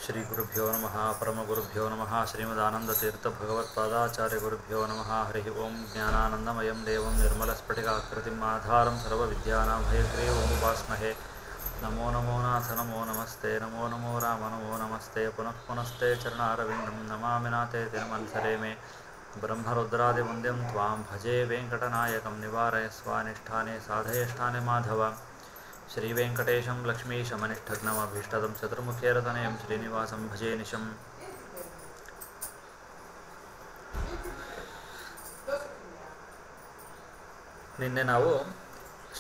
ಶ್ರೀ ಗುರುಭ್ಯೋ ನಮಃ ಪರಮಗುರುಭ್ಯೋ ನಮಃ ಶ್ರೀಮದಾನಂದತೀರ್ಥ ಭಗವತ್ಪಾದಾಚಾರ್ಯಗುರುಭ್ಯೋ ನಮಃ ಹರಿ ಓಂ ಜ್ಞಾನಾನಂದಮಯಂ ದೇವಂ ನಿರ್ಮಲಸ್ಫಟಿಕಾಕೃತಿಂ ಆಧಾರಂ ಸರ್ವವಿದ್ಯಾನಾಂ ಹಯಗ್ರೀವಂ ಉಪಾಸ್ಮಹೇ ನಮೋ ನಮೋ ನಾಥ ನಮೋ ನಮಸ್ತೆ ನಮೋ ನಮೋ ರಾಮ ನಮೋ ನಮಸ್ತೆ ಪುನಃ ಪುನಸ್ತೆ ಚರಣಾರವಿಂದಂ ನಮಾಮಿ ನಾಥೇ ದಿನಮನ್ಸರೆ ಮೇ ಬ್ರಹ್ಮರುದ್ರಾದಿವಂದ್ಯಂ ತ್ವಾಂ ಭಜೆ ವೆಂಕಟನಾಯಕಂ ನಿವಾರಯಸ್ವಾನಿಷ್ಠಾನೆ ಸಾಧಯಷ್ಠಾನೆ ಮಾಧವ ಶ್ರೀವೆಂಕಟೇಶಂ ಲಕ್ಷ್ಮೀಶಮನಿಷ್ಠಗ್ನಮಭೀಷ್ಟದಂ ಚತುರ್ಮುಖೇರತನಯಂ ಶ್ರೀನಿವಾಸಂ ಭಜೆ ನಿಶಂ. ನಿನ್ನೆ ನಾವು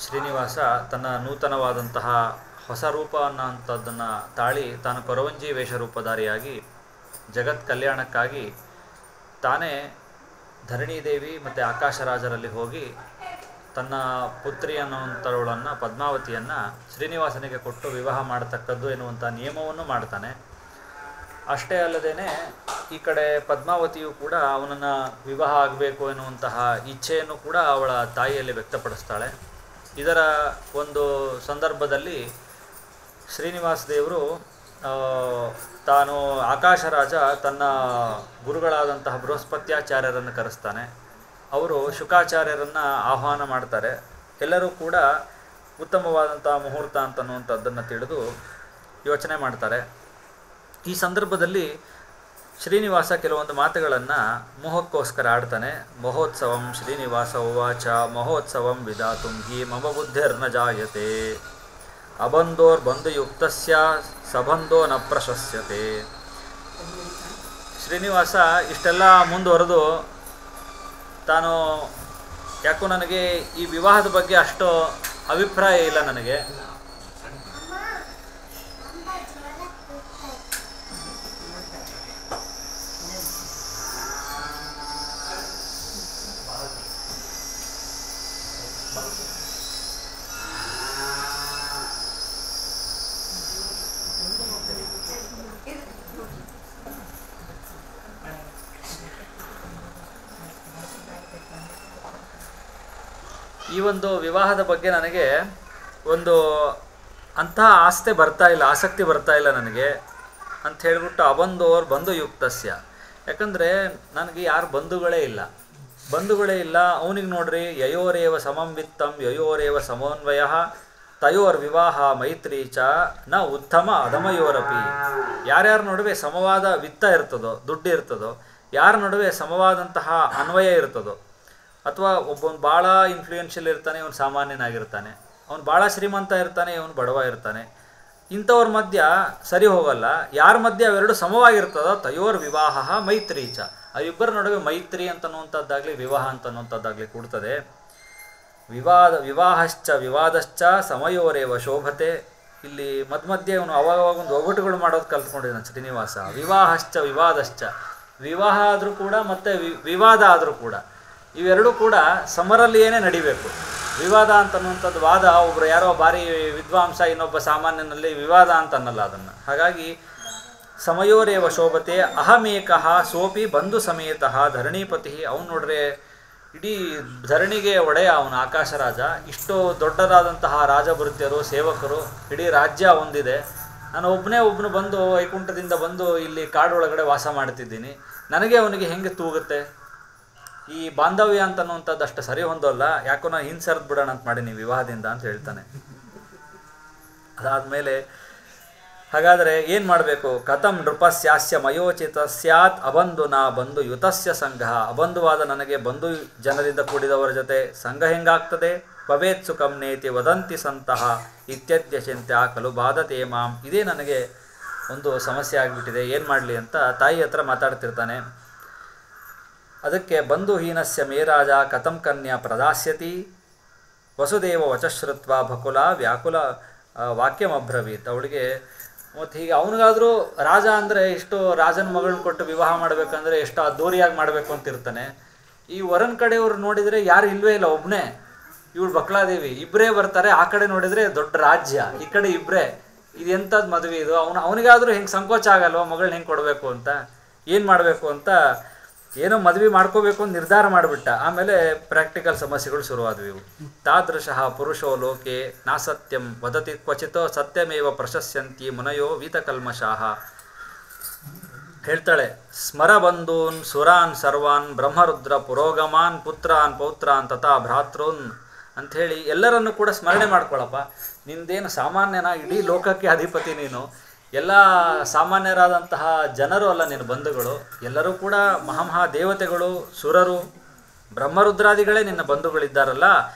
ಶ್ರೀನಿವಾಸ ತನ್ನ ನೂತನವಾದಂತಹ ಹೊಸ ರೂಪ ಅನ್ನೋಂಥದ್ದನ್ನು ತಾಳಿ ತಾನು ಕೊರವಂಜಿ ವೇಷರೂಪಧಾರಿಯಾಗಿ ಜಗತ್ ಕಲ್ಯಾಣಕ್ಕಾಗಿ ತಾನೇ ಧರಣಿದೇವಿ ಮತ್ತು ಆಕಾಶರಾಜರಲ್ಲಿ ಹೋಗಿ ತನ್ನ ಪುತ್ರಿ ಅನ್ನುವಂಥವಳನ್ನು ಪದ್ಮಾವತಿಯನ್ನು ಶ್ರೀನಿವಾಸನಿಗೆ ಕೊಟ್ಟು ವಿವಾಹ ಮಾಡತಕ್ಕದ್ದು ಎನ್ನುವಂಥ ನಿಯಮವನ್ನು ಮಾಡ್ತಾನೆ. ಅಷ್ಟೇ ಅಲ್ಲದೇ ಈ ಕಡೆ ಪದ್ಮಾವತಿಯು ಕೂಡ ಅವನನ್ನು ವಿವಾಹ ಆಗಬೇಕು ಎನ್ನುವಂತಹ ಇಚ್ಛೆಯನ್ನು ಕೂಡ ಅವಳ ತಾಯಿಯಲ್ಲಿ ವ್ಯಕ್ತಪಡಿಸ್ತಾಳೆ. ಇದರ ಒಂದು ಸಂದರ್ಭದಲ್ಲಿ ಶ್ರೀನಿವಾಸ ದೇವರು ತಾನು ಆಕಾಶರಾಜ ತನ್ನ ಗುರುಗಳಾದಂತಹ ಬೃಹಸ್ಪತ್ಯಾಚಾರ್ಯರನ್ನು ಕರೆಸ್ತಾನೆ. ಅವರು ಶುಕಾಚಾರ್ಯರನ್ನು ಆಹ್ವಾನ ಮಾಡ್ತಾರೆ. ಎಲ್ಲರೂ ಕೂಡ ಉತ್ತಮವಾದಂಥ ಮುಹೂರ್ತ ಅಂತನ್ನುವಂಥದ್ದನ್ನು ತಿಳಿದು ಯೋಚನೆ ಮಾಡ್ತಾರೆ. ಈ ಸಂದರ್ಭದಲ್ಲಿ ಶ್ರೀನಿವಾಸ ಕೆಲವೊಂದು ಮಾತುಗಳನ್ನು ಮೋಹಕ್ಕೋಸ್ಕರ ಆಡ್ತಾನೆ. ಮಹೋತ್ಸವಂ ಶ್ರೀನಿವಾಸ ಉವಾಚ ಮಹೋತ್ಸವಂ ವಿಧಾತುಂ ಹಿ ಮಮ ಬುದ್ಧಿರ್ನ ಜಾಯತೆ ಅಬಂಧೋರ್ಬಂಧುಯುಕ್ತಸ್ಯ ಸಬಂಧೋ ನ ಪ್ರಶಸ್ಯತೆ. ಶ್ರೀನಿವಾಸ ಇಷ್ಟೆಲ್ಲ ಮುಂದುವರೆದು ತಾನು ಯಾಕೋ ನನಗೆ ಈ ವಿವಾಹದ ಬಗ್ಗೆ ಅಷ್ಟು ಅಭಿಪ್ರಾಯ ಇಲ್ಲ, ನನಗೆ ಈ ಒಂದು ವಿವಾಹದ ಬಗ್ಗೆ ನನಗೆ ಒಂದು ಅಂತಹ ಆಸಕ್ತಿ ಬರ್ತಾ ಇಲ್ಲ ನನಗೆ ಅಂತ ಹೇಳಿಬಿಟ್ಟು ಅಬಂಧೋರ್ ಬಂಧುಯುಕ್ತಸ್ಯ. ಯಾಕಂದರೆ ನನಗೆ ಯಾರು ಬಂಧುಗಳೇ ಇಲ್ಲ. ಅವನಿಗೆ ನೋಡ್ರಿ ಯಯೋರೇವ ಸಮಂ ವಿತ್ತಂ ಯಯೋರೇವ ಸಮನ್ವಯ ತಯೋರ್ ವಿವಾಹ ಮೈತ್ರಿ ಚ ನ ಉತ್ತಮ ಅಧಮಯೋರಪಿ. ಯಾರ್ಯಾರ ನಡುವೆ ಸಮವಾದ ವಿತ್ತ ಇರ್ತದೋ, ದುಡ್ಡು ಇರ್ತದೋ, ಯಾರ ನಡುವೆ ಸಮವಾದಂತಹ ಅನ್ವಯ ಇರ್ತದೋ, ಅಥವಾ ಒಬ್ಬನು ಭಾಳ ಇನ್ಫ್ಲೂಯೆನ್ಷಿಯಲ್ ಇರ್ತಾನೆ, ಇವನು ಸಾಮಾನ್ಯನಾಗಿರ್ತಾನೆ, ಅವನು ಭಾಳ ಶ್ರೀಮಂತ ಇರ್ತಾನೆ, ಇವನು ಬಡವ ಇರ್ತಾನೆ, ಇಂಥವ್ರ ಮಧ್ಯ ಸರಿ ಹೋಗಲ್ಲ. ಯಾರ ಮಧ್ಯೆ ಅವೆರಡು ಸಮವಾಗಿರ್ತದೋ ತಯೋರ್ ವಿವಾಹ ಮೈತ್ರೀಚ, ಅವಿಬ್ಬರ ನಡುವೆ ಮೈತ್ರಿ ಅಂತನ್ನುವಂಥದ್ದಾಗಲಿ ವಿವಾಹ ಅಂತನ್ನುವಂಥದ್ದಾಗಲಿ ಕೂಡ್ತದೆ. ವಿವಾದಶ್ಚ ಸಮಯೋರೇವ ಶೋಭತೆ. ಇಲ್ಲಿ ಮಧ್ಯೆ ಇವನು ಅವಾಗ ಒಂದು ಒಗಟುಗಳು ಮಾಡೋದು ಕಲ್ತ್ಕೊಂಡಿದ್ದಾನೆ ಶ್ರೀನಿವಾಸ. ವಿವಾದಶ್ಚ ವಿವಾಹ ಆದರೂ ಕೂಡ ಮತ್ತು ವಿವಾದ ಆದರೂ ಕೂಡ ಇವೆರಡೂ ಕೂಡ ಸಮರಲ್ಲಿಯೇ ನಡಿಬೇಕು. ವಿವಾದ ಅಂತನ್ನುವಂಥದ್ದು ವಾದ, ಒಬ್ಬರು ಯಾರೋ ಭಾರಿ ವಿದ್ವಾಂಸ ಇನ್ನೊಬ್ಬ ಸಾಮಾನ್ಯನಲ್ಲಿ ವಿವಾದ ಅಂತನ್ನಲ್ಲ ಅದನ್ನು. ಹಾಗಾಗಿ ಸಮಯೋರೇವ ಶೋಭತೆ ಅಹಮೇಕಃ ಸೋಪಿ ಬಂಧು ಸಮೇತಃ ಧರಣೀಪತಿ. ಅವನು ನೋಡ್ರೆ ಇಡೀ ಧರಣಿಗೆ ಒಡೆಯ ಅವನು ಆಕಾಶರಾಜ. ಇಷ್ಟು ದೊಡ್ಡದಾದಂತಹ ರಾಜಭೃತ್ಯರು, ಸೇವಕರು, ಇಡೀ ರಾಜ್ಯ ಒಂದಿದೆ. ನಾನು ಒಬ್ಬನು ಬಂದು ವೈಕುಂಠದಿಂದ ಬಂದು ಇಲ್ಲಿ ಕಾಡೊಳಗಡೆ ವಾಸ ಮಾಡ್ತಿದ್ದೀನಿ. ನನಗೆ ಅವನಿಗೆ ಹೆಂಗೆ ತೂಗುತ್ತೆ? ಈ ಬಾಂಧವ್ಯ ಅಂತನ್ನುವಂಥದ್ದು ಅಷ್ಟು ಸರಿ ಹೊಂದೋಲ್ಲ. ಯಾಕೋ ನಾನು ಹಿಂಸರ್ದು ಬಿಡೋಣ ಅಂತ ಮಾಡೀನಿ ವಿವಾಹದಿಂದ ಅಂತ ಹೇಳ್ತಾನೆ. ಅದಾದಮೇಲೆ ಹಾಗಾದರೆ ಏನು ಮಾಡಬೇಕು? ಕಥಂ ನೃಪಸ್ಯಾಸ್ಯ ಮಯೋಚಿತ ಸ್ಯಾತ್ ಅಬಂಧುನ ಬಂಧು ಯುತಸ್ಯ ಸಂಘ. ಅಬಂಧುವಾದ ನನಗೆ ಬಂಧು ಜನರಿಂದ ಕೂಡಿದವರ ಜೊತೆ ಸಂಘ ಹೆಂಗಾಗ್ತದೆ? ಭವೇತ್ ಸುಖಂ ನೇತಿ ವದಂತಿ ಸಂತಹ ಇತ್ಯದ್ಯ ಚಿಂತ್ಯ ಖಲು ಬಾಧತೆ ಮಾಂ. ಇದೇ ನನಗೆ ಒಂದು ಸಮಸ್ಯೆ ಆಗಿಬಿಟ್ಟಿದೆ, ಏನು ಮಾಡಲಿ ಅಂತ ತಾಯಿ ಹತ್ರ ಮಾತಾಡ್ತಿರ್ತಾನೆ. ಅದಕ್ಕೆ ಬಂಧುಹೀನಸ್ಯ ಮೇ ರಾಜ ಕಥಂ ಕನ್ಯಾ ಪ್ರದಾಸ್ಯತಿ ವಸುದೇವ ವಚಶ್ರುತ್ವ ಬಕುಲ ವ್ಯಾಕುಲ ವಾಕ್ಯಮಬ್ರವೀತ್. ಅವಳಿಗೆ ಮತ್ತು ಹೀಗೆ ಅವನಿಗಾದರೂ ರಾಜ ಅಂದರೆ ಇಷ್ಟು ರಾಜನ ಮಗಳನ್ನ ಕೊಟ್ಟು ವಿವಾಹ ಮಾಡಬೇಕಂದ್ರೆ ಎಷ್ಟು ಅದ್ದೂರಿಯಾಗಿ ಮಾಡಬೇಕು ಅಂತಿರ್ತಾನೆ. ಈ ವರನ ಕಡೆಯವ್ರು ನೋಡಿದರೆ ಯಾರು ಇಲ್ಲವೇ ಇಲ್ಲ, ಒಬ್ಬನೇ ಇವಳು ಬಕ್ಲಾದೇವಿ, ಇಬ್ಬರೇ ಬರ್ತಾರೆ. ಆ ಕಡೆ ನೋಡಿದರೆ ದೊಡ್ಡ ರಾಜ್ಯ, ಈ ಕಡೆ ಇಬ್ಬರೇ. ಇದು ಎಂಥದ್ದು ಮದುವೆ ಇದು? ಅವನಿಗಾದರೂ ಹೆಂಗೆ ಸಂಕೋಚ ಆಗಲ್ವ ಮಗಳನ್ನ ಹೆಂಗೆ ಕೊಡಬೇಕು ಅಂತ, ಏನು ಮಾಡಬೇಕು ಅಂತ ಏನೋ ಮದುವೆ ಮಾಡ್ಕೋಬೇಕು ಅಂತ ನಿರ್ಧಾರ ಮಾಡಿಬಿಟ್ಟ. ಆಮೇಲೆ ಪ್ರಾಕ್ಟಿಕಲ್ ಸಮಸ್ಯೆಗಳು ಶುರುವಾದವು ಇವು. ತಾದೃಶಃ ಪುರುಷೋ ಲೋಕೆ ನಾಸತ್ಯಂ ವದತಿ ಕ್ವಚಿತೋ ಸತ್ಯಮೇವ ಪ್ರಶಸ್ಯಂತಿ ಮುನಯೋ ವೀತಕಲ್ಮಷಾಃ. ಹೇಳ್ತಾಳೆ, ಸ್ಮರ ಬಂಧೂನ್ ಸುರಾನ್ ಸರ್ವಾನ್ ಬ್ರಹ್ಮರುದ್ರ ಪುರೋಗಮಾನ್ ಪುತ್ರಾನ್ ಪೌತ್ರಾನ್ ತಥಾ ಭ್ರಾತೃನ್ ಅಂಥೇಳಿ ಎಲ್ಲರನ್ನು ಕೂಡ ಸ್ಮರಣೆ ಮಾಡ್ಕೊಳ್ಳಪ್ಪ. ನಿಂದೇನು ಸಾಮಾನ್ಯನ, ಇಡೀ ಲೋಕಕ್ಕೆ ಅಧಿಪತಿ ನೀನು, ಎಲ್ಲ ಸಾಮಾನ್ಯರಾದಂತಹ ಜನರು ಅಲ್ಲ ನಿನ್ನ ಬಂಧುಗಳು, ಎಲ್ಲರೂ ಕೂಡ ಮಹಾಮಹಾ ದೇವತೆಗಳು, ಸುರರು, ಬ್ರಹ್ಮರುದ್ರಾದಿಗಳೇ ನಿನ್ನ ಬಂಧುಗಳಿದ್ದಾರಲ್ಲ.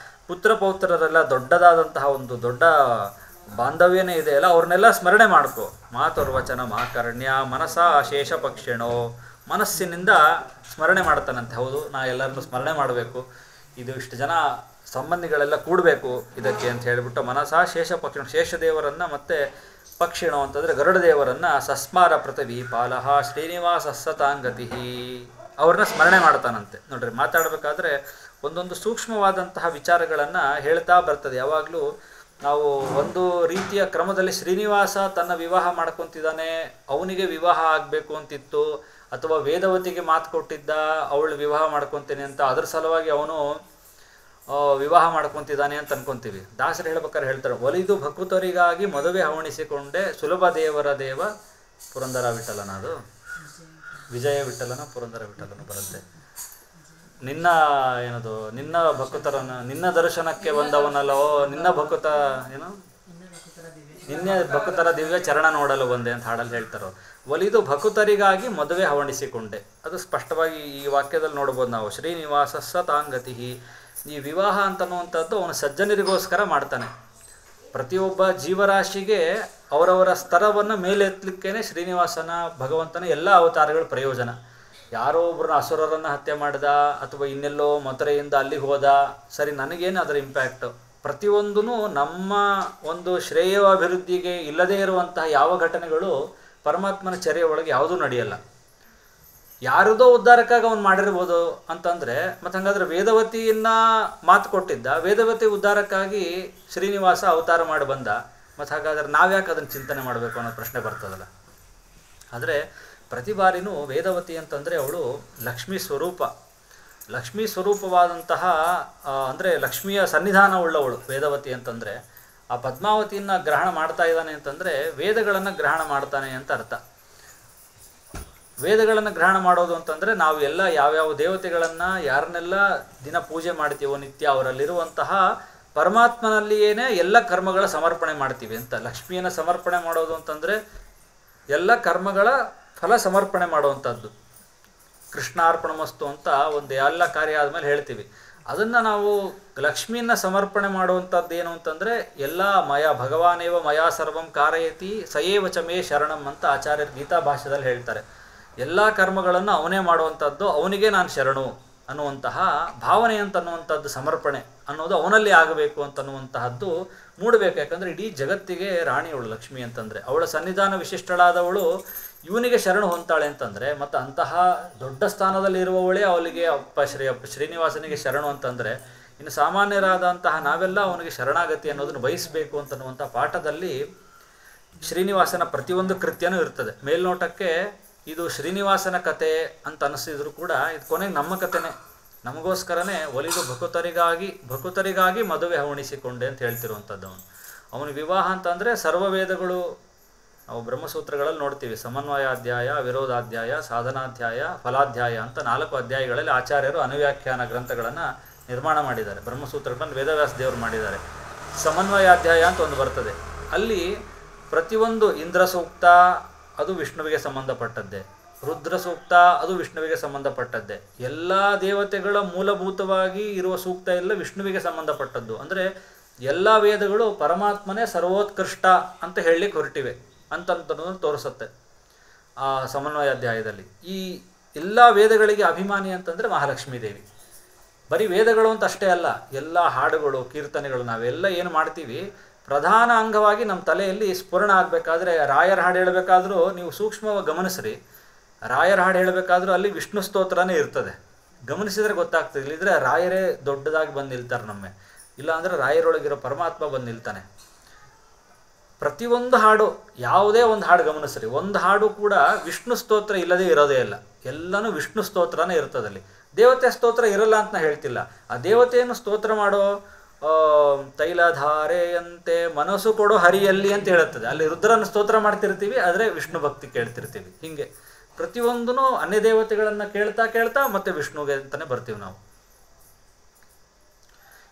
ಪುತ್ರ ಪೌತ್ರರೆಲ್ಲ ದೊಡ್ಡದಾದಂತಹ ಒಂದು ದೊಡ್ಡ ಬಾಂಧವ್ಯನೇ ಇದೆಯಲ್ಲ, ಅವ್ರನ್ನೆಲ್ಲ ಸ್ಮರಣೆ ಮಾಡ್ಕೊ. ಮಾತುರ್ವಚನ ಮಾಕರ್ಣ್ಯ ಮನಸಾ ಶೇಷ ಪಕ್ಷಿಣೋ, ಮನಸ್ಸಿನಿಂದ ಸ್ಮರಣೆ ಮಾಡ್ತಾನಂತೆ. ಹೌದು, ನಾ ಎಲ್ಲರನ್ನು ಸ್ಮರಣೆ ಮಾಡಬೇಕು, ಇದು ಇಷ್ಟು ಜನ ಸಂಬಂಧಿಗಳೆಲ್ಲ ಕೂಡಬೇಕು ಇದಕ್ಕೆ ಅಂತ ಹೇಳಿಬಿಟ್ಟು ಮನಸಾ ಶೇಷ ಪಕ್ಷಿಣ, ಶೇಷದೇವರನ್ನು ಮತ್ತು ಪಕ್ಷಿಣೋ ಅಂತಂದರೆ ಗರುಡ ದೇವರನ್ನು ಸಸ್ಮಾರ ಪೃಥ್ವಿ ಪಾಲಹ ಶ್ರೀನಿವಾಸ ಸತಾಂಗತಿ ಅವ್ರನ್ನ ಸ್ಮರಣೆ ಮಾಡ್ತಾನಂತೆ. ನೋಡ್ರಿ, ಮಾತಾಡಬೇಕಾದ್ರೆ ಒಂದೊಂದು ಸೂಕ್ಷ್ಮವಾದಂತಹ ವಿಚಾರಗಳನ್ನು ಹೇಳ್ತಾ ಬರ್ತದೆ. ಯಾವಾಗಲೂ ನಾವು ಒಂದು ರೀತಿಯ ಕ್ರಮದಲ್ಲಿ ಶ್ರೀನಿವಾಸ ತನ್ನ ವಿವಾಹ ಮಾಡ್ಕೊತಿದ್ದಾನೆ, ಅವನಿಗೆ ವಿವಾಹ ಆಗಬೇಕು ಅಂತಿತ್ತು, ಅಥವಾ ವೇದವತಿಗೆ ಮಾತು ಕೊಟ್ಟಿದ್ದ ಅವಳು ವಿವಾಹ ಮಾಡ್ಕೊತೀನಿ ಅಂತ, ಅದ್ರ ಸಲುವಾಗಿ ಅವನು ವಿವಾಹ ಮಾಡ್ಕೊತಿದ್ದಾನೆ ಅಂತ ಅನ್ಕೊತೀವಿ. ದಾಸರು ಹೇಳ್ಬೇಕಾದ್ರೆ ಹೇಳ್ತಾರೆ, ಒಲಿದು ಭಕುತರಿಗಾಗಿ ಮದುವೆ ಹವಣಿಸಿಕೊಂಡೆ ಸುಲಭ ದೇವರ ದೇವ ಪುರಂದರ ವಿಠಲನ, ಅದು ವಿಜಯ ವಿಠಲನ ಪುರಂದರ ವಿಠಲನ ಬರುತ್ತೆ. ನಿನ್ನ ಏನದು, ನಿನ್ನ ಭಕ್ತರನ್ನು ನಿನ್ನ ದರ್ಶನಕ್ಕೆ ಬಂದವನಲ್ಲೋ, ನಿನ್ನ ಭಕ್ತ ಏನು ನಿನ್ನೆ ಭಕ್ತರ ದಿವ್ಯ ಚರಣ ನೋಡಲು ಬಂದೆ ಅಂತ ಹಾಡಲ್ಲಿ ಹೇಳ್ತಾರೋ. ಒಲಿದು ಭಕುತರಿಗಾಗಿ ಮದುವೆ ಹವಣಿಸಿಕೊಂಡೆ, ಅದು ಸ್ಪಷ್ಟವಾಗಿ ಈ ವಾಕ್ಯದಲ್ಲಿ ನೋಡ್ಬೋದು ನಾವು. ಶ್ರೀನಿವಾಸ ಸತಾಂಗತಿ, ಈ ವಿವಾಹ ಅಂತನ್ನುವಂಥದ್ದು ಅವನು ಸಜ್ಜನರಿಗೋಸ್ಕರ ಮಾಡ್ತಾನೆ. ಪ್ರತಿಯೊಬ್ಬ ಜೀವರಾಶಿಗೆ ಅವರವರ ಸ್ತರವನ್ನು ಮೇಲೆತ್ತಲಿಕ್ಕೇನೆ ಶ್ರೀನಿವಾಸನ ಭಗವಂತನ ಎಲ್ಲ ಅವತಾರಗಳ ಪ್ರಯೋಜನ. ಯಾರೋ ಒಬ್ಬರನ್ನ ಅಸುರರನ್ನು ಹತ್ಯೆ ಮಾಡಿದ, ಅಥವಾ ಇನ್ನೆಲ್ಲೋ ಮಥುರೆಯಿಂದ ಅಲ್ಲಿಗೆ ಹೋದ, ಸರಿ, ನನಗೇನು ಅದರ ಇಂಪ್ಯಾಕ್ಟು? ಪ್ರತಿಯೊಂದೂ ನಮ್ಮ ಒಂದು ಶ್ರೇಯಾಭಿವೃದ್ಧಿಗೆ ಇಲ್ಲದೇ ಇರುವಂತಹ ಯಾವ ಘಟನೆಗಳು ಪರಮಾತ್ಮನ ಚರ್ಯ ಒಳಗೆ ಯಾವುದೂ ನಡೆಯಲ್ಲ. ಯಾರದೋ ಉದ್ಧಾರಕ್ಕಾಗಿ ಅವನು ಮಾಡಿರ್ಬೋದು ಅಂತಂದರೆ, ಮತ್ತು ಹಾಗಾದ್ರೆ ವೇದವತಿಯನ್ನು ಮಾತು ಕೊಟ್ಟಿದ್ದ, ವೇದವತಿ ಉದ್ಧಾರಕ್ಕಾಗಿ ಶ್ರೀನಿವಾಸ ಅವತಾರ ಮಾಡಿ ಬಂದ, ಮತ್ತು ಹಾಗಾದ್ರೆ ನಾವ್ಯಾಕೆ ಅದನ್ನು ಚಿಂತನೆ ಮಾಡಬೇಕು ಅನ್ನೋ ಪ್ರಶ್ನೆ ಬರ್ತದಲ್ಲ. ಆದರೆ ಪ್ರತಿ ಬಾರಿನೂ ವೇದವತಿ ಅಂತಂದರೆ ಅವಳು ಲಕ್ಷ್ಮೀ ಸ್ವರೂಪ, ಲಕ್ಷ್ಮೀ ಸ್ವರೂಪವಾದಂತಹ ಅಂದರೆ ಲಕ್ಷ್ಮಿಯ ಸನ್ನಿಧಾನ ಉಳ್ಳವಳು ವೇದವತಿ ಅಂತಂದರೆ. ಆ ಪದ್ಮಾವತಿಯನ್ನು ಗ್ರಹಣ ಮಾಡ್ತಾ ಇದ್ದಾನೆ ಅಂತಂದರೆ ವೇದಗಳನ್ನು ಗ್ರಹಣ ಮಾಡ್ತಾನೆ ಅಂತ ಅರ್ಥ. ವೇದಗಳನ್ನು ಗ್ರಹಣ ಮಾಡೋದು ಅಂತಂದರೆ ನಾವು ಎಲ್ಲ ಯಾವ್ಯಾವ ದೇವತೆಗಳನ್ನು ಯಾರನ್ನೆಲ್ಲ ದಿನ ಪೂಜೆ ಮಾಡ್ತೀವೋ ನಿತ್ಯ, ಅವರಲ್ಲಿರುವಂತಹ ಪರಮಾತ್ಮನಲ್ಲಿಯೇ ಎಲ್ಲ ಕರ್ಮಗಳ ಸಮರ್ಪಣೆ ಮಾಡ್ತೀವಿ ಅಂತ. ಲಕ್ಷ್ಮಿಯನ್ನು ಸಮರ್ಪಣೆ ಮಾಡೋದು ಅಂತಂದರೆ ಎಲ್ಲ ಕರ್ಮಗಳ ಫಲ ಸಮರ್ಪಣೆ ಮಾಡುವಂಥದ್ದು. ಕೃಷ್ಣಾರ್ಪಣಮಸ್ತು ಅಂತ ಒಂದು ಎಲ್ಲ ಕಾರ್ಯ ಆದಮೇಲೆ ಹೇಳ್ತೀವಿ. ಅದನ್ನು ನಾವು ಲಕ್ಷ್ಮಿಯನ್ನು ಸಮರ್ಪಣೆ ಮಾಡುವಂಥದ್ದು ಏನು ಅಂತಂದರೆ, ಎಲ್ಲ ಮಯ ಭಗವಾನೇವ ಮಯಾ ಸರ್ವಂ ಕಾರಯತಿ ಸಯೇವ ಚ ಮೇ ಶರಣಂ ಅಂತ ಆಚಾರ್ಯರು ಗೀತಾ ಭಾಷ್ಯದಲ್ಲಿ ಹೇಳ್ತಾರೆ. ಎಲ್ಲ ಕರ್ಮಗಳನ್ನು ಅವನೇ ಮಾಡುವಂಥದ್ದು, ಅವನಿಗೆ ನಾನು ಶರಣು ಅನ್ನುವಂತಹ ಭಾವನೆ ಅಂತನ್ನುವಂಥದ್ದು, ಸಮರ್ಪಣೆ ಅನ್ನೋದು ಅವನಲ್ಲಿ ಆಗಬೇಕು ಅಂತನ್ನುವಂತಹದ್ದು ಮೂಡಬೇಕು. ಯಾಕಂದರೆ ಇಡೀ ಜಗತ್ತಿಗೆ ರಾಣಿಯವಳು ಲಕ್ಷ್ಮಿ ಅಂತಂದರೆ, ಅವಳ ಸನ್ನಿಧಾನ ವಿಶಿಷ್ಟಳಾದವಳು ಇವನಿಗೆ ಶರಣು ಹೊಂತಾಳೆ ಅಂತಂದರೆ, ಮತ್ತು ಅಂತಹ ದೊಡ್ಡ ಸ್ಥಾನದಲ್ಲಿ ಇರುವವಳೇ ಅವಳಿಗೆ ಶ್ರೀನಿವಾಸನಿಗೆ ಶರಣು ಅಂತಂದರೆ, ಇನ್ನು ಸಾಮಾನ್ಯರಾದಂತಹ ನಾವೆಲ್ಲ ಅವನಿಗೆ ಶರಣಾಗತಿ ಅನ್ನೋದನ್ನು ಬಯಸಬೇಕು ಅಂತನ್ನುವಂಥ ಪಾಠದಲ್ಲಿ ಶ್ರೀನಿವಾಸನ ಪ್ರತಿಯೊಂದು ಕೃತ್ಯನೂ ಇರ್ತದೆ. ಮೇಲ್ನೋಟಕ್ಕೆ ಇದು ಶ್ರೀನಿವಾಸನ ಕತೆ ಅಂತ ಅನಿಸಿದ್ರು ಕೂಡ ಇದು ಕೊನೆಗೆ ನಮ್ಮ ಕತೆನೇ, ನಮಗೋಸ್ಕರನೇ ಒಲಿದು ಭಕುತರಿಗಾಗಿ ಮದುವೆ ಹವಣಿಸಿಕೊಂಡೆ ಅಂತ ಹೇಳ್ತಿರುವಂಥದ್ದು. ಅವನ ವಿವಾಹ ಅಂತಂದರೆ ಸರ್ವವೇದಗಳು ನಾವು ಬ್ರಹ್ಮಸೂತ್ರಗಳಲ್ಲಿ ನೋಡ್ತೀವಿ. ಸಮನ್ವಯಾಧ್ಯಾಯ, ವಿರೋಧಾಧ್ಯಾಯ, ಸಾಧನಾಧ್ಯಾಯ, ಫಲಾಧ್ಯಾಯ ಅಂತ 4 ಅಧ್ಯಾಯಗಳಲ್ಲಿ ಆಚಾರ್ಯರು ಅನುವ್ಯಾಖ್ಯಾನ ಗ್ರಂಥಗಳನ್ನು ನಿರ್ಮಾಣ ಮಾಡಿದ್ದಾರೆ. ಬ್ರಹ್ಮಸೂತ್ರಗಳನ್ನು ವೇದವ್ಯಾಸ ದೇವರು ಮಾಡಿದ್ದಾರೆ. ಸಮನ್ವಯಾಧ್ಯಾಯ ಅಂತ ಒಂದು ಬರ್ತದೆ. ಅಲ್ಲಿ ಪ್ರತಿಯೊಂದು ಇಂದ್ರ ಸೂಕ್ತ ಅದು ವಿಷ್ಣುವಿಗೆ ಸಂಬಂಧಪಟ್ಟದ್ದೇ, ರುದ್ರ ಸೂಕ್ತ ಅದು ವಿಷ್ಣುವಿಗೆ ಸಂಬಂಧಪಟ್ಟದ್ದೇ, ಎಲ್ಲ ದೇವತೆಗಳ ಮೂಲಭೂತವಾಗಿ ಇರುವ ಸೂಕ್ತ ಎಲ್ಲ ವಿಷ್ಣುವಿಗೆ ಸಂಬಂಧಪಟ್ಟದ್ದು. ಅಂದರೆ ಎಲ್ಲ ವೇದಗಳು ಪರಮಾತ್ಮನೇ ಸರ್ವೋತ್ಕೃಷ್ಟ ಅಂತ ಹೇಳಲಿಕ್ಕೆ ಹೊರಟಿವೆ ಅಂತಂತನ್ನೋದನ್ನು ತೋರಿಸುತ್ತೆ ಆ ಸಮನ್ವಯಾಧ್ಯಾಯದಲ್ಲಿ. ಈ ಎಲ್ಲ ವೇದಗಳಿಗೆ ಅಭಿಮಾನಿ ಅಂತಂದರೆ ಮಹಾಲಕ್ಷ್ಮೀ ದೇವಿ. ಬರೀ ವೇದಗಳು ಅಂತ ಅಷ್ಟೇ ಅಲ್ಲ, ಎಲ್ಲ ಹಾಡುಗಳು, ಕೀರ್ತನೆಗಳು ನಾವೆಲ್ಲ ಏನು ಮಾಡ್ತೀವಿ ಪ್ರಧಾನ ಅಂಗವಾಗಿ ನಮ್ಮ ತಲೆಯಲ್ಲಿ ಸ್ಫುರಣ ಆಗಬೇಕಾದ್ರೆ, ರಾಯರ ಹಾಡು ಹೇಳಬೇಕಾದ್ರೂ ನೀವು ಸೂಕ್ಷ್ಮವಾಗಿ ಗಮನಿಸ್ರಿ, ರಾಯರ ಹಾಡು ಹೇಳಬೇಕಾದ್ರೂ ಅಲ್ಲಿ ವಿಷ್ಣು ಸ್ತೋತ್ರನೇ ಇರ್ತದೆ. ಗಮನಿಸಿದರೆ ಗೊತ್ತಾಗ್ತದೆ. ಇಲ್ಲಿದ್ರೆ ರಾಯರೇ ದೊಡ್ಡದಾಗಿ ಬಂದು ನಿಲ್ತಾರೆ ನಮ್ಮೆ, ಇಲ್ಲ ಅಂದರೆ ರಾಯರೊಳಗಿರೋ ಪರಮಾತ್ಮ ಬಂದು ನಿಲ್ತಾನೆ. ಪ್ರತಿಯೊಂದು ಹಾಡು, ಯಾವುದೇ ಒಂದು ಹಾಡು ಗಮನಿಸ್ರಿ, ಒಂದು ಹಾಡು ಕೂಡ ವಿಷ್ಣು ಸ್ತೋತ್ರ ಇಲ್ಲದೇ ಇರೋದೇ ಇಲ್ಲ, ಎಲ್ಲನೂ ವಿಷ್ಣು ಸ್ತೋತ್ರನೇ ಇರ್ತದಲ್ಲಿ. ದೇವತೆ ಸ್ತೋತ್ರ ಇರಲ್ಲ ಅಂತ ಹೇಳ್ತಿಲ್ಲ. ಆ ದೇವತೆಯನ್ನು ಸ್ತೋತ್ರ ಮಾಡೋ ತೈಲಧಾರೆಯಂತೆ ಮನಸ್ಸು ಕೊಡೋ ಹರಿಯಲ್ಲಿ ಅಂತ ಹೇಳುತ್ತದೆ. ಅಲ್ಲಿ ರುದ್ರನ ಸ್ತೋತ್ರ ಮಾಡ್ತಿರ್ತೀವಿ, ಆದರೆ ವಿಷ್ಣು ಭಕ್ತಿ ಕೇಳ್ತಿರ್ತೀವಿ. ಹೀಗೆ ಪ್ರತಿಯೊಂದೂ ಅನ್ಯ ದೇವತೆಗಳನ್ನು ಕೇಳ್ತಾ ಕೇಳ್ತಾ ಮತ್ತೆ ವಿಷ್ಣುವಿಗೆ ಅಂತಲೇ ಬರ್ತೀವಿ ನಾವು.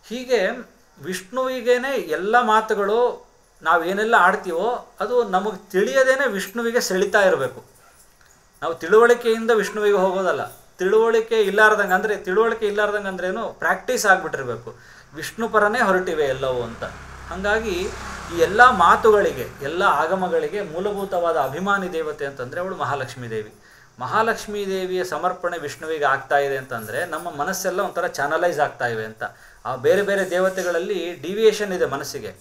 ಹೀಗೆ ವಿಷ್ಣುವಿಗೇನೆ ಎಲ್ಲ ಮಾತುಗಳು ನಾವೇನೆಲ್ಲ ಆಡ್ತೀವೋ ಅದು ನಮಗೆ ತಿಳಿಯದೇನೆ ವಿಷ್ಣುವಿಗೆ ಸೆಳಿತಾ ಇರಬೇಕು. ನಾವು ತಿಳುವಳಿಕೆಯಿಂದ ವಿಷ್ಣುವಿಗೆ ಹೋಗೋದಲ್ಲ. ತಿಳುವಳಿಕೆ ಇಲ್ಲಾರ್ದಂಗೆ ಅಂದರೆ ಅಂದ್ರೇನು, ಪ್ರಾಕ್ಟೀಸ್ ಆಗಿಬಿಟ್ಟಿರ್ಬೇಕು. ವಿಷ್ಣು ಪರನೇ ಹೊರಟಿವೆ ಎಲ್ಲವೂ ಅಂತ. ಹಾಗಾಗಿ ಈ ಎಲ್ಲ ಮಾತುಗಳಿಗೆ, ಎಲ್ಲ ಆಗಮಗಳಿಗೆ ಮೂಲಭೂತವಾದ ಅಭಿಮಾನಿ ದೇವತೆ ಅಂತಂದರೆ ಅವಳು ಮಹಾಲಕ್ಷ್ಮೀ ದೇವಿ. ಮಹಾಲಕ್ಷ್ಮೀ ದೇವಿಯ ಸಮರ್ಪಣೆ ವಿಷ್ಣುವಿಗೆ ಆಗ್ತಾ ಇದೆ ಅಂತಂದರೆ ನಮ್ಮ ಮನಸ್ಸೆಲ್ಲ ಒಂಥರ ಚಾನಲೈಸ್ ಆಗ್ತಾ ಇವೆ ಅಂತ. ಆ ಬೇರೆ ಬೇರೆ ದೇವತೆಗಳಲ್ಲಿ ಡಿವಿಯೇಷನ್ ಇದೆ ಮನಸ್ಸಿಗೆ.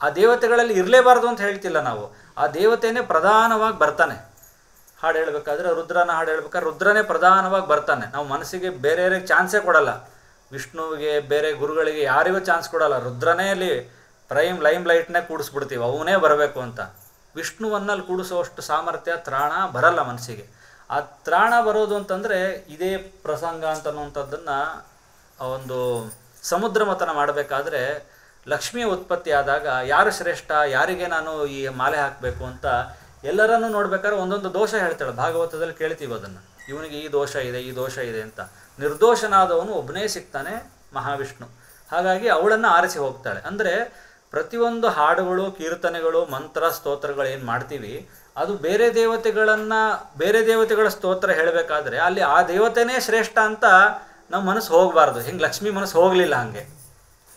ಆ ದೇವತೆಗಳಲ್ಲಿ ಇರಲೇಬಾರ್ದು ಅಂತ ಹೇಳ್ತಿಲ್ಲ ನಾವು. ಆ ದೇವತೆಯೇ ಪ್ರಧಾನವಾಗಿ ಬರ್ತಾನೆ. ಹಾಡು ಹೇಳಬೇಕಾದ್ರೆ ರುದ್ರನ ಹಾಡು ಹೇಳ್ಬೇಕಾದ್ರೆ ರುದ್ರನೇ ಪ್ರಧಾನವಾಗಿ ಬರ್ತಾನೆ. ನಾವು ಮನಸ್ಸಿಗೆ ಬೇರೆಯವರಿಗೆ ಚಾನ್ಸೇ ಕೊಡಲ್ಲ. ವಿಷ್ಣುವಿಗೆ, ಬೇರೆ ಗುರುಗಳಿಗೆ ಯಾರಿಗೂ ಚಾನ್ಸ್ ಕೊಡಲ್ಲ. ರುದ್ರನೇ ಅಲ್ಲಿ ಲೈಮ್ ಲೈಟ್ನೇ ಕೂಡಿಸ್ಬಿಡ್ತೀವಿ, ಅವನೇ ಬರಬೇಕು ಅಂತ. ವಿಷ್ಣುವನ್ನಲ್ಲಿ ಕೂಡಿಸೋಷ್ಟು ಸಾಮರ್ಥ್ಯ, ತ್ರಾಣ ಬರಲ್ಲ ಮನಸ್ಸಿಗೆ. ಆ ತ್ರಾಣ ಬರೋದು ಅಂತಂದರೆ ಇದೇ ಪ್ರಸಂಗ ಅಂತನ್ನುವಂಥದ್ದನ್ನು ಒಂದು ಸಮುದ್ರ ಮಥನ ಮಾಡಬೇಕಾದ್ರೆ ಲಕ್ಷ್ಮಿಯ ಉತ್ಪತ್ತಿ ಆದಾಗ ಯಾರು ಶ್ರೇಷ್ಠ, ಯಾರಿಗೆ ನಾನು ಈ ಮಾಲೆ ಹಾಕಬೇಕು ಅಂತ ಎಲ್ಲರನ್ನೂ ನೋಡ್ಬೇಕಾದ್ರೆ ಒಂದೊಂದು ದೋಷ ಹೇಳ್ತಾಳೆ. ಭಾಗವತದಲ್ಲಿ ಕೇಳ್ತೀವಿ ಅದನ್ನು, ಇವನಿಗೆ ಈ ದೋಷ ಇದೆ, ಈ ದೋಷ ಇದೆ ಅಂತ. ನಿರ್ದೋಷನಾದವನು ಒಬ್ಬನೇ ಸಿಗ್ತಾನೆ, ಮಹಾವಿಷ್ಣು. ಹಾಗಾಗಿ ಅವಳನ್ನು ಆರಿಸಿ ಹೋಗ್ತಾಳೆ. ಅಂದರೆ ಪ್ರತಿಯೊಂದು ಹಾಡುಗಳು, ಕೀರ್ತನೆಗಳು, ಮಂತ್ರ, ಸ್ತೋತ್ರಗಳು ಏನು ಮಾಡ್ತೀವಿ ಅದು ಬೇರೆ ದೇವತೆಗಳ ಸ್ತೋತ್ರ ಹೇಳಬೇಕಾದ್ರೆ ಅಲ್ಲಿ ಆ ದೇವತೆನೇ ಶ್ರೇಷ್ಠ ಅಂತ ನಮ್ಮ ಮನಸ್ಸು ಹೋಗಬಾರ್ದು. ಹಿಂಗೆ ಲಕ್ಷ್ಮೀ ಮನಸ್ಸು ಹೋಗಲಿಲ್ಲ. ಹಾಗೆ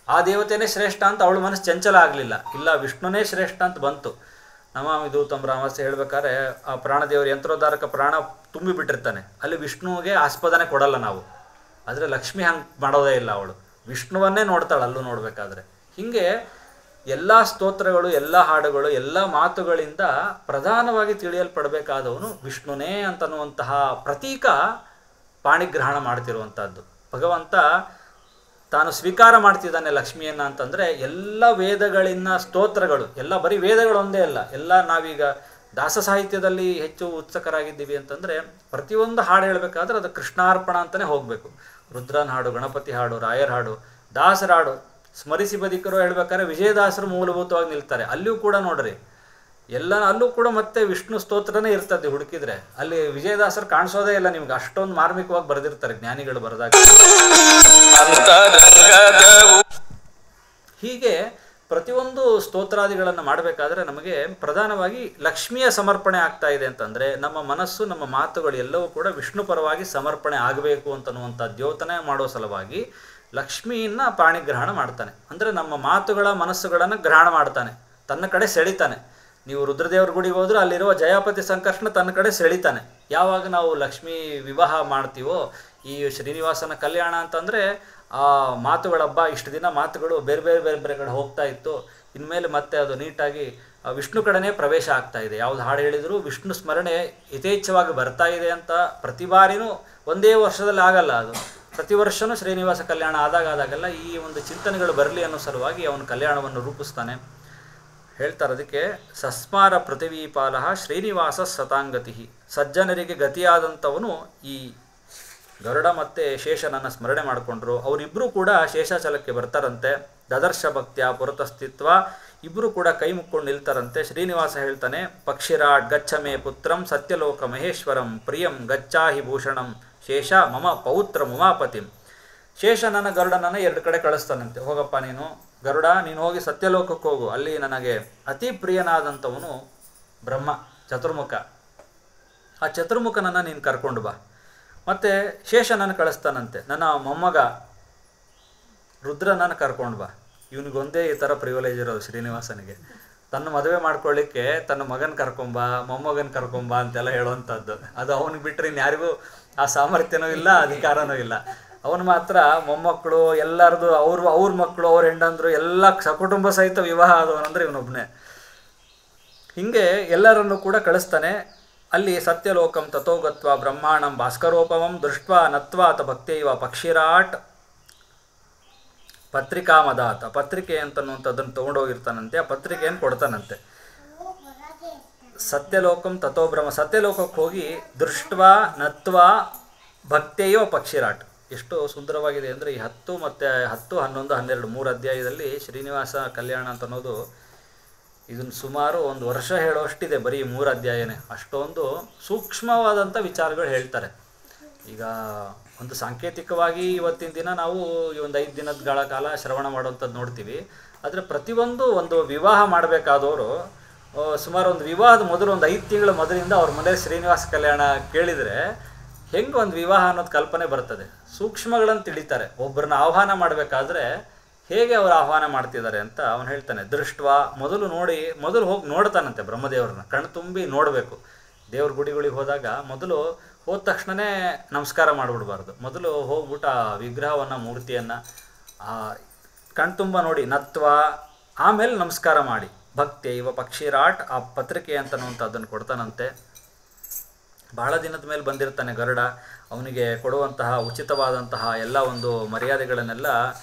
ಆ ದೇವತೆನೇ ಶ್ರೇಷ್ಠ ಅಂತ ಅವಳ ಮನಸ್ಸು ಚಂಚಲ ಆಗಲಿಲ್ಲ. ಇಲ್ಲ, ವಿಷ್ಣುನೇ ಶ್ರೇಷ್ಠ ಅಂತ ಬಂತು. ನಮಾಮಿ ದೂತಂ ರಾಮಸ್ಯ ಹೇಳ್ಬೇಕಾದ್ರೆ ಆ ಪ್ರಾಣದೇವರು ಯಂತ್ರೋದ್ಧಾರಕ ಪ್ರಾಣ ತುಂಬಿ ಬಿಟ್ಟಿರ್ತಾನೆ. ಅಲ್ಲಿ ವಿಷ್ಣುವಿಗೆ ಆಸ್ಪದನೆ ಕೊಡಲ್ಲ ನಾವು. ಆದರೆ ಲಕ್ಷ್ಮಿ ಹಂಗೆ ಮಾಡೋದೇ ಇಲ್ಲ. ಅವಳು ವಿಷ್ಣುವನ್ನೇ ನೋಡ್ತಾಳೆ ಅಲ್ಲೂ ನೋಡಬೇಕಾದ್ರೆ. ಹೀಗೆ ಎಲ್ಲ ಸ್ತೋತ್ರಗಳು, ಎಲ್ಲ ಹಾಡುಗಳು, ಎಲ್ಲ ಮಾತುಗಳಿಂದ ಪ್ರಧಾನವಾಗಿ ತಿಳಿಯಲ್ಪಡಬೇಕಾದವನು ವಿಷ್ಣುನೇ ಅಂತನ್ನುವಂತಹ ಪ್ರತೀಕ ಪಾಣಿಗ್ರಹಣ ಮಾಡ್ತಿರುವಂಥದ್ದು. ಭಗವಂತ ತಾನು ಸ್ವೀಕಾರ ಮಾಡ್ತಿದ್ದಾನೆ ಲಕ್ಷ್ಮಿಯನ್ನು ಅಂತಂದರೆ ಎಲ್ಲ ವೇದಗಳಿನ ಸ್ತೋತ್ರಗಳು, ಎಲ್ಲ ಬರೀ ವೇದಗಳು ಒಂದೇ ಅಲ್ಲ. ಎಲ್ಲ ನಾವೀಗ ದಾಸ ಸಾಹಿತ್ಯದಲ್ಲಿ ಹೆಚ್ಚು ಉತ್ಸುಕರಾಗಿದ್ದೀವಿ ಅಂತಂದರೆ ಪ್ರತಿಯೊಂದು ಹಾಡು ಹೇಳಬೇಕಾದ್ರೆ ಅದು ಕೃಷ್ಣಾರ್ಪಣ ಅಂತಲೇ ಹೋಗಬೇಕು. ರುದ್ರನ ಹಾಡು, ಗಣಪತಿ ಹಾಡು, ರಾಯರ ಹಾಡು, ದಾಸರ ಹಾಡು, ಸ್ಮರಿಸಿ ಬದುಕರು ಹೇಳ್ಬೇಕಾದ್ರೆ ವಿಜಯದಾಸರು ಮೂಲಭೂತವಾಗಿ ನಿಲ್ತಾರೆ. ಅಲ್ಲಿಯೂ ಕೂಡ ನೋಡ್ರಿ, ಅಲ್ಲೂ ಕೂಡ ಮತ್ತೆ ವಿಷ್ಣು ಸ್ತೋತ್ರನೇ ಇರ್ತದೆ. ಹುಡುಕಿದ್ರೆ ಅಲ್ಲಿ ವಿಜಯದಾಸರು ಕಾಣಿಸೋದೇ ಇಲ್ಲ ನಿಮ್ಗೆ, ಅಷ್ಟೊಂದು ಮಾರ್ಮಿಕವಾಗಿ ಬರೆದಿರ್ತಾರೆ ಜ್ಞಾನಿಗಳು ಬರೆದಾಗ. ಹೀಗೆ ಪ್ರತಿಯೊಂದು ಸ್ತೋತ್ರಾದಿಗಳನ್ನು ಮಾಡಬೇಕಾದ್ರೆ ನಮಗೆ ಪ್ರಧಾನವಾಗಿ ಲಕ್ಷ್ಮಿಯ ಸಮರ್ಪಣೆ ಆಗ್ತಾ ಇದೆ ಅಂತಂದರೆ ನಮ್ಮ ಮನಸ್ಸು, ನಮ್ಮ ಮಾತುಗಳು ಎಲ್ಲವೂ ಕೂಡ ವಿಷ್ಣು ಪರವಾಗಿ ಸಮರ್ಪಣೆ ಆಗಬೇಕು ಅಂತನ್ನುವಂಥ ದ್ಯೋತನೆ ಮಾಡೋ ಸಲುವಾಗಿ ಲಕ್ಷ್ಮಿಯನ್ನು ಪಾಣಿಗ್ರಹಣ ಮಾಡ್ತಾನೆ. ಅಂದರೆ ನಮ್ಮ ಮಾತುಗಳ, ಮನಸ್ಸುಗಳನ್ನು ಗ್ರಹಣ ಮಾಡ್ತಾನೆ, ತನ್ನ ಕಡೆ ಸೆಳಿತಾನೆ. ನೀವು ರುದ್ರದೇವ್ರ ಗುಡಿಗೆ ಹೋದ್ರೆ ಅಲ್ಲಿರುವ ಜಯಾಪತಿ ಸಂಕರ್ಷಣ ತನ್ನ ಕಡೆ ಸೆಳಿತಾನೆ. ಯಾವಾಗ ನಾವು ಲಕ್ಷ್ಮೀ ವಿವಾಹ ಮಾಡ್ತೀವೋ, ಈ ಶ್ರೀನಿವಾಸನ ಕಲ್ಯಾಣ ಅಂತಂದರೆ ಆ ಮಾತುಗಳ ಹಬ್ಬ, ಇಷ್ಟು ದಿನ ಮಾತುಗಳು ಬೇರೆ ಬೇರೆ ಬೇರೆ ಬೇರೆ ಕಡೆ ಹೋಗ್ತಾ ಇತ್ತು. ಇನ್ಮೇಲೆ ಮತ್ತೆ ಅದು ನೀಟಾಗಿ ವಿಷ್ಣು ಕಡೆನೇ ಪ್ರವೇಶ ಆಗ್ತಾ ಇದೆ. ಯಾವ್ದು ಹಾಡು ಹೇಳಿದರೂ ವಿಷ್ಣು ಸ್ಮರಣೆ ಯಥೇಚ್ಛವಾಗಿ ಬರ್ತಾ ಇದೆ ಅಂತ ಪ್ರತಿ ಬಾರಿನೂ ಒಂದೇ ವರ್ಷದಲ್ಲಿ ಆಗಲ್ಲ. ಅದು ಪ್ರತಿ ವರ್ಷವೂ ಶ್ರೀನಿವಾಸ ಕಲ್ಯಾಣ ಆದಾಗೆಲ್ಲ ಈ ಒಂದು ಚಿಂತನೆಗಳು ಬರಲಿ ಅನ್ನೋ ಸಲುವಾಗಿ ಅವನು ಕಲ್ಯಾಣವನ್ನು ರೂಪಿಸ್ತಾನೆ. ಹೇಳ್ತಾರೆ ಅದಕ್ಕೆ, ಸಸ್ಮಾರ ಪೃಥಿವೀಪಾಲ ಶ್ರೀನಿವಾಸ ಸತಾಂಗತಿ. ಸಜ್ಜನರಿಗೆ ಗತಿಯಾದಂಥವನು ಈ ಗರುಡ ಮತ್ತು ಶೇಷನನ್ನು ಸ್ಮರಣೆ ಮಾಡಿಕೊಂಡ್ರು. ಅವರಿಬ್ಬರೂ ಕೂಡ ಶೇಷಾಚಲಕ್ಕೆ ಬರ್ತಾರಂತೆ. ದದರ್ಶ ಭಕ್ತ್ಯ ಪುರತಸ್ಥಿತ್ವ, ಇಬ್ಬರು ಕೂಡ ಕೈ ಮುಕ್ಕೊಂಡು ನಿಲ್ತಾರಂತೆ. ಶ್ರೀನಿವಾಸ ಹೇಳ್ತಾನೆ, ಪಕ್ಷಿರಾಟ್ ಗಚ್ಚ ಮೇ ಪುತ್ರಂ ಸತ್ಯಲೋಕ ಮಹೇಶ್ವರಂ ಪ್ರಿಯಂ ಗಚ್ಚಾಹಿ ಭೂಷಣಂ ಶೇಷ ಮಮ ಪೌತ್ರ ಉಮಾಪತಿಂ. ಶೇಷನನ್ನು ಗರುಡನನ್ನು ಎರಡು ಕಡೆ ಕಳಿಸ್ತಾನಂತೆ. ಹೋಗಪ್ಪ ನೀನು ಗರುಡ, ನೀನು ಹೋಗಿ ಸತ್ಯಲೋಕಕ್ಕೆ ಹೋಗು. ಅಲ್ಲಿ ನನಗೆ ಅತಿ ಪ್ರಿಯನಾದಂಥವನು ಬ್ರಹ್ಮ ಚತುರ್ಮುಖ. ಆ ಚತುರ್ಮುಖನನ್ನು ನೀನು ಕರ್ಕೊಂಡು ಬಾ. ಮತ್ತು ಶೇಷನನ್ನು ಕಳಿಸ್ತಾನಂತೆ, ನನ್ನ ಮೊಮ್ಮಗ ರುದ್ರನನ್ನು ಕರ್ಕೊಂಡು ಬಾ. ಇವನಿಗೊಂದೇ ಈ ಥರ ಪ್ರಿವಿಲೇಜ್ ಇರೋದು ಶ್ರೀನಿವಾಸನಿಗೆ. ತನ್ನ ಮದುವೆ ಮಾಡ್ಕೊಳ್ಳಿಕ್ಕೆ ತನ್ನ ಮಗನ ಕರ್ಕೊಂಬ, ಮೊಮ್ಮಗನ ಕರ್ಕೊಂಬ ಅಂತೆಲ್ಲ ಹೇಳುವಂಥದ್ದು. ಅದು ಅವನಿಗೆ ಬಿಟ್ಟರೆ ಇನ್ಯಾರಿಗೂ ಆ ಸಾಮರ್ಥ್ಯನೂ ಇಲ್ಲ, ಅಧಿಕಾರನೂ ಇಲ್ಲ. ಅವನು ಮಾತ್ರ ಮೊಮ್ಮಕ್ಕಳು ಎಲ್ಲರದು, ಅವ್ರ ಮಕ್ಕಳು, ಅವ್ರ ಹೆಂಡಂದ್ರು ಎಲ್ಲ ಸಕುಟುಂಬ ಸಹಿತ ವಿವಾಹ ಆದವನಂದ್ರೆ ಇವನೊಬ್ಬನೇ. ಹೀಗೆ ಎಲ್ಲರನ್ನು ಕೂಡ ಕಳಿಸ್ತಾನೆ. ಅಲ್ಲಿ ಸತ್ಯಲೋಕಂ ತಥೋಗತ್ವ ಬ್ರಹ್ಮಾಂಡಂ ಭಾಸ್ಕರೋಪಮಂ ದೃಷ್ಟ ನತ್ವಾ ಅತ ಭಕ್ತೈವ ಪಕ್ಷಿರಾಟ್ ಪತ್ರಿಕಾಮದಾತ. ಪತ್ರಿಕೆ ಅಂತನ್ನುವಂಥದ್ದನ್ನು ತೊಗೊಂಡೋಗಿರ್ತಾನಂತೆ. ಆ ಪತ್ರಿಕೆಯನ್ನು ಕೊಡ್ತಾನಂತೆ. ಸತ್ಯಲೋಕಂ ತಥೋ ಬ್ರಹ್ಮ, ಸತ್ಯಲೋಕಕ್ಕೆ ಹೋಗಿ ದೃಷ್ಟ ನತ್ವಾ ಭಕ್ತೈವ ಪಕ್ಷಿರಾಟ್, ಎಷ್ಟು ಸುಂದರವಾಗಿದೆ ಅಂದರೆ ಈ 10 ಮತ್ತು 10, 11, 12 3 ಅಧ್ಯಾಯದಲ್ಲಿ ಶ್ರೀನಿವಾಸ ಕಲ್ಯಾಣ ಅಂತ ಅನ್ನೋದು ಇದನ್ನು ಸುಮಾರು 1 ವರ್ಷ ಹೇಳೋಷ್ಟಿದೆ ಬರೀ 3 ಅಧ್ಯಾಯನೇ. ಅಷ್ಟೊಂದು ಸೂಕ್ಷ್ಮವಾದಂಥ ವಿಚಾರಗಳು ಹೇಳ್ತಾರೆ. ಈಗ ಒಂದು ಸಾಂಕೇತಿಕವಾಗಿ ಇವತ್ತಿನ ದಿನ ನಾವು ಈ ಒಂದು 5 ದಿನಗಳ ಕಾಲ ಶ್ರವಣ ಮಾಡುವಂಥದ್ದು ನೋಡ್ತೀವಿ. ಆದರೆ ಪ್ರತಿಯೊಂದು ಒಂದು ವಿವಾಹ ಮಾಡಬೇಕಾದವರು ಸುಮಾರು ಒಂದು ವಿವಾಹದ ಮೊದಲು ಒಂದು 5 ತಿಂಗಳ ಮೊದಲಿಂದ ಅವ್ರ ಮನೇಲಿ ಶ್ರೀನಿವಾಸ ಕಲ್ಯಾಣ ಕೇಳಿದರೆ ಹೆಂಗೆ ಒಂದು ವಿವಾಹ ಅನ್ನೋದು ಕಲ್ಪನೆ ಬರ್ತದೆ. ಸೂಕ್ಷ್ಮಗಳನ್ನು ತಿಳಿತಾರೆ. ಒಬ್ಬರನ್ನ ಆಹ್ವಾನ ಮಾಡಬೇಕಾದ್ರೆ ಹೇಗೆ ಅವರು ಆಹ್ವಾನ ಮಾಡ್ತಿದ್ದಾರೆ ಅಂತ ಅವನು ಹೇಳ್ತಾನೆ. ದೃಷ್ಟ್ವಾ, ಮೊದಲು ಹೋಗಿ ನೋಡ್ತಾನಂತೆ ಬ್ರಹ್ಮದೇವ್ರನ್ನ. ಕಣ್ಣು ತುಂಬಿ ನೋಡಬೇಕು. ದೇವ್ರ ಗುಡಿಗಳಿಗೆ ಹೋದಾಗ ಮೊದಲು ಹೋದ ತಕ್ಷಣವೇ ನಮಸ್ಕಾರ ಮಾಡಿಬಿಡ್ಬಾರ್ದು. ಮೊದಲು ಹೋಗ್ಬಿಟ್ಟು ಆ ವಿಗ್ರಹವನ್ನು, ಮೂರ್ತಿಯನ್ನು ಕಣ್ತುಂಬ ನೋಡಿ ನತ್ವ, ಆಮೇಲೆ ನಮಸ್ಕಾರ ಮಾಡಿ. ಭಕ್ತಿ ಇವ ಪಕ್ಷಿರಾಟ್ ಆ ಪತ್ರಿಕೆ ಅಂತನ್ನುವಂಥದ್ದನ್ನು ಕೊಡ್ತಾನಂತೆ. ಬಹಳ ದಿನದ ಮೇಲೆ ಬಂದಿರ್ತಾನೆ ಗರುಡ. ಅವನಿಗೆ ಕೊಡುವಂತಹ ಉಚಿತವಾದಂತಹ ಎಲ್ಲ ಒಂದು ಮರ್ಯಾದೆಗಳನ್ನೆಲ್ಲ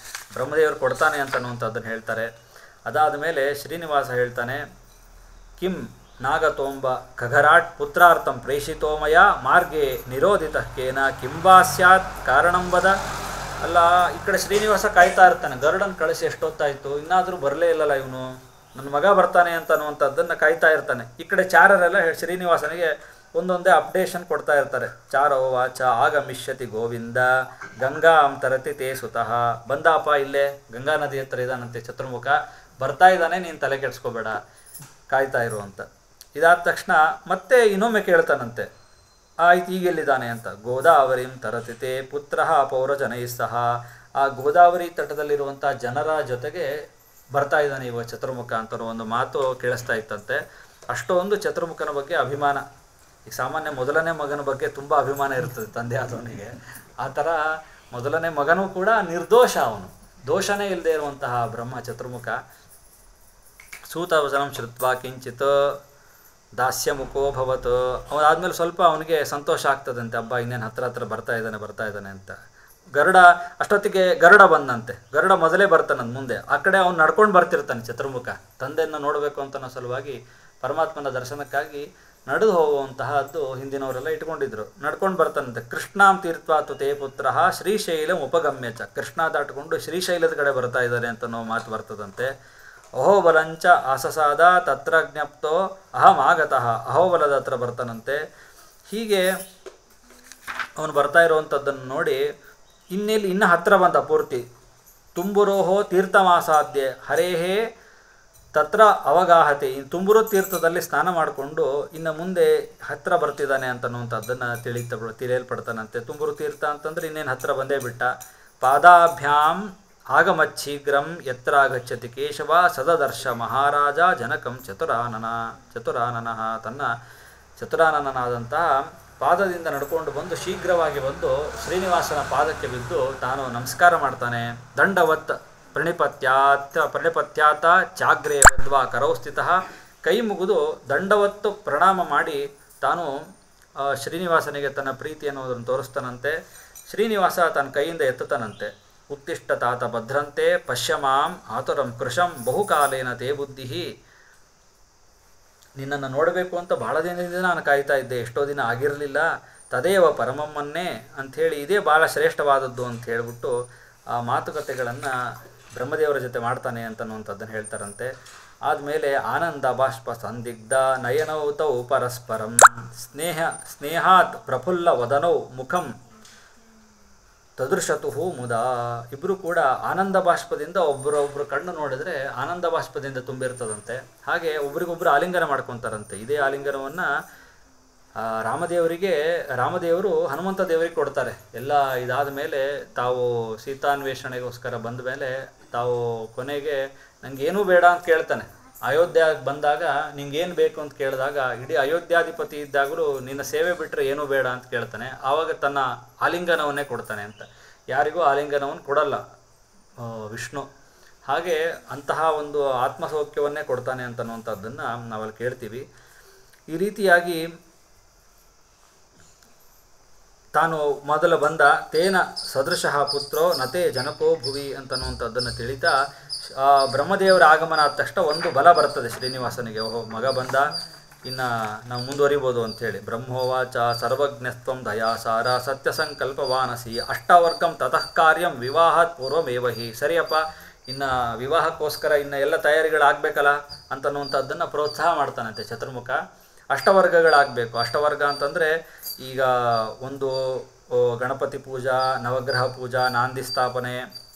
ಬ್ರಹ್ಮದೇವರು ಕೊಡ್ತಾನೆ ಅಂತನ್ನುವಂಥದ್ದನ್ನು ಹೇಳ್ತಾರೆ. ಅದಾದ ಮೇಲೆ ಶ್ರೀನಿವಾಸ ಹೇಳ್ತಾನೆ, ಕಿಂ ನಾಗತೋಂಬ ಖಗರಾಟ್ ಪುತ್ರಾರ್ಥಂ ಪ್ರೇಷಿತೋಮಯ ಮಾರ್ಗೆ ನಿರೋಧಿತ ಕೇನ ಕಿಂಬಾ ಸ್ಯಾತ್ ಕಾರಣಂಬದ. ಅಲ್ಲ, ಈ ಕಡೆ ಶ್ರೀನಿವಾಸ ಕಾಯ್ತಾ ಇರ್ತಾನೆ. ಗರುಡನ ಕಳಿಸಿ ಎಷ್ಟೊತ್ತಾಯಿತು, ಇನ್ನಾದರೂ ಬರಲೇ ಇಲ್ಲಲ್ಲ ಇವನು, ನನ್ನ ಮಗ ಬರ್ತಾನೆ ಅಂತನ್ನುವಂಥದ್ದನ್ನು ಕಾಯ್ತಾ ಇರ್ತಾನೆ. ಈ ಕಡೆ ಚಾರರೆಲ್ಲ ಶ್ರೀನಿವಾಸನಿಗೆ ಒಂದೊಂದೇ ಅಪ್ಡೇಷನ್ ಕೊಡ್ತಾ ಇರ್ತಾರೆ. ಚಾರೋ ವಾಚ ಆಗಮಿಷ್ಯತಿ ಗೋವಿಂದ ಗಂಗಾಂ ತರತಿ ತೇ ಸುತಃ. ಬಂದಾಪ, ಇಲ್ಲೇ ಗಂಗಾ ನದಿ ಹತ್ರ ಇದ್ದಾನಂತೆ ಚತುರ್ಮುಖ, ಬರ್ತಾ ಇದ್ದಾನೆ, ನೀನು ತಲೆ ಕೆಡಿಸ್ಕೋಬೇಡ, ಕಾಯ್ತಾ ಇರು ಅಂತ. ಇದಾದ ತಕ್ಷಣ ಮತ್ತೆ ಇನ್ನೊಮ್ಮೆ ಕೇಳ್ತಾನಂತೆ, ಆಯ್ತು ಈಗೆಲ್ಲಿದ್ದಾನೆ ಅಂತ. ಗೋದಾವರಿಂ ತರತಿತೆ ಪುತ್ರ ಪೌರಜನೈ ಸಹ. ಆ ಗೋದಾವರಿ ತಟದಲ್ಲಿರುವಂಥ ಜನರ ಜೊತೆಗೆ ಬರ್ತಾ ಇದ್ದಾನೆ ಇವ ಚತುರ್ಮುಖ ಅಂತ ಒಂದು ಮಾತು ಕೇಳಿಸ್ತಾ ಇತ್ತಂತೆ. ಅಷ್ಟೊಂದು ಚತುರ್ಮುಖನ ಬಗ್ಗೆ ಅಭಿಮಾನ. ಈಗ ಸಾಮಾನ್ಯ ಮೊದಲನೇ ಮಗನ ಬಗ್ಗೆ ತುಂಬ ಅಭಿಮಾನ ಇರ್ತದೆ ತಂದೆ ಆದವನಿಗೆ. ಆ ಥರ ಮೊದಲನೇ ಮಗನೂ ಕೂಡ ನಿರ್ದೋಷ, ಅವನು ದೋಷನೇ ಇಲ್ಲದೆ ಇರುವಂತಹ ಬ್ರಹ್ಮ ಚತುರ್ಮುಖ. ಸೂತವಚನಂ ಶ್ರುತ್ವಾ ಕಿಂಚಿತ್ ದಾಸ್ಯಮುಖೋ ಭವತ್. ಅವನಾದ್ಮೇಲೆ ಸ್ವಲ್ಪ ಅವನಿಗೆ ಸಂತೋಷ ಆಗ್ತದಂತೆ, ಹಬ್ಬ ಇನ್ನೇನು ಹತ್ರ ಬರ್ತಾ ಇದ್ದಾನೆ ಅಂತ. ಅಷ್ಟೊತ್ತಿಗೆ ಗರುಡ ಬಂದಂತೆ. ಗರುಡ ಮೊದಲೇ ಬರ್ತಾನಂತ ಮುಂದೆ. ಆ ಕಡೆ ಅವ್ನು ನಡ್ಕೊಂಡು ಬರ್ತಿರ್ತಾನೆ ಚತುರ್ಮುಖ. ತಂದೆಯನ್ನು ನೋಡಬೇಕು ಅಂತ ಅನ್ನೋ ಸಲುವಾಗಿ, ಪರಮಾತ್ಮನ ದರ್ಶನಕ್ಕಾಗಿ ನಡೆದು ಹೋಗುವಂತಹದ್ದು ಹಿಂದಿನವರೆಲ್ಲ ಇಟ್ಕೊಂಡಿದ್ರು. ನಡ್ಕೊಂಡು ಬರ್ತಾನಂತೆ. ಕೃಷ್ಣಾಂ ತೀರ್ಥ್ವಾತು ತೇ ಪುತ್ರ ಶ್ರೀಶೈಲಂ ಉಪಗಮ್ಯ ಚ. ಕೃಷ್ಣ ದಾಟ್ಕೊಂಡು ಶ್ರೀಶೈಲದ ಕಡೆ ಬರ್ತಾ ಇದ್ದಾರೆ ಅಂತ ಅನ್ನೋ ಮಾತು ಬರ್ತದಂತೆ. ಅಹೋಬಲಂಚ ಆಸಸಾದ ತತ್ರ ಜ್ಞಪ್ತೋ ಅಹಂ ಆಗತಃ. ಅಹೋಬಲದ ಹತ್ರ ಬರ್ತಾನಂತೆ. ಹೀಗೆ ಅವನು ಬರ್ತಾ ಇರುವಂಥದ್ದನ್ನು ನೋಡಿ ಇನ್ನು ಹತ್ರ ಬಂದ ಪೂರ್ತಿ. ತುಂಬುರೋಹೋ ತೀರ್ಥಮಾಸಾಧ್ಯ ಹರೇಹೇ ತತ್ರ ಅವಗಾಹತೆ. ತುಂಬುರು ತೀರ್ಥದಲ್ಲಿ ಸ್ನಾನ ಮಾಡಿಕೊಂಡು ಇನ್ನು ಮುಂದೆ ಹತ್ರ ಬರ್ತಿದ್ದಾನೆ ಅಂತನ್ನುವಂಥದ್ದನ್ನು ತಿಳಿಯಲ್ಪಡ್ತಾನಂತೆ. ತುಂಬುರು ತೀರ್ಥ ಅಂತಂದರೆ ಇನ್ನೇನು ಹತ್ರ ಬಂದೇ ಬಿಟ್ಟ. ಪಾದಾಭ್ಯಾಂ ಆಗಮಚ್ಛೀಘ್ರಂ ಯತ್ರ ಗಚ್ಚತಿ ಕೇಶವ ಸದದರ್ಶ ಮಹಾರಾಜ ಜನಕಂ ಚತುರಾನನಃ. ತನ್ನ ಚತುರಾನನನಾದಂತಹ ಪಾದದಿಂದ ನಡ್ಕೊಂಡು ಬಂದು ಶೀಘ್ರವಾಗಿ ಬಂದು ಶ್ರೀನಿವಾಸನ ಪಾದಕ್ಕೆ ಬಿದ್ದು ತಾನು ನಮಸ್ಕಾರ ಮಾಡ್ತಾನೆ. ದಂಡವತ್ ಪ್ರಣಿಪತ್ಯಾತ ಚಾಗ್ರೇ ವದ್ವಾ ಕರೌಸ್ಥಿತಃ. ಕೈ ಮುಗಿದು ದಂಡವತ್ತು ಪ್ರಣಾಮ ಮಾಡಿ ತಾನು ಶ್ರೀನಿವಾಸನಿಗೆ ತನ್ನ ಪ್ರೀತಿ ಅನ್ನೋದನ್ನು ತೋರಿಸ್ತಾನಂತೆ. ಶ್ರೀನಿವಾಸ ತನ್ನ ಕೈಯಿಂದ ಎತ್ತುತ್ತಾನಂತೆ. ಉತ್ತಿಷ್ಟ ತಾತ ಭದ್ರಂತೆ ಪಶ್ಯಮಾಂ ಆತುರಂ ಕೃಶಂ ಬಹುಕಾಲೇನ ತೇ ಬುದ್ಧಿ. ನಿನ್ನನ್ನು ನೋಡಬೇಕು ಅಂತ ಬಹಳ ದಿನದಿಂದ ನಾನು ಕಾಯ್ತಾ ಇದ್ದೆ, ಎಷ್ಟೋ ದಿನ ಆಗಿರಲಿಲ್ಲ. ತದೇವ ಪರಮಮ್ಮನ್ನೇ ಅಂಥೇಳಿ, ಇದೇ ಭಾಳ ಶ್ರೇಷ್ಠವಾದದ್ದು ಅಂತ ಹೇಳಿಬಿಟ್ಟು ಆ ಮಾತುಕತೆಗಳನ್ನು ಬ್ರಹ್ಮದೇವರ ಜೊತೆ ಮಾಡ್ತಾನೆ ಅಂತನ್ನುವಂಥದ್ದನ್ನು ಹೇಳ್ತಾರಂತೆ. ಆದಮೇಲೆ ಆನಂದ ಬಾಷ್ಪ ಸಂದಿಗ್ಧ ನಯನೌತೌ ಪರಸ್ಪರಂ ಸ್ನೇಹಾತ್ ಪ್ರಫುಲ್ಲ ವದನೌ ಮುಖಂ ತದೃಶತು ಮುದಾ. ಇಬ್ಬರು ಕೂಡ ಆನಂದ ಬಾಷ್ಪದಿಂದ ಒಬ್ಬರೊಬ್ಬರು ಕಣ್ಣು ನೋಡಿದರೆ ಆನಂದ ಬಾಷ್ಪದಿಂದ ತುಂಬಿರ್ತದಂತೆ. ಹಾಗೆ ಒಬ್ರಿಗೊಬ್ಬರು ಆಲಿಂಗನ ಮಾಡ್ಕೊತಾರಂತೆ. ಇದೇ ಆಲಿಂಗನವನ್ನು ರಾಮದೇವರು ಹನುಮಂತ ದೇವರಿಗೆ ಕೊಡ್ತಾರೆ. ಎಲ್ಲ ಇದಾದ ಮೇಲೆ ತಾವು ಸೀತಾನ್ವೇಷಣೆಗೋಸ್ಕರ ಬಂದ ಮೇಲೆ ತಾವು ಕೊನೆಗೆ ನನಗೇನೂ ಬೇಡ ಅಂತ ಕೇಳ್ತಾನೆ. ಅಯೋಧ್ಯೆಗೆ ಬಂದಾಗ ನಿಂಗೇನು ಬೇಕು ಅಂತ ಕೇಳಿದಾಗ ಇಡೀ ಅಯೋಧ್ಯಾಧಿಪತಿ ಇದ್ದಾಗಲೂ ನಿನ್ನ ಸೇವೆ ಬಿಟ್ಟರೆ ಏನೂ ಬೇಡ ಅಂತ ಕೇಳ್ತಾನೆ. ಆವಾಗ ತನ್ನ ಆಲಿಂಗನವನ್ನೇ ಕೊಡ್ತಾನೆ ಅಂತ. ಯಾರಿಗೂ ಆಲಿಂಗನವನ್ನು ಕೊಡಲ್ಲ ವಿಷ್ಣು. ಹಾಗೆ ಅಂತಹ ಒಂದು ಆತ್ಮಸೌಖ್ಯವನ್ನೇ ಕೊಡ್ತಾನೆ ಅಂತನ್ನುವಂಥದ್ದನ್ನು ನಾವಲ್ಲಿ ಕೇಳ್ತೀವಿ. ಈ ರೀತಿಯಾಗಿ ತಾನು ಮೊದಲು ಬಂದ ತೇನ ಸದೃಶಃ ಪುತ್ರೋ ನತೆ ಜನಕೋ ಭುವಿ ಅಂತನ್ನುವಂಥದ್ದನ್ನು ತಿಳಿತಾ ಬ್ರಹ್ಮದೇವರ ಆಗಮನ ಆದ ತಕ್ಷಣ ಒಂದು ಬಲ ಬರ್ತದೆ ಶ್ರೀನಿವಾಸನಿಗೆ. ಓಹೋ, ಮಗ ಬಂದ, ಇನ್ನು ನಾವು ಮುಂದುವರಿಬೋದು ಅಂಥೇಳಿ. ಬ್ರಹ್ಮೋವಾಚ ಸರ್ವಜ್ಞಸ್ತ್ವಂ ದಯಾಸಾರ ಸತ್ಯಸಂಕಲ್ಪವಾನಸಿ ಅಷ್ಟವರ್ಗಂ ತತಃ ಕಾರ್ಯಂ ವಿವಾಹಾತ್ ಪೂರ್ವಮೇವ ಹಿ. ಸರಿಯಪ್ಪ, ಇನ್ನು ವಿವಾಹಕ್ಕೋಸ್ಕರ ಇನ್ನು ಎಲ್ಲ ತಯಾರಿಗಳಾಗಬೇಕಲ್ಲ ಅಂತನ್ನುವಂಥದ್ದನ್ನು ಪ್ರೋತ್ಸಾಹ ಮಾಡ್ತಾನಂತೆ ಚತುರ್ಮುಖ. ಅಷ್ಟವರ್ಗಗಳಾಗಬೇಕು. ಅಷ್ಟವರ್ಗ ಅಂತಂದರೆ ಈಗ ಒಂದು ಗಣಪತಿ ಪೂಜಾ, ನವಗ್ರಹ ಪೂಜಾ, ನಾಂದಿ ಸ್ಥಾಪನೆ,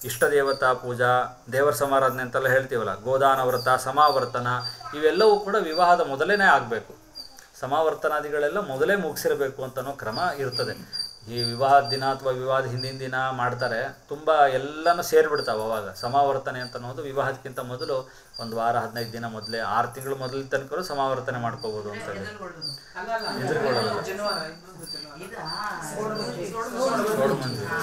ಇಷ್ಟದೇವತಾ ಪೂಜಾ, ದೇವರ ಸಮಾರಾಧನೆ ಅಂತೆಲ್ಲ ಹೇಳ್ತೀವಲ್ಲ, ಗೋದಾನ ವ್ರತ, ಸಮಾವರ್ತನ, ಇವೆಲ್ಲವೂ ಕೂಡ ವಿವಾಹದ ಮೊದಲೇ ಆಗಬೇಕು. ಸಮಾವರ್ತನಾದಿಗಳೆಲ್ಲ ಮೊದಲೇ ಮುಗಿಸಿರಬೇಕು ಅಂತನೋ ಕ್ರಮ ಇರ್ತದೆ. ಈ ವಿವಾಹದ ದಿನ ಅಥವಾ ವಿವಾಹದ ಹಿಂದಿನ ದಿನ ಮಾಡ್ತಾರೆ, ತುಂಬ ಎಲ್ಲನೂ ಸೇರಿಬಿಡ್ತಾವೆ. ಅವಾಗ ಸಮಾವರ್ತನೆ ಅಂತ ಅನ್ನೋದು ವಿವಾಹಕ್ಕಿಂತ ಮೊದಲು ಒಂದು ವಾರ 15 ದಿನ ಮೊದಲೇ, 6 ತಿಂಗಳು ಮೊದಲ ತನಕ ಸಮಾವರ್ತನೆ ಮಾಡ್ಕೋಬೋದು ಅಂತೇಳಿ.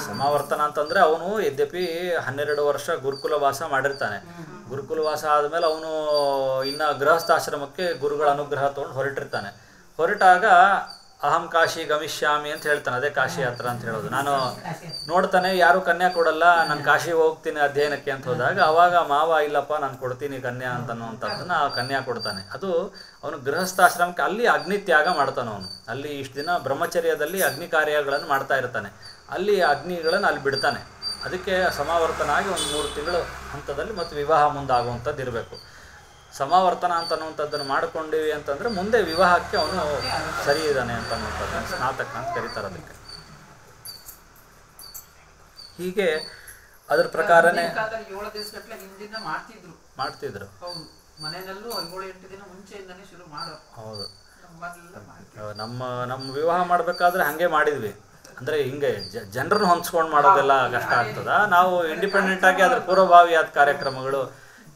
ಸಮಾವರ್ತನ ಅಂತಂದರೆ ಅವನು ಯದ್ಯಪಿ 12 ವರ್ಷ ಗುರುಕುಲವಾಸ ಮಾಡಿರ್ತಾನೆ. ಗುರುಕುಲವಾಸ ಆದಮೇಲೆ ಅವನು ಇನ್ನು ಗೃಹಸ್ಥಾಶ್ರಮಕ್ಕೆ ಗುರುಗಳ ಅನುಗ್ರಹ ತೊಗೊಂಡು ಹೊರಟಿರ್ತಾನೆ. ಹೊರಟಾಗ ಅಹಂ ಕಾಶಿ ಗಮಿಷ್ಯಾಮಿ ಅಂತ ಹೇಳ್ತಾನೆ. ಅದೇ ಕಾಶಿ ಯಾತ್ರ ಅಂತ ಹೇಳೋದು. ನಾನು ನೋಡ್ತಾನೆ ಯಾರು ಕನ್ಯಾ ಕೊಡಲ್ಲ, ನಾನು ಕಾಶಿ ಹೋಗ್ತೀನಿ ಅಧ್ಯಯನಕ್ಕೆ ಅಂತ ಹೋದಾಗ ಅವಾಗ ಮಾವ ಇಲ್ಲಪ್ಪ ನಾನು ಕೊಡ್ತೀನಿ ಕನ್ಯಾ ಅಂತನ್ನುವಂಥದ್ದನ್ನು ಆ ಕನ್ಯಾ ಕೊಡ್ತಾನೆ. ಅದು ಅವನು ಗೃಹಸ್ಥಾಶ್ರಮಕ್ಕೆ ಅಲ್ಲಿ ಅಗ್ನಿತ್ಯಾಗ ಮಾಡ್ತಾನೆ. ಅವನು ಅಲ್ಲಿ ಇಷ್ಟು ದಿನ ಬ್ರಹ್ಮಚರ್ಯದಲ್ಲಿ ಅಗ್ನಿ ಕಾರ್ಯಗಳನ್ನು ಮಾಡ್ತಾ ಇರ್ತಾನೆ. ಅಲ್ಲಿ ಅಗ್ನಿಗಳನ್ನು ಅಲ್ಲಿ ಬಿಡ್ತಾನೆ. ಅದಕ್ಕೆ ಸಮಾವರ್ತನ ಆಗಿ ಒಂದು 3 ತಿಂಗಳು ಹಂತದಲ್ಲಿ ಮತ್ತು ವಿವಾಹ ಮುಂದಾಗುವಂಥದ್ದು ಇರಬೇಕು. ಸಮಾವರ್ತನ ಅಂತನ್ನುವಂಥದ್ದನ್ನು ಮಾಡಿಕೊಂಡಿವಿ ಅಂತಂದರೆ ಮುಂದೆ ವಿವಾಹಕ್ಕೆ ಅವನು ಸರಿ ಇದ್ದಾನೆ ಅಂತನ್ನುವಂಥದ್ದನ್ನು ಸ್ನಾತಕ ಅಂತ ಕರೀತಾರೆ. ಅದಕ್ಕೆ ಹೀಗೆ ಅದ್ರ ಪ್ರಕಾರನೇ ಮಾಡ್ತಿದ್ರು. ಹೌದು, ನಮ್ಮ ವಿವಾಹ ಮಾಡಬೇಕಾದ್ರೆ ಹಾಗೆ ಮಾಡಿದ್ವಿ. ಅಂದರೆ ಹಿಂಗೆ ಜನರನ್ನು ಹೊಂದ್ಸ್ಕೊಂಡು ಮಾಡೋದೆಲ್ಲ ಕಷ್ಟ ಆಗ್ತದ. ನಾವು ಇಂಡಿಪೆಂಡೆಂಟಾಗಿ ಅದ್ರ ಪೂರ್ವಭಾವಿಯಾದ ಕಾರ್ಯಕ್ರಮಗಳು,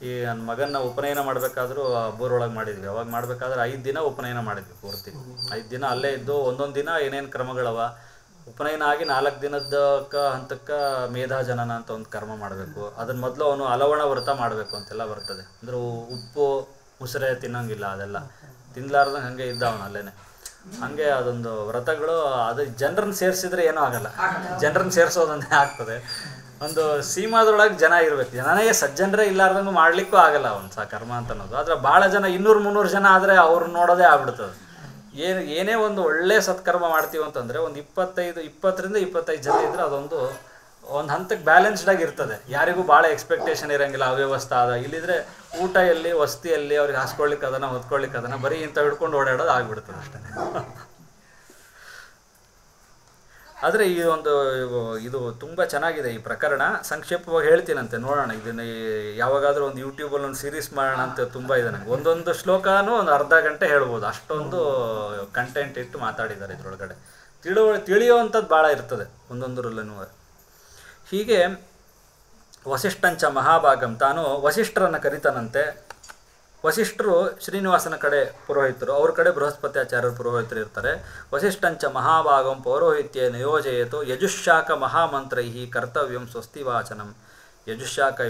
ಈ ನನ್ನ ಮಗನ ಉಪನಯನ ಮಾಡಬೇಕಾದ್ರೂ ಬೋರೊಳಗೆ ಮಾಡಿದ್ವಿ. ಅವಾಗ ಮಾಡಬೇಕಾದ್ರೆ 5 ದಿನ ಉಪನಯನ ಮಾಡಿದ್ವಿ ಪೂರ್ತಿ. 5 ದಿನ ಅಲ್ಲೇ ಇದ್ದು ಒಂದೊಂದು ದಿನ ಏನೇನು ಕ್ರಮಗಳವ. ಉಪನಯನ ಆಗಿ 4 ದಿನದ ಹಂತಕ್ಕೆ ಮೇಧಾಜನನ ಅಂತ ಒಂದು ಕರ್ಮ ಮಾಡಬೇಕು. ಅದನ್ನ ಮೊದಲು ಅವನು ಅಲವಣ ವ್ರತ ಮಾಡಬೇಕು ಅಂತೆಲ್ಲ ಬರ್ತದೆ. ಅಂದರೆ ಉಪ್ಪು ಮುಸುರೆ ತಿನ್ನೋಂಗಿಲ್ಲ, ಅದೆಲ್ಲ ತಿನ್ಲಾರ್ದಂಗೆ ಹಾಗೆ ಇದ್ದ ಅವನು ಅಲ್ಲೇನೆ. ಹಾಗೆ ಅದೊಂದು ವ್ರತಗಳು. ಅದು ಜನರನ್ನು ಸೇರಿಸಿದ್ರೆ ಏನೂ ಆಗಲ್ಲ, ಜನರನ್ನು ಸೇರಿಸೋದಂತೆ ಆಗ್ತದೆ. ಒಂದು ಸೀಮಾದೊಳಗೆ ಜನ ಇರಬೇಕು. ಜನನೇ ಸಜ್ಜನರೇ ಇಲ್ಲಾರ್ದಂಗೆ ಮಾಡಲಿಕ್ಕೂ ಆಗಲ್ಲ ಒಂದು ಕರ್ಮ ಅಂತ ಅನ್ನೋದು. ಆದರೆ ಭಾಳ ಜನ 200-300 ಜನ ಆದರೆ ಅವ್ರು ನೋಡೋದೇ ಆಗ್ಬಿಡ್ತದೆ. ಏನೇ ಒಂದು ಒಳ್ಳೆ ಸತ್ಕರ್ಮ ಮಾಡ್ತೀವಿ ಅಂತಂದರೆ ಒಂದು 20ರಿಂದ 25 ಜನ ಇದ್ದರೆ ಅದೊಂದು ಹಂತಕ್ಕೆ ಬ್ಯಾಲೆನ್ಸ್ಡಾಗಿ ಇರ್ತದೆ. ಯಾರಿಗೂ ಭಾಳ ಎಕ್ಸ್ಪೆಕ್ಟೇಷನ್ ಇರೋಂಗಿಲ್ಲ, ಅವ್ಯವಸ್ಥೆ ಆದ. ಇಲ್ಲಿದ್ರೆ ಊಟ ಎಲ್ಲಿ, ವಸತಿಯಲ್ಲಿ, ಅವ್ರಿಗೆ ಹಾಸ್ಕೊಳ್ಳಿಕ್ಕೆ ಅದನ್ನು ಹೊತ್ಕೊಳ್ಳಿಕ್ಕೆ ಅದನ್ನು ಬರೀ ಇಂಥ ಹಿಡ್ಕೊಂಡು ಓಡಾಡೋದು ಆಗಿಬಿಡ್ತದೆ ಅಷ್ಟೇ. ಆದರೆ ಇದು ತುಂಬ ಚೆನ್ನಾಗಿದೆ ಈ ಪ್ರಕರಣ. ಸಂಕ್ಷೇಪವಾಗಿ ಹೇಳ್ತೀನಂತೆ, ನೋಡೋಣ. ಇದನ್ನು ಯಾವಾಗಾದರೂ ಒಂದು ಯೂಟ್ಯೂಬಲ್ಲಿ ಒಂದು ಸೀರೀಸ್ ಮಾಡೋಣ ಅಂತ ತುಂಬ ಇದೆ ನನಗೆ. ಒಂದೊಂದು ಶ್ಲೋಕನೂ ಒಂದು ಅರ್ಧ ಗಂಟೆ ಹೇಳ್ಬೋದು, ಅಷ್ಟೊಂದು ಕಂಟೆಂಟ್ ಇಟ್ಟು ಮಾತಾಡಿದ್ದಾರೆ ಇದರೊಳಗಡೆ. ತಿಳಿಯುವಂಥದ್ದು ಭಾಳ ಇರ್ತದೆ ಒಂದೊಂದರಲ್ಲೂ. ಹೀಗೆ ವಸಿಷ್ಠಂಚ ಮಹಾಭಾಗಂ, ತಾನು ವಸಿಷ್ಠರನ್ನು ಕರಿತಾನಂತೆ. ವಸಿಷ್ಠರು ಶ್ರೀನಿವಾಸನ ಕಡೆ ಪುರೋಹಿತರು, ಅವ್ರ ಕಡೆ ಬೃಹಸ್ಪತ್ಯಾಚಾರ್ಯರು ಪುರೋಹಿತರು ಇರ್ತಾರೆ. ವಸಿಷ್ಠಂಚ ಮಹಾಭಾಗಂ ಪೌರೋಹಿತ್ಯೇ ನಿಯೋಜಯತು ಯಜುಶಾಖ ಮಹಾಮಂತ್ರೈ ಕರ್ತವ್ಯಂ ಸ್ವಸ್ತಿ ವಾಚನಂ. ಯಜುಶಾಖ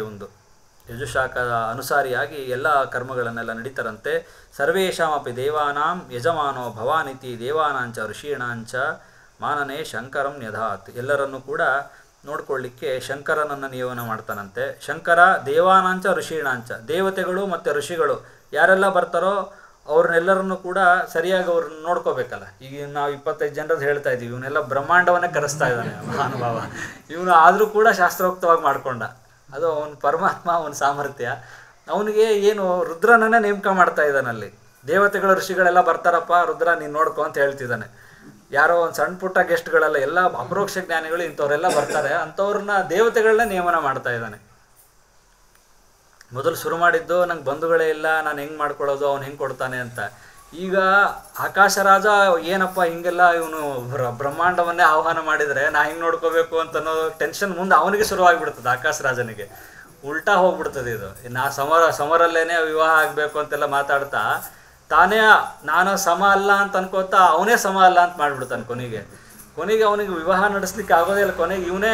ಯಜುಶಾಖದ ಅನುಸಾರಿಯಾಗಿ ಎಲ್ಲ ಕರ್ಮಗಳನ್ನೆಲ್ಲ ನಡೀತಾರಂತೆ. ಸರ್ವೇಷಾಮಪಿ ದೇವಾನಾಂ ಯಜಮಾನೋ ಭವಾನಿತಿ ದೇವಾನಾಂಚ ಋಷೀಣಾಂಚ ಮಾನನೇ ಶಂಕರಂ ನ್ಯಧಾತ್. ಎಲ್ಲರನ್ನೂ ಕೂಡ ನೋಡ್ಕೊಳ್ಳಿಕ್ಕೆ ಶಂಕರನನ್ನು ನಿಯೋಜನ ಮಾಡ್ತಾನಂತೆ. ಶಂಕರ ದೇವಾನಾಂಚ ಋಷೀಣಾಂಚ, ದೇವತೆಗಳು ಮತ್ತು ಋಷಿಗಳು ಯಾರೆಲ್ಲ ಬರ್ತಾರೋ ಅವ್ರನ್ನೆಲ್ಲರನ್ನು ಕೂಡ ಸರಿಯಾಗಿ ಅವ್ರನ್ನ ನೋಡ್ಕೋಬೇಕಲ್ಲ. ಈಗ ನಾವು 25 ಜನರದ್ದು ಹೇಳ್ತಾ ಇದ್ದೀವಿ, ಇವನ್ನೆಲ್ಲ ಬ್ರಹ್ಮಾಂಡವನ್ನೇ ಕರೆಸ್ತಾ ಇದ್ದಾನೆ ಮಹಾನುಭಾವ. ಇವನು ಆದರೂ ಕೂಡ ಶಾಸ್ತ್ರೋಕ್ತವಾಗಿ ಮಾಡ್ಕೊಂಡ. ಅದು ಅವನ ಪರಮಾತ್ಮ, ಅವನ ಸಾಮರ್ಥ್ಯ. ಅವನಿಗೆ ಏನು ರುದ್ರನನ್ನೇ ನೇಮಕ ಮಾಡ್ತಾ ಇದ್ದಾನಲ್ಲಿ. ದೇವತೆಗಳ ಋಷಿಗಳೆಲ್ಲ ಬರ್ತಾರಪ್ಪ, ರುದ್ರ ನೀನು ನೋಡ್ಕೊ ಅಂತ ಹೇಳ್ತಿದ್ದಾನೆ. ಯಾರೋ ಒಂದು ಸಣ್ಣ ಪುಟ್ಟ ಗೆಸ್ಟ್ಗಳೆಲ್ಲ, ಎಲ್ಲ ಅಪರೋಕ್ಷ ಜ್ಞಾನಿಗಳು ಇಂಥವರೆಲ್ಲ ಬರ್ತಾರೆ, ಅಂಥವ್ರನ್ನ ದೇವತೆಗಳನ್ನ ನೇಮನ ಮಾಡ್ತಾ ಇದ್ದಾನೆ. ಮೊದಲು ಶುರು ಮಾಡಿದ್ದು ನಂಗೆ ಬಂಧುಗಳೇ ಇಲ್ಲ, ನಾನು ಹೆಂಗೆ ಮಾಡ್ಕೊಳ್ಳೋದು, ಅವ್ನು ಹೆಂಗೆ ಕೊಡ್ತಾನೆ ಅಂತ. ಈಗ ಆಕಾಶರಾಜ ಏನಪ್ಪ ಹಿಂಗೆಲ್ಲ ಇವನು ಬ್ರಹ್ಮಾಂಡವನ್ನೇ ಆಹ್ವಾನ ಮಾಡಿದರೆ ನಾ ಹಿಂಗೆ ನೋಡ್ಕೋಬೇಕು ಅಂತನೋ ಟೆನ್ಷನ್ ಮುಂದೆ ಅವನಿಗೆ ಶುರುವಾಗಿಬಿಡ್ತದೆ. ಆಕಾಶರಾಜನಿಗೆ ಉಲ್ಟಾ ಹೋಗ್ಬಿಡ್ತದೆ ಇದು. ನಾ ಸಮರಲ್ಲೇನೆ ವಿವಾಹ ಆಗಬೇಕು ಅಂತೆಲ್ಲ ಮಾತಾಡ್ತಾ ತಾನೇ ನಾನು ಸಮ ಅಲ್ಲ ಅಂತ ಅನ್ಕೋತಾ ಅವನೇ ಸಮ ಅಲ್ಲ ಅಂತ ಮಾಡಿಬಿಡ್ತಾನೆ. ಕೊನೆಗೆ ಅವನಿಗೆ ವಿವಾಹ ನಡೆಸ್ಲಿಕ್ಕೆ ಆಗೋದೇ ಇಲ್ಲ. ಕೊನೆಗೆ ಇವನೇ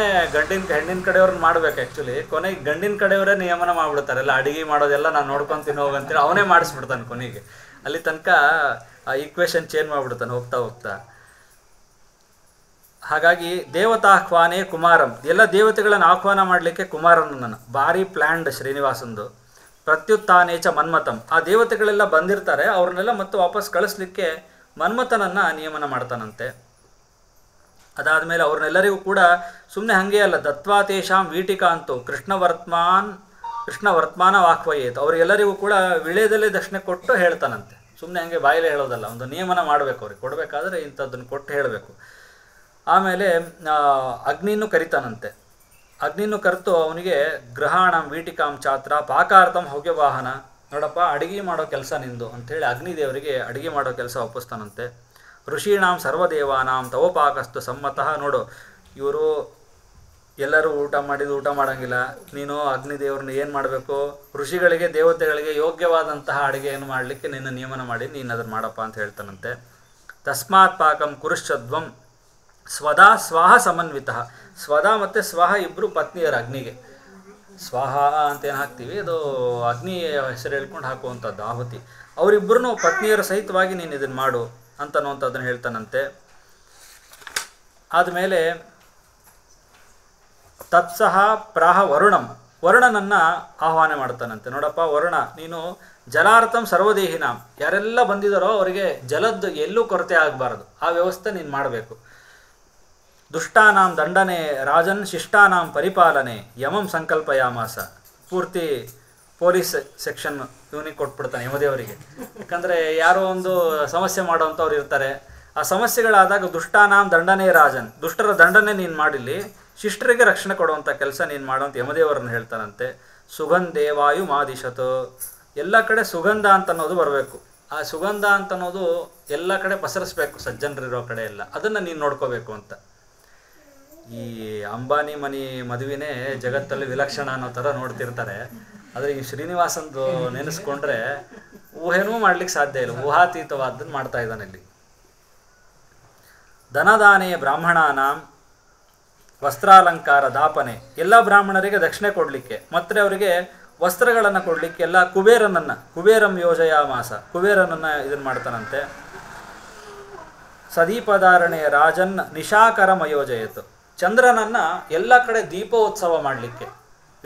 ಹೆಣ್ಣಿನ ಕಡೆಯವ್ರನ್ನ ಮಾಡ್ಬೇಕು. ಆ್ಯಕ್ಚುಲಿ ಕೊನೆಗೆ ಗಂಡಿನ ಕಡೆಯವರೇ ನಿಯಮನ ಮಾಡಿಬಿಡ್ತಾರೆ. ಎಲ್ಲ ಅಡುಗೆ ಮಾಡೋದೆಲ್ಲ ನಾನು ನೋಡ್ಕೊತೀನಿ ಹೋಗಂತೇಳಿ ಅವನೇ ಮಾಡಿಸ್ಬಿಡ್ತಾನೆ. ಕೊನೆಗೆ ಅಲ್ಲಿ ತನಕ ಆ ಈಕ್ವೇಷನ್ ಚೇಂಜ್ ಮಾಡಿಬಿಡ್ತಾನೆ ಹೋಗ್ತಾ. ಹಾಗಾಗಿ ದೇವತಾಹ್ವಾನೇ ಕುಮಾರಂ, ಎಲ್ಲ ದೇವತೆಗಳನ್ನು ಆಹ್ವಾನ ಮಾಡಲಿಕ್ಕೆ ಕುಮಾರನನ್ನು ಭಾರಿ ಪ್ಲ್ಯಾಂಡ್ ಶ್ರೀನಿವಾಸಂದು. ಪ್ರತ್ಯುತ್ಥಾನೇಚ ಮನ್ಮಥಂ. ಆ ದೇವತೆಗಳೆಲ್ಲ ಬಂದಿರ್ತಾರೆ, ಅವ್ರನ್ನೆಲ್ಲ ಮತ್ತೆ ವಾಪಸ್ ಕಳಿಸ್ಲಿಕ್ಕೆ ಮನ್ಮಥನನ್ನು ನಿಯಮನ ಮಾಡ್ತಾನಂತೆ. ಅದಾದಮೇಲೆ ಅವ್ರನ್ನೆಲ್ಲರಿಗೂ ಕೂಡ ಸುಮ್ಮನೆ ಹಾಗೆ ಅಲ್ಲ, ದತ್ವಾ ತೇಷಾಂ ವೀಟಿಕಾ ಅಂತೂ ಕೃಷ್ಣ ವರ್ತ್ಮಾನ ವಾಕ್ವಯೇತ್, ಅವರಿಗೆಲ್ಲರಿಗೂ ಕೂಡ ವಿಳೆದಲ್ಲೇ ದಕ್ಷಿಣೆ ಕೊಟ್ಟು ಹೇಳ್ತಾನಂತೆ. ಸುಮ್ಮನೆ ಹಾಗೆ ಬಾಯಿಲೆ ಹೇಳೋದಲ್ಲ, ಒಂದು ನಿಯಮನ ಮಾಡಬೇಕು, ಅವ್ರಿಗೆ ಕೊಡಬೇಕಾದ್ರೆ ಇಂಥದ್ದನ್ನು ಕೊಟ್ಟು ಹೇಳಬೇಕು. ಆಮೇಲೆ ಅಗ್ನಿನೂ ಕರಿತಾನಂತೆ. ಅಗ್ನಿನೂ ಕರೆತು ಅವನಿಗೆ ಗೃಹಾಣಂ ವೀಟಿಕಾಂ ಚಾತ್ರ ಪಾಕಾರ್ಥಂ ಹವ್ಯವಾಹನ, ನೋಡಪ್ಪ ಅಡುಗೆ ಮಾಡೋ ಕೆಲಸ ನಿಂದು ಅಂಥೇಳಿ ಅಗ್ನಿದೇವರಿಗೆ ಅಡುಗೆ ಮಾಡೋ ಕೆಲಸ ಒಪ್ಪಿಸ್ತಾನಂತೆ. ಋಷೀಣಾಂ ಸರ್ವದೇವಾನಾಂ ತವೋಪಾಕಸ್ತು ಸಮ್ಮತಃ, ನೋಡು ಇವರು ಎಲ್ಲರೂ ಊಟ ಮಾಡೋಂಗಿಲ್ಲ, ನೀನು ಅಗ್ನಿದೇವ್ರನ್ನ ಏನು ಮಾಡಬೇಕು, ಋಷಿಗಳಿಗೆ ದೇವತೆಗಳಿಗೆ ಯೋಗ್ಯವಾದಂತಹ ಅಡುಗೆಯನ್ನು ಮಾಡಲಿಕ್ಕೆ ನಿನ್ನ ನಿಯಮನ ಮಾಡಿ ನೀನು ಅದನ್ನು ಮಾಡಪ್ಪ ಅಂತ ಹೇಳ್ತಾನಂತೆ. ತಸ್ಮಾತ್ ಪಾಕಂ ಕುರುಶ್ಚದ್ವಂ ಸ್ವದಾ ಸ್ವಾಹ ಸಮನ್ವಿತ. ಸ್ವದ ಮತ್ತು ಸ್ವಾಹ ಇಬ್ಬರು ಪತ್ನಿಯರು ಅಗ್ನಿಗೆ. ಸ್ವಾಹ ಅಂತೇನು ಹಾಕ್ತೀವಿ, ಅದು ಅಗ್ನಿ ಹೆಸರು ಹೇಳ್ಕೊಂಡು ಹಾಕುವಂಥದ್ದು ಆಹುತಿ. ಅವರಿಬ್ಬರೂ ಪತ್ನಿಯರ ಸಹಿತವಾಗಿ ನೀನು ಇದನ್ನು ಮಾಡು ಅಂತನ್ನುವಂಥದ್ದನ್ನು ಹೇಳ್ತಾನಂತೆ. ಆದಮೇಲೆ ತತ್ಸಹ ಪ್ರಾಹ ವರುಣನನ್ನು ಆಹ್ವಾನ ಮಾಡ್ತಾನಂತೆ. ನೋಡಪ್ಪ ವರುಣ, ನೀನು ಜಲಾರ್ಥಂ ಸರ್ವದೇಹಿನ, ಯಾರೆಲ್ಲ ಬಂದಿದ್ದಾರೋ ಅವರಿಗೆ ಜಲದ್ದು ಎಲ್ಲೂ ಕೊರತೆ ಆಗಬಾರ್ದು, ಆ ವ್ಯವಸ್ಥೆ ನೀನು ಮಾಡಬೇಕು. ದುಷ್ಟಾನಾಂ ದಂಡನೆ ರಾಜನ್ ಶಿಷ್ಟಾನಾಂ ಪರಿಪಾಲನೆ ಯಮಂ ಸಂಕಲ್ಪಯಾಮಾಸ. ಪೂರ್ತಿ ಪೊಲೀಸ್ ಸೆಕ್ಷನ್ ಇವನಿಗೆ ಕೊಟ್ಬಿಡ್ತಾನೆ ಯಮದೇವರಿಗೆ. ಯಾಕಂದರೆ ಯಾರೋ ಒಂದು ಸಮಸ್ಯೆ ಮಾಡೋವಂಥವ್ರು ಇರ್ತಾರೆ, ಆ ಸಮಸ್ಯೆಗಳಾದಾಗ ದುಷ್ಟಾನಾಂ ದಂಡನೆ ರಾಜನ್, ದುಷ್ಟರ ದಂಡನೆ ನೀನು ಮಾಡಿಲ್ಲಿ, ಶಿಷ್ಟರಿಗೆ ರಕ್ಷಣೆ ಕೊಡುವಂಥ ಕೆಲಸ ನೀನು ಮಾಡುವಂಥ ಯಮದೇವರನ್ನು ಹೇಳ್ತಾನಂತೆ. ಸುಗಂಧೇ ವಾಯು ಮಾದಿಶತು, ಎಲ್ಲ ಕಡೆ ಸುಗಂಧ ಅಂತನ್ನೋದು ಬರಬೇಕು. ಆ ಸುಗಂಧ ಅಂತನ್ನೋದು ಎಲ್ಲ ಕಡೆ ಪಸರಿಸ್ಬೇಕು, ಸಜ್ಜನರಿರೋ ಕಡೆ ಎಲ್ಲ, ಅದನ್ನು ನೀನು ನೋಡ್ಕೋಬೇಕು ಅಂತ. ಈ ಅಂಬಾನಿ ಮನಿ ಮದುವೆನೇ ಜಗತ್ತಲ್ಲಿ ವಿಲಕ್ಷಣ ಅನ್ನೋ ಥರ ನೋಡ್ತಿರ್ತಾರೆ, ಆದರೆ ಈ ಶ್ರೀನಿವಾಸಂದು ನೆನೆಸ್ಕೊಂಡ್ರೆ ಊಹೆನೂ ಮಾಡ್ಲಿಕ್ಕೆ ಸಾಧ್ಯ ಇಲ್ಲ, ಊಹಾತೀತವಾದ್ದನ್ನು ಮಾಡ್ತಾ ಇದ್ದಾನೆ ಇಲ್ಲಿ. ಧನದಾನೇ ಬ್ರಾಹ್ಮಣಾನಾಂ ವಸ್ತ್ರಾಲಂಕಾರ ದಾಪನೆ, ಎಲ್ಲ ಬ್ರಾಹ್ಮಣರಿಗೆ ದಕ್ಷಿಣೆ ಕೊಡಲಿಕ್ಕೆ ಮತ್ತು ಅವರಿಗೆ ವಸ್ತ್ರಗಳನ್ನು ಕೊಡಲಿಕ್ಕೆ ಎಲ್ಲ ಕುಬೇರಂ ಯೋಜಯಾಮಾಸ, ಕುಬೇರನನ್ನು ಇದನ್ನು ಮಾಡ್ತಾನಂತೆ. ಸದೀಪಧಾರಣೆ ರಾಜನ್ ನಿಶಾಕರಮಯೋಜಯತು, ಚಂದ್ರನನ್ನು ಎಲ್ಲ ಕಡೆ ದೀಪೋತ್ಸವ ಮಾಡಲಿಕ್ಕೆ,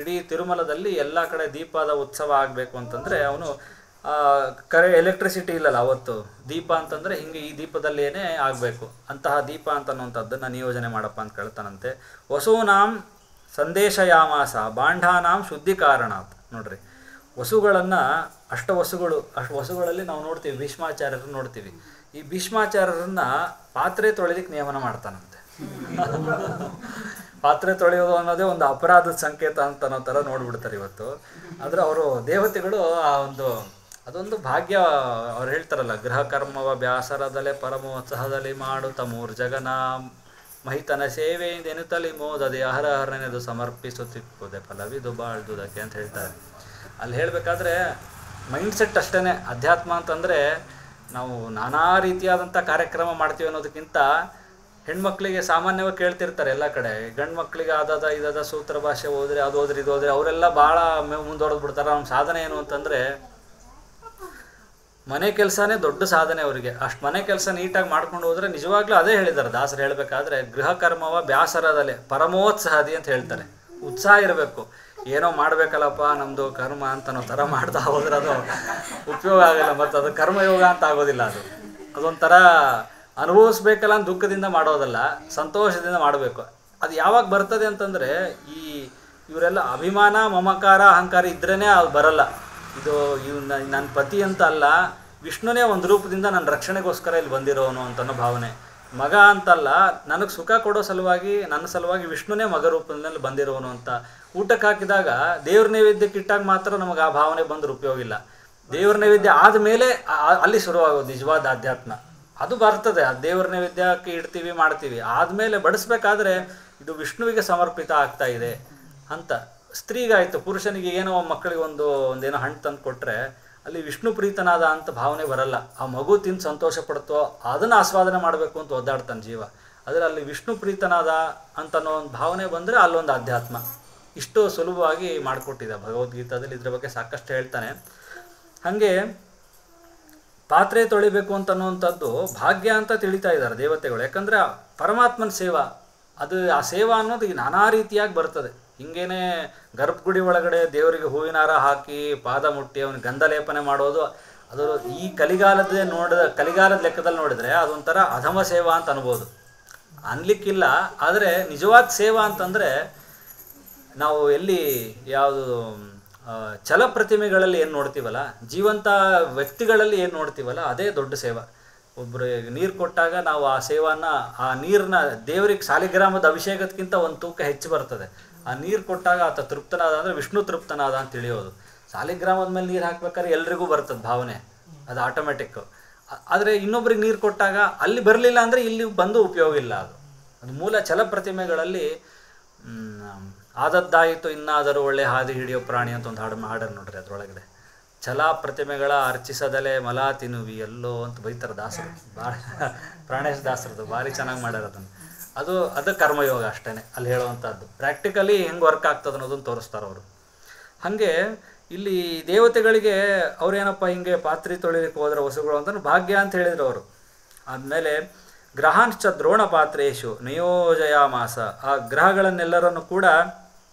ಇಡೀ ತಿರುಮಲದಲ್ಲಿ ಎಲ್ಲ ಕಡೆ ದೀಪದ ಉತ್ಸವ ಆಗಬೇಕು ಅಂತಂದರೆ ಅವನು ಎಲೆಕ್ಟ್ರಿಸಿಟಿ ಇಲ್ಲಲ್ಲ ಅವತ್ತು, ದೀಪ ಅಂತಂದರೆ ಹಿಂಗೆ ಈ ದೀಪದಲ್ಲೇನೇ ಆಗಬೇಕು, ಅಂತಹ ದೀಪ ಅಂತನ್ನುವಂಥದ್ದನ್ನು ನಿಯೋಜನೆ ಮಾಡಪ್ಪ ಅಂತ ಕೇಳ್ತಾನಂತೆ. ವಸೂನಾಂ ಸಂದೇಶಯಾಮಾಸ ಬಾಂಢಾನಾಂ ಶುದ್ಧೀಕಾರಣಾತ್. ನೋಡ್ರಿ, ವಸುಗಳನ್ನು ಅಷ್ಟು ವಸುಗಳಲ್ಲಿ ನಾವು ನೋಡ್ತೀವಿ, ಭೀಷ್ಮಾಚಾರ್ಯರನ್ನು ನೋಡ್ತೀವಿ. ಈ ಭೀಷ್ಮಾಚಾರ್ಯರನ್ನು ಪಾತ್ರೆ ತೊಳಿಲಿಕ್ಕೆ ನಿಯಮನ ಮಾಡ್ತಾನಂತೆ. ಪಾತ್ರೆ ತೊಳೆಯೋದು ಅನ್ನೋದೇ ಒಂದು ಅಪರಾಧದ ಸಂಕೇತ ಅಂತ ಅನ್ನೋ ಥರ ನೋಡ್ಬಿಡ್ತಾರೆ ಇವತ್ತು. ಆದರೆ ಅವರು ದೇವತೆಗಳು ಅದೊಂದು ಭಾಗ್ಯ. ಅವ್ರು ಹೇಳ್ತಾರಲ್ಲ, ಗೃಹ ಕರ್ಮವ ಬ್ಯಾಸರದಲೆ ಪರಮೋತ್ಸಾಹದಲ್ಲಿ ಮಾಡುತ್ತ ಮೂರು ಜಗನ ಮಹಿತನ ಸೇವೆಯಿಂದ ಎನ್ನುತ್ತಲಿ ಮೋದದೆ ಅಹರಹರನೆದು ಸಮರ್ಪಿಸುತ್ತಿಪ್ಪುದೆ ಫಲವಿದು ಬಾಳ್ದುದಕ್ಕೆ ಅಂತ ಹೇಳ್ತಾರೆ. ಅಲ್ಲಿ ಹೇಳಬೇಕಾದ್ರೆ ಮೈಂಡ್ಸೆಟ್ ಅಷ್ಟೇ. ಅಧ್ಯಾತ್ಮ ಅಂತಂದರೆ ನಾವು ನಾನಾ ರೀತಿಯಾದಂಥ ಕಾರ್ಯಕ್ರಮ ಮಾಡ್ತೀವಿ ಅನ್ನೋದಕ್ಕಿಂತ, ಹೆಣ್ಮಕ್ಳಿಗೆ ಸಾಮಾನ್ಯವಾಗಿ ಕೇಳ್ತಿರ್ತಾರೆ ಎಲ್ಲ ಕಡೆ, ಗಂಡು ಮಕ್ಕಳಿಗೆ ಇದದ ಸೂತ್ರ ಭಾಷೆ ಓದ್ರಿ, ಅದು ಓದ್ರಿ, ಇದು ಓದ್ರಿ, ಅವರೆಲ್ಲ ಭಾಳ ಮುಂದೊಡೆದು ಬಿಡ್ತಾರೆ. ನಮ್ಮ ಸಾಧನೆ ಏನು ಅಂತಂದರೆ ಮನೆ ಕೆಲಸನೇ ದೊಡ್ಡ ಸಾಧನೆ ಅವರಿಗೆ. ಅಷ್ಟು ಮನೆ ಕೆಲಸ ನೀಟಾಗಿ ಮಾಡ್ಕೊಂಡು ಹೋದರೆ ನಿಜವಾಗ್ಲೂ ಅದೇ ಹೇಳಿದ್ದಾರೆ ದಾಸರು ಹೇಳಬೇಕಾದ್ರೆ, ಗೃಹ ಕರ್ಮವ ಬ್ಯಾಸರದಲೆ ಪರಮೋತ್ಸಾಹದಿ ಅಂತ ಹೇಳ್ತಾರೆ. ಉತ್ಸಾಹ ಇರಬೇಕು, ಏನೋ ಮಾಡಬೇಕಲ್ಲಪ್ಪ ನಮ್ಮದು ಕರ್ಮ ಅಂತನೋ ಥರ ಮಾಡ್ತಾ ಹೋದ್ರೆ ಅದು ಉಪಯೋಗ ಆಗಲ್ಲ, ಮತ್ತು ಅದು ಕರ್ಮಯೋಗ ಅಂತ ಆಗೋದಿಲ್ಲ. ಅದೊಂಥರ ಅನುಭವಿಸ್ಬೇಕಲ್ಲ ಅಂತ ದುಃಖದಿಂದ ಮಾಡೋದಲ್ಲ, ಸಂತೋಷದಿಂದ ಮಾಡಬೇಕು. ಅದು ಯಾವಾಗ ಬರ್ತದೆ ಅಂತಂದರೆ, ಇವರೆಲ್ಲ ಅಭಿಮಾನ ಮಮಕಾರ ಅಹಂಕಾರ ಇದ್ರೇ ಅದು ಬರಲ್ಲ. ನನ್ನ ಪತಿ ಅಂತ ಅಲ್ಲ, ವಿಷ್ಣುನೇ ಒಂದು ರೂಪದಿಂದ ನನ್ನ ರಕ್ಷಣೆಗೋಸ್ಕರ ಇಲ್ಲಿ ಬಂದಿರೋನು ಅಂತನೋ ಭಾವನೆ. ಮಗ ಅಂತಲ್ಲ, ನನಗೆ ಸುಖ ಕೊಡೋ ಸಲುವಾಗಿ, ನನ್ನ ಸಲುವಾಗಿ ವಿಷ್ಣುನೇ ಮಗ ರೂಪದಲ್ಲಿ ಬಂದಿರೋನು ಅಂತ. ಊಟಕ್ಕೆ ಹಾಕಿದಾಗ ದೇವ್ರ ನೈವೇದ್ಯಕ್ಕೆ ಇಟ್ಟಾಗ ಮಾತ್ರ ನಮಗೆ ಆ ಭಾವನೆ ಬಂದ್ರೆ ಉಪಯೋಗ ಇಲ್ಲ. ದೇವ್ರ ನೈವೇದ್ಯ ಆದಮೇಲೆ ಅಲ್ಲಿ ಶುರುವಾಗೋದು ನಿಜವಾದ ಅಧ್ಯಾತ್ಮ. ಅದು ಬರ್ತದೆ, ಅದು ದೇವ್ರ ನೈವೇದ್ಯಕ್ಕೆ ಇಡ್ತೀವಿ ಮಾಡ್ತೀವಿ, ಆದಮೇಲೆ ಬಡಿಸ್ಬೇಕಾದ್ರೆ ಇದು ವಿಷ್ಣುವಿಗೆ ಸಮರ್ಪಿತ ಆಗ್ತಾ ಇದೆ ಅಂತ. ಸ್ತ್ರೀಗಾಯಿತು, ಪುರುಷನಿಗೆ ಏನೋ ಮಕ್ಕಳಿಗೆ ಒಂದೇನೋ ಹಣ್ಣು ತಂದು ಕೊಟ್ಟರೆ ಅಲ್ಲಿ ವಿಷ್ಣು ಪ್ರೀತನಾದ ಅಂತ ಭಾವನೆ ಬರಲ್ಲ. ಆ ಮಗು ತಿಂದು ಸಂತೋಷ ಪಡ್ತೋ ಅದನ್ನು ಆಸ್ವಾದನೆ ಮಾಡಬೇಕು ಅಂತ ಒದ್ದಾಡ್ತಾನೆ ಜೀವ. ಆದರೆ ಅಲ್ಲಿ ವಿಷ್ಣು ಪ್ರೀತನಾದ ಅಂತನೋ ಒಂದು ಭಾವನೆ ಬಂದರೆ ಅಲ್ಲೊಂದು ಅಧ್ಯಾತ್ಮ. ಇಷ್ಟು ಸುಲಭವಾಗಿ ಮಾಡಿಕೊಟ್ಟಿದೆ ಭಗವದ್ಗೀತಾದಲ್ಲಿ, ಇದ್ರ ಬಗ್ಗೆ ಸಾಕಷ್ಟು ಹೇಳ್ತಾನೆ. ಹಾಗೆ ಪಾತ್ರೆ ತೊಳಿಬೇಕು ಅಂತನ್ನುವಂಥದ್ದು ಭಾಗ್ಯ ಅಂತ ತಿಳಿತಾ ಇದ್ದಾರೆ ದೇವತೆಗಳು. ಯಾಕಂದರೆ ಪರಮಾತ್ಮನ ಸೇವಾ, ಆ ಸೇವಾ ಅನ್ನೋದು ನಾನಾ ರೀತಿಯಾಗಿ ಬರ್ತದೆ. ಹಿಂಗೇನೆ ಗರ್ಭಗುಡಿ ಒಳಗಡೆ ದೇವರಿಗೆ ಹೂವಿನ ಹಾರ ಹಾಕಿ ಪಾದ ಮುಟ್ಟಿ ಅವನಿಗೆ ಗಂಧಲೇಪನೆ ಮಾಡೋದು, ಅದು ಈ ಕಲಿಗಾಲದ ಲೆಕ್ಕದಲ್ಲಿ ನೋಡಿದರೆ ಅದೊಂಥರ ಅಧಮ ಸೇವಾ ಅಂತ ಅನ್ಬೋದು. ಅನ್ಲಿಕ್ಕಿಲ್ಲ. ಆದರೆ ನಿಜವಾದ ಸೇವಾ ಅಂತಂದರೆ ನಾವು ಎಲ್ಲಿ ಯಾವುದು ಪ್ರತಿಮೆಗಳಲ್ಲಿ ಏನು ನೋಡ್ತೀವಲ್ಲ, ಜೀವಂತ ವ್ಯಕ್ತಿಗಳಲ್ಲಿ ಏನು ನೋಡ್ತೀವಲ್ಲ, ಅದೇ ದೊಡ್ಡ ಸೇವಾ. ಒಬ್ಬರು ನೀರು ಕೊಟ್ಟಾಗ ನಾವು ಆ ಸೇವಾನ, ಆ ನೀರನ್ನ ದೇವರಿಗೆ ಸಾಲಿಗ್ರಾಮದ ಅಭಿಷೇಕಕ್ಕಿಂತ ಒಂದು ತೂಕ ಹೆಚ್ಚು ಬರ್ತದೆ. ಆ ನೀರು ಕೊಟ್ಟಾಗ ಆತ ತೃಪ್ತನಾದ ಅಂದರೆ ವಿಷ್ಣು ತೃಪ್ತನಾದ ಅಂತ ತಿಳಿಯೋದು. ಸಾಲಿಗ್ರಾಮದ ಮೇಲೆ ನೀರು ಹಾಕ್ಬೇಕಾದ್ರೆ ಎಲ್ರಿಗೂ ಬರ್ತದೆ ಭಾವನೆ, ಅದು ಆಟೋಮೆಟಿಕ್. ಆದರೆ ಇನ್ನೊಬ್ರಿಗೆ ನೀರು ಕೊಟ್ಟಾಗ ಅಲ್ಲಿ ಬರಲಿಲ್ಲ ಅಂದರೆ ಇಲ್ಲಿ ಬಂದು ಉಪಯೋಗ ಇಲ್ಲ. ಅದು ಮೂಲ ಪ್ರತಿಮೆಗಳಲ್ಲಿ ಆದದ್ದಾಯಿತು ಇನ್ನಾದರೂ ಒಳ್ಳೆ ಹಾದಿ ಹಿಡಿಯೋ ಪ್ರಾಣಿ ಅಂತ ಒಂದು ಹಾಡನ್ನು ನೋಡ್ರಿ. ಅದರೊಳಗಡೆ ಪ್ರತಿಮೆಗಳ ಅರ್ಚಿಸದಲೆ ಮಲ ತಿನ್ನುವಿ ಎಲ್ಲೋ ಅಂತ ಬೈತಾರೆ ದಾಸರು, ಭಾಳ ಪ್ರಾಣೇಶ್ ದಾಸರದು ಭಾರಿ ಚೆನ್ನಾಗಿ ಮಾಡ್ಯಾರ ಅದನ್ನು. ಅದು ಕರ್ಮಯೋಗ ಅಷ್ಟೇ ಅಲ್ಲಿ ಹೇಳುವಂಥದ್ದು. ಪ್ರಾಕ್ಟಿಕಲಿ ಹೆಂಗೆ ವರ್ಕ್ ಆಗ್ತದೆ ಅನ್ನೋದನ್ನು ತೋರಿಸ್ತಾರೆ ಅವರು. ಹಾಗೆ ಇಲ್ಲಿ ದೇವತೆಗಳಿಗೆ ಅವ್ರೇನಪ್ಪ ಹಿಂಗೆ ಪಾತ್ರೆ ತೊಳಿಲಿಕ್ಕೆ ಹೋದ್ರೆ ವಸುಗಳು ಅಂತ ಭಾಗ್ಯ ಅಂತ ಹೇಳಿದ್ರು ಅವರು. ಆದಮೇಲೆ ಗ್ರಹಾಂಶ್ಚ ದ್ರೋಣ ಪಾತ್ರೇಶು ನಿಯೋಜಯಾಮಾಸ, ಆ ಗ್ರಹಗಳನ್ನೆಲ್ಲರನ್ನು ಕೂಡ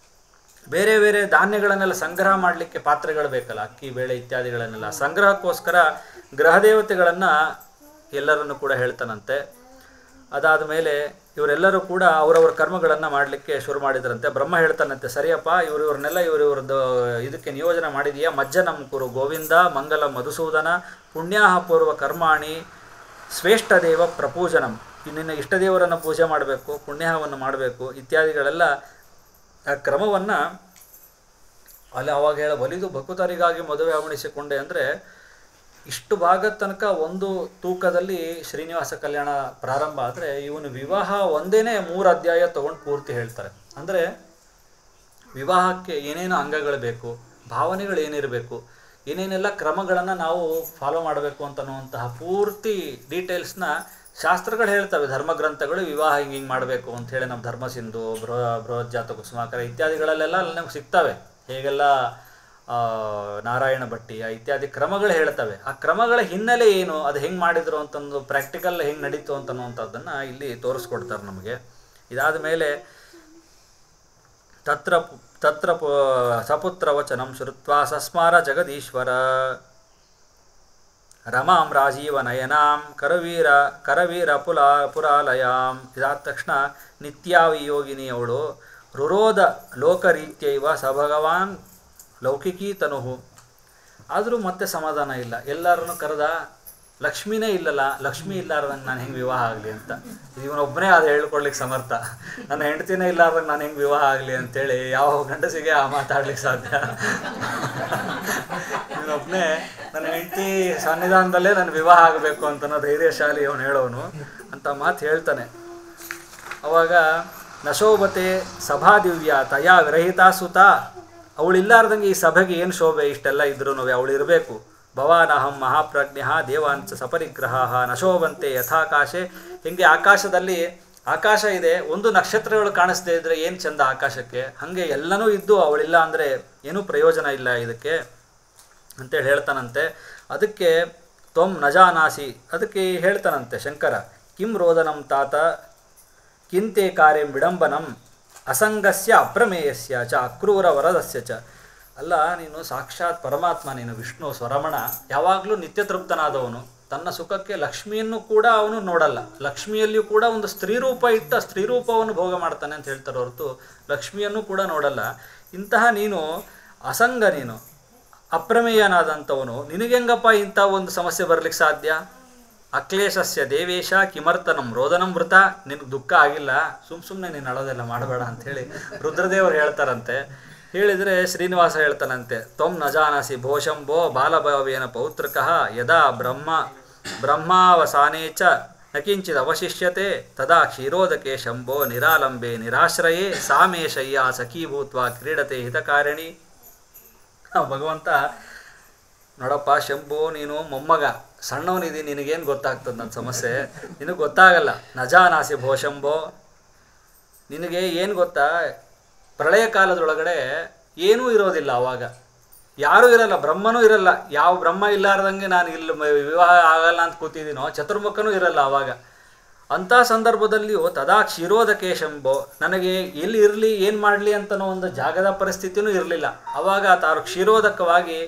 ಬೇರೆ ಬೇರೆ ಧಾನ್ಯಗಳನ್ನೆಲ್ಲ ಸಂಗ್ರಹ ಮಾಡಲಿಕ್ಕೆ ಪಾತ್ರೆಗಳು ಬೇಕಲ್ಲ, ಅಕ್ಕಿ ಬೇಳೆ ಇತ್ಯಾದಿಗಳನ್ನೆಲ್ಲ ಸಂಗ್ರಹಕ್ಕೋಸ್ಕರ ಗ್ರಹ ದೇವತೆಗಳನ್ನು ಎಲ್ಲರನ್ನು ಕೂಡ ಹೇಳ್ತಾನಂತೆ. ಅದಾದ ಮೇಲೆ ಇವರೆಲ್ಲರೂ ಕೂಡ ಅವರವರ ಕರ್ಮಗಳನ್ನು ಮಾಡಲಿಕ್ಕೆ ಶುರು ಮಾಡಿದ್ರಂತೆ. ಬ್ರಹ್ಮ ಹೇಳ್ತಾನಂತೆ, ಸರಿಯಪ್ಪ ಇವ್ರನ್ನೆಲ್ಲ ಇವ್ರದ್ದು ಇದಕ್ಕೆ ನಿಯೋಜನೆ ಮಾಡಿದೀಯಾ. ಮಜ್ಜನಂ ಕುರು ಗೋವಿಂದ ಮಂಗಲ ಮಧುಸೂದನ ಪುಣ್ಯಾಹ ಪೂರ್ವ ಕರ್ಮಾಣಿ ಶ್ರೇಷ್ಠ ದೇವ ಪ್ರಪೂಜನಂ. ನಿನ್ನ ಇಷ್ಟ ದೇವರನ್ನು ಪೂಜೆ ಮಾಡಬೇಕು, ಪುಣ್ಯವನ್ನು ಮಾಡಬೇಕು ಇತ್ಯಾದಿಗಳೆಲ್ಲ ಆ ಕ್ರಮವನ್ನು ಅಲ್ಲಿ ಅವಾಗ ಒಲಿದು ಭಕುತರಿಗಾಗಿ ಮದುವೆ ಅವಣಿಸಿಕೊಂಡೆ ಅಂದರೆ ಇಷ್ಟು ಭಾಗದ ತನಕ ಒಂದು ತೂಕದಲ್ಲಿ ಶ್ರೀನಿವಾಸ ಕಲ್ಯಾಣ ಪ್ರಾರಂಭ ಆದರೆ ಇವನು ವಿವಾಹ ಒಂದೇನೆ 3 ಅಧ್ಯಾಯ ತೊಗೊಂಡು ಪೂರ್ತಿ ಹೇಳ್ತಾರೆ. ಅಂದರೆ ವಿವಾಹಕ್ಕೆ ಏನೇನು ಅಂಗಗಳು ಬೇಕು, ಭಾವನೆಗಳು ಏನಿರಬೇಕು, ಏನೇನೆಲ್ಲ ಕ್ರಮಗಳನ್ನು ನಾವು ಫಾಲೋ ಮಾಡಬೇಕು ಅಂತನ್ನುವಂತಹ ಪೂರ್ತಿ ಡೀಟೇಲ್ಸ್ನ ಶಾಸ್ತ್ರಗಳು ಹೇಳ್ತವೆ. ಧರ್ಮಗ್ರಂಥಗಳು ವಿವಾಹ ಹಿಂಗೆ ಮಾಡಬೇಕು ಅಂಥೇಳಿ ನಮ್ಮ ಧರ್ಮಸಿಂಧು, ಬೃಹಜ್ಜಾತ ಕುಸುಮಾಕರ ಇತ್ಯಾದಿಗಳಲ್ಲೆಲ್ಲ ಅಲ್ಲಿ ನಮ್ಗೆ ಸಿಗ್ತವೆ. ಹೇಗೆಲ್ಲ ನಾರಾಯಣ ಭಟ್ಟಿಯ ಇತ್ಯಾದಿ ಕ್ರಮಗಳು ಹೇಳ್ತವೆ. ಆ ಕ್ರಮಗಳ ಹಿನ್ನೆಲೆ ಏನು, ಅದು ಹೆಂಗೆ ಮಾಡಿದ್ರು ಅಂತಂದು ಪ್ರಾಕ್ಟಿಕಲ್ ಹೆಂಗೆ ನಡೀತು ಅಂತನ್ನುವಂಥದ್ದನ್ನು ಇಲ್ಲಿ ತೋರಿಸ್ಕೊಡ್ತಾರೆ ನಮಗೆ. ಇದಾದ ಮೇಲೆ ತತ್ರ ಸಪುತ್ರ ವಚನಂ ಶ್ರುತ್ವಾ ಸಸ್ಮಾರ ಜಗದೀಶ್ವರ ರಮಾಂ ರಾಜೀವ ನಯನಾಂ ಕರವೀರ ಪುರಾಲಯಾಂ. ಇದಾದ ತಕ್ಷಣ ನಿತ್ಯಾವಿ ಯೋಗಿನಿ ಅವಳು ರುರೋಧ ಲೋಕರೀತ್ಯೈವ ಸ ಭಗವಾನ್ ಲೌಕಿಕೀ ತನುಹು. ಆದರೂ ಮತ್ತೆ ಸಮಾಧಾನ ಇಲ್ಲ. ಎಲ್ಲರನ್ನು ಕರೆದ, ಲಕ್ಷ್ಮಿನೇ ಇಲ್ಲಲ್ಲ, ಲಕ್ಷ್ಮಿ ಇಲ್ಲಾರ್ದಂಗೆ ನಾನು ಹೆಂಗೆ ವಿವಾಹ ಆಗಲಿ ಅಂತ. ಇವನೊಬ್ಬನೇ ಅದು ಹೇಳ್ಕೊಡ್ಲಿಕ್ಕೆ ಸಮರ್ಥ. ನನ್ನ ಹೆಂಡ್ತಿನೇ ಇಲ್ಲಾರ್ದಂಗೆ ನಾನು ಹೆಂಗೆ ವಿವಾಹ ಆಗಲಿ ಅಂತೇಳಿ ಯಾವ ಗಂಡಸಿಗೆ ಆ ಮಾತಾಡ್ಲಿಕ್ಕೆ ಸಾಧ್ಯ? ಇವನೊಬ್ಬನೇ ನನ್ನ ಹೆಂಡತಿ ಸನ್ನಿಧಾನದಲ್ಲೇ ನಾನು ವಿವಾಹ ಆಗಬೇಕು ಅಂತನೋ ಧೈರ್ಯಶಾಲಿ ಅವನು ಹೇಳೋನು ಅಂತ ಮಾತು ಹೇಳ್ತಾನೆ. ಅವಾಗ ನಶೋಭತೆ ಸಭಾದಿವ್ಯ ತಯಾ ವಿರಹಿತಾ ಸುತ. ಅವಳಿಲ್ಲಾರ್ದಂಗೆ ಈ ಸಭೆಗೆ ಏನು ಶೋಭೆ, ಇಷ್ಟೆಲ್ಲ ಇದ್ರೂ ಅವಳು ಇರಬೇಕು. ಭವಾನಹಂ ಮಹಾಪ್ರಜ್ಞ ದೇವಾಂಶ ಸಪರಿಗ್ರಹ ನಶೋಭಂತೆ ಯಥಾಕಾಶೆ. ಹೀಗೆ ಆಕಾಶದಲ್ಲಿ ಆಕಾಶ ಇದೆ, ಒಂದು ನಕ್ಷತ್ರಗಳು ಕಾಣಿಸ್ದೇ ಇದ್ದರೆ ಏನು ಚಂದ ಆಕಾಶಕ್ಕೆ, ಹಾಗೆ ಎಲ್ಲನೂ ಇದ್ದು ಅವಳಿಲ್ಲ ಅಂದರೆ ಏನೂ ಪ್ರಯೋಜನ ಇಲ್ಲ ಇದಕ್ಕೆ ಅಂತೇಳಿ ಹೇಳ್ತಾನಂತೆ. ಅದಕ್ಕೆ ತ್ವಂ ನಜಾನಾಸಿ, ಅದಕ್ಕೆ ಹೇಳ್ತಾನಂತೆ ಶಂಕರ, ಕಿಂ ರೋದನಂ ತಾತ ಕಿಂತೆ ಕಾರ್ಯಂ ವಿಡಂಬನಂ ಅಸಂಗಸ್ಯ ಅಪ್ರಮೇಯಸ್ಯ ಚ ಅಕ್ರೂರ ವರದಸ್ಯ ಚ. ಅಲ್ಲ, ನೀನು ಸಾಕ್ಷಾತ್ ಪರಮಾತ್ಮ, ನೀನು ವಿಷ್ಣು ಸ್ವರಮಣ, ಯಾವಾಗಲೂ ನಿತ್ಯ ತೃಪ್ತನಾದವನು. ತನ್ನ ಸುಖಕ್ಕೆ ಲಕ್ಷ್ಮಿಯನ್ನು ಕೂಡ ಅವನು ನೋಡಲ್ಲ. ಲಕ್ಷ್ಮಿಯಲ್ಲಿಯೂ ಕೂಡ ಒಂದು ಸ್ತ್ರೀರೂಪ ಇಟ್ಟ ಸ್ತ್ರೀರೂಪವನ್ನು ಭೋಗ ಮಾಡ್ತಾನೆ ಅಂತ ಹೇಳ್ತಾರೆ ಹೊರತು ಲಕ್ಷ್ಮಿಯನ್ನು ಕೂಡ ನೋಡಲ್ಲ. ಇಂತಹ ನೀನು ಅಸಂಗ, ನೀನು ಅಪ್ರಮೇಯನಾದಂಥವನು, ನಿನಗೆಂಗಪ್ಪ ಇಂಥ ಒಂದು ಸಮಸ್ಯೆ ಬರಲಿಕ್ಕೆ ಸಾಧ್ಯ? ಅಕ್ಲೇಶಸ್ಯ ದೇವೇಶ ಕಿಮರ್ತನಂ ರೋದನಂ ವೃತ. ನಿನಗೆ ದುಃಖ ಆಗಿಲ್ಲ, ಸುಮ್ಮನೆ ನೀನು ಅಳೋದೆಲ್ಲ ಮಾಡಬೇಡ ಅಂಥೇಳಿ ರುದ್ರದೇವರು ಹೇಳ್ತಾರಂತೆ. ಹೇಳಿದರೆ ಶ್ರೀನಿವಾಸ ಹೇಳ್ತಾನಂತೆ, ತ್ವಂ ನ ಜಾನಸಿ ಭೋಶಂಭೋ ಬಾಲಭಾವೇನ ಪೌತ್ರಕಃ ಯದಾ ಬ್ರಹ್ಮಾವಸಾನೇ ಚ ನ ಕಿಂಚಿತ್ ಅವಶಿಷ್ಯತೆ ತದಾ ಕ್ಷೀರೋದಕೆ ಶಂಭೋ ನಿರಾಲಂಬೆ ನಿರಾಶ್ರಯೇ ಸಾಮೇ ಶಯ್ಯಾ ಸಖೀಭೂತ್ವ ಕ್ರೀಡತೆ ಹಿತಕಾರಿಣಿ. ಭಗವಂತ ನೋಡಪ್ಪ ಶಂಭು, ನೀನು ಮೊಮ್ಮಗ, ಸಣ್ಣವನಿದ್ದೀನಿ, ನಿನಗೇನು ಗೊತ್ತಾಗ್ತದೆ ನನ್ನ ಸಮಸ್ಯೆ? ನಿನಗೆ ಗೊತ್ತಾಗಲ್ಲ. ನಜಾನಾಸಿ ಭೋಶಂಭೋ, ನಿನಗೆ ಏನು ಗೊತ್ತಾ, ಪ್ರಳಯ ಕಾಲದೊಳಗಡೆ ಏನೂ ಇರೋದಿಲ್ಲ. ಆವಾಗ ಯಾರೂ ಇರಲ್ಲ, ಬ್ರಹ್ಮನೂ ಇರಲ್ಲ. ಯಾವ ಬ್ರಹ್ಮ ಇಲ್ಲಾರ್ದಂಗೆ ನಾನು ಇಲ್ಲಿ ವಿವಾಹ ಆಗಲ್ಲ ಅಂತ ಕೂತಿದ್ದೀನೋ, ಚತುರ್ಮುಖನೂ ಇರಲ್ಲ. ಆವಾಗ ಅಂಥ ಸಂದರ್ಭದಲ್ಲಿಯೂ ತದಾ ಕ್ಷೀರೋದಕೆ ಶಂಭೋ, ನನಗೆ ಎಲ್ಲಿ ಇರಲಿ ಏನು ಮಾಡಲಿ ಅಂತನೋ ಒಂದು ಜಾಗದ ಪರಿಸ್ಥಿತಿಯೂ ಇರಲಿಲ್ಲ. ಆವಾಗ ತಾನು ಕ್ಷೀರೋದಕವಾಗಿ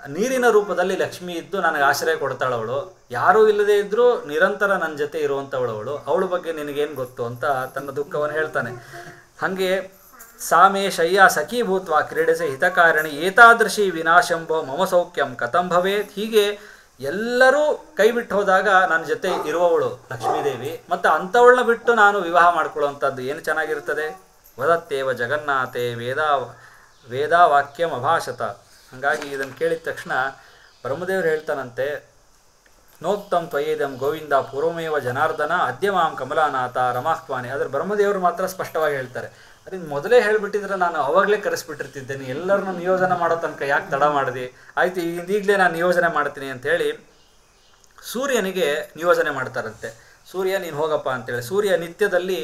ನೀರಿನ ರೂಪದಲ್ಲಿ ಲಕ್ಷ್ಮಿ ಇದ್ದು ನನಗೆ ಆಶ್ರಯ ಕೊಡ್ತಾಳವಳು. ಯಾರೂ ಇಲ್ಲದೇ ಇದ್ದರೂ ನಿರಂತರ ನನ್ನ ಜೊತೆ ಇರುವಂಥವಳವಳು. ಅವಳ ಬಗ್ಗೆ ನಿನಗೇನು ಗೊತ್ತು ಅಂತ ತನ್ನ ದುಃಖವನ್ನು ಹೇಳ್ತಾನೆ. ಹಾಗೆ ಸಾಮೇ ಶಯ್ಯ ಸಖೀಭೂತ್ವ ಕ್ರೀಡಿಸಿ ಹಿತಕಾರಣಿ ಏತಾದೃಶಿ ವಿನಾಶಂಭೋ ಮಮ ಸೌಖ್ಯಂ ಕಥಂ ಭವೇತ್. ಹೀಗೆ ಎಲ್ಲರೂ ಕೈ ಬಿಟ್ಟು ಹೋದಾಗ ನನ್ನ ಜೊತೆ ಇರುವವಳು ಲಕ್ಷ್ಮೀದೇವಿ, ಮತ್ತು ಅಂಥವಳನ್ನ ಬಿಟ್ಟು ನಾನು ವಿವಾಹ ಮಾಡ್ಕೊಳ್ಳುವಂಥದ್ದು ಏನು ಚೆನ್ನಾಗಿರ್ತದೆ. ವದತ್ತೇವ ಜಗನ್ನಾಥೆ ವೇದಾವಾಕ್ಯಂ ಅಭಾಷತ. ಹಾಗಾಗಿ ಇದನ್ನು ಕೇಳಿದ ತಕ್ಷಣ ಬ್ರಹ್ಮದೇವರು ಹೇಳ್ತಾನಂತೆ, ನೋಕ್ತಂ ತ್ವಯೇದಂ ಗೋವಿಂದ ಪೂರ್ವಮೇವ ಜನಾರ್ದನ ಅದ್ಯ ಮಾಂ ಕಮಲಾನಾಥ ರಮಾಹ್ವಾನೆ. ಆದರೆ ಬ್ರಹ್ಮದೇವರು ಮಾತ್ರ ಸ್ಪಷ್ಟವಾಗಿ ಹೇಳ್ತಾರೆ, ಅದನ್ನು ಮೊದಲೇ ಹೇಳಿಬಿಟ್ಟಿದ್ರೆ ನಾನು ಅವಾಗಲೇ ಕರೆಸ್ಬಿಟ್ಟಿರ್ತಿದ್ದೇನೆ, ಎಲ್ಲರನ್ನೂ ನಿಯೋಜನೆ ಮಾಡೋ ತನಕ ಯಾಕೆ ತಡ ಮಾಡಿದೆ, ಆಯಿತು ಈಗಲೇ ನಾನು ನಿಯೋಜನೆ ಮಾಡ್ತೀನಿ ಅಂಥೇಳಿ ಸೂರ್ಯನಿಗೆ ನಿಯೋಜನೆ ಮಾಡ್ತಾರಂತೆ. ಸೂರ್ಯ ನೀನು ಹೋಗಪ್ಪ ಅಂತೇಳಿ. ಸೂರ್ಯ ನಿತ್ಯದಲ್ಲಿ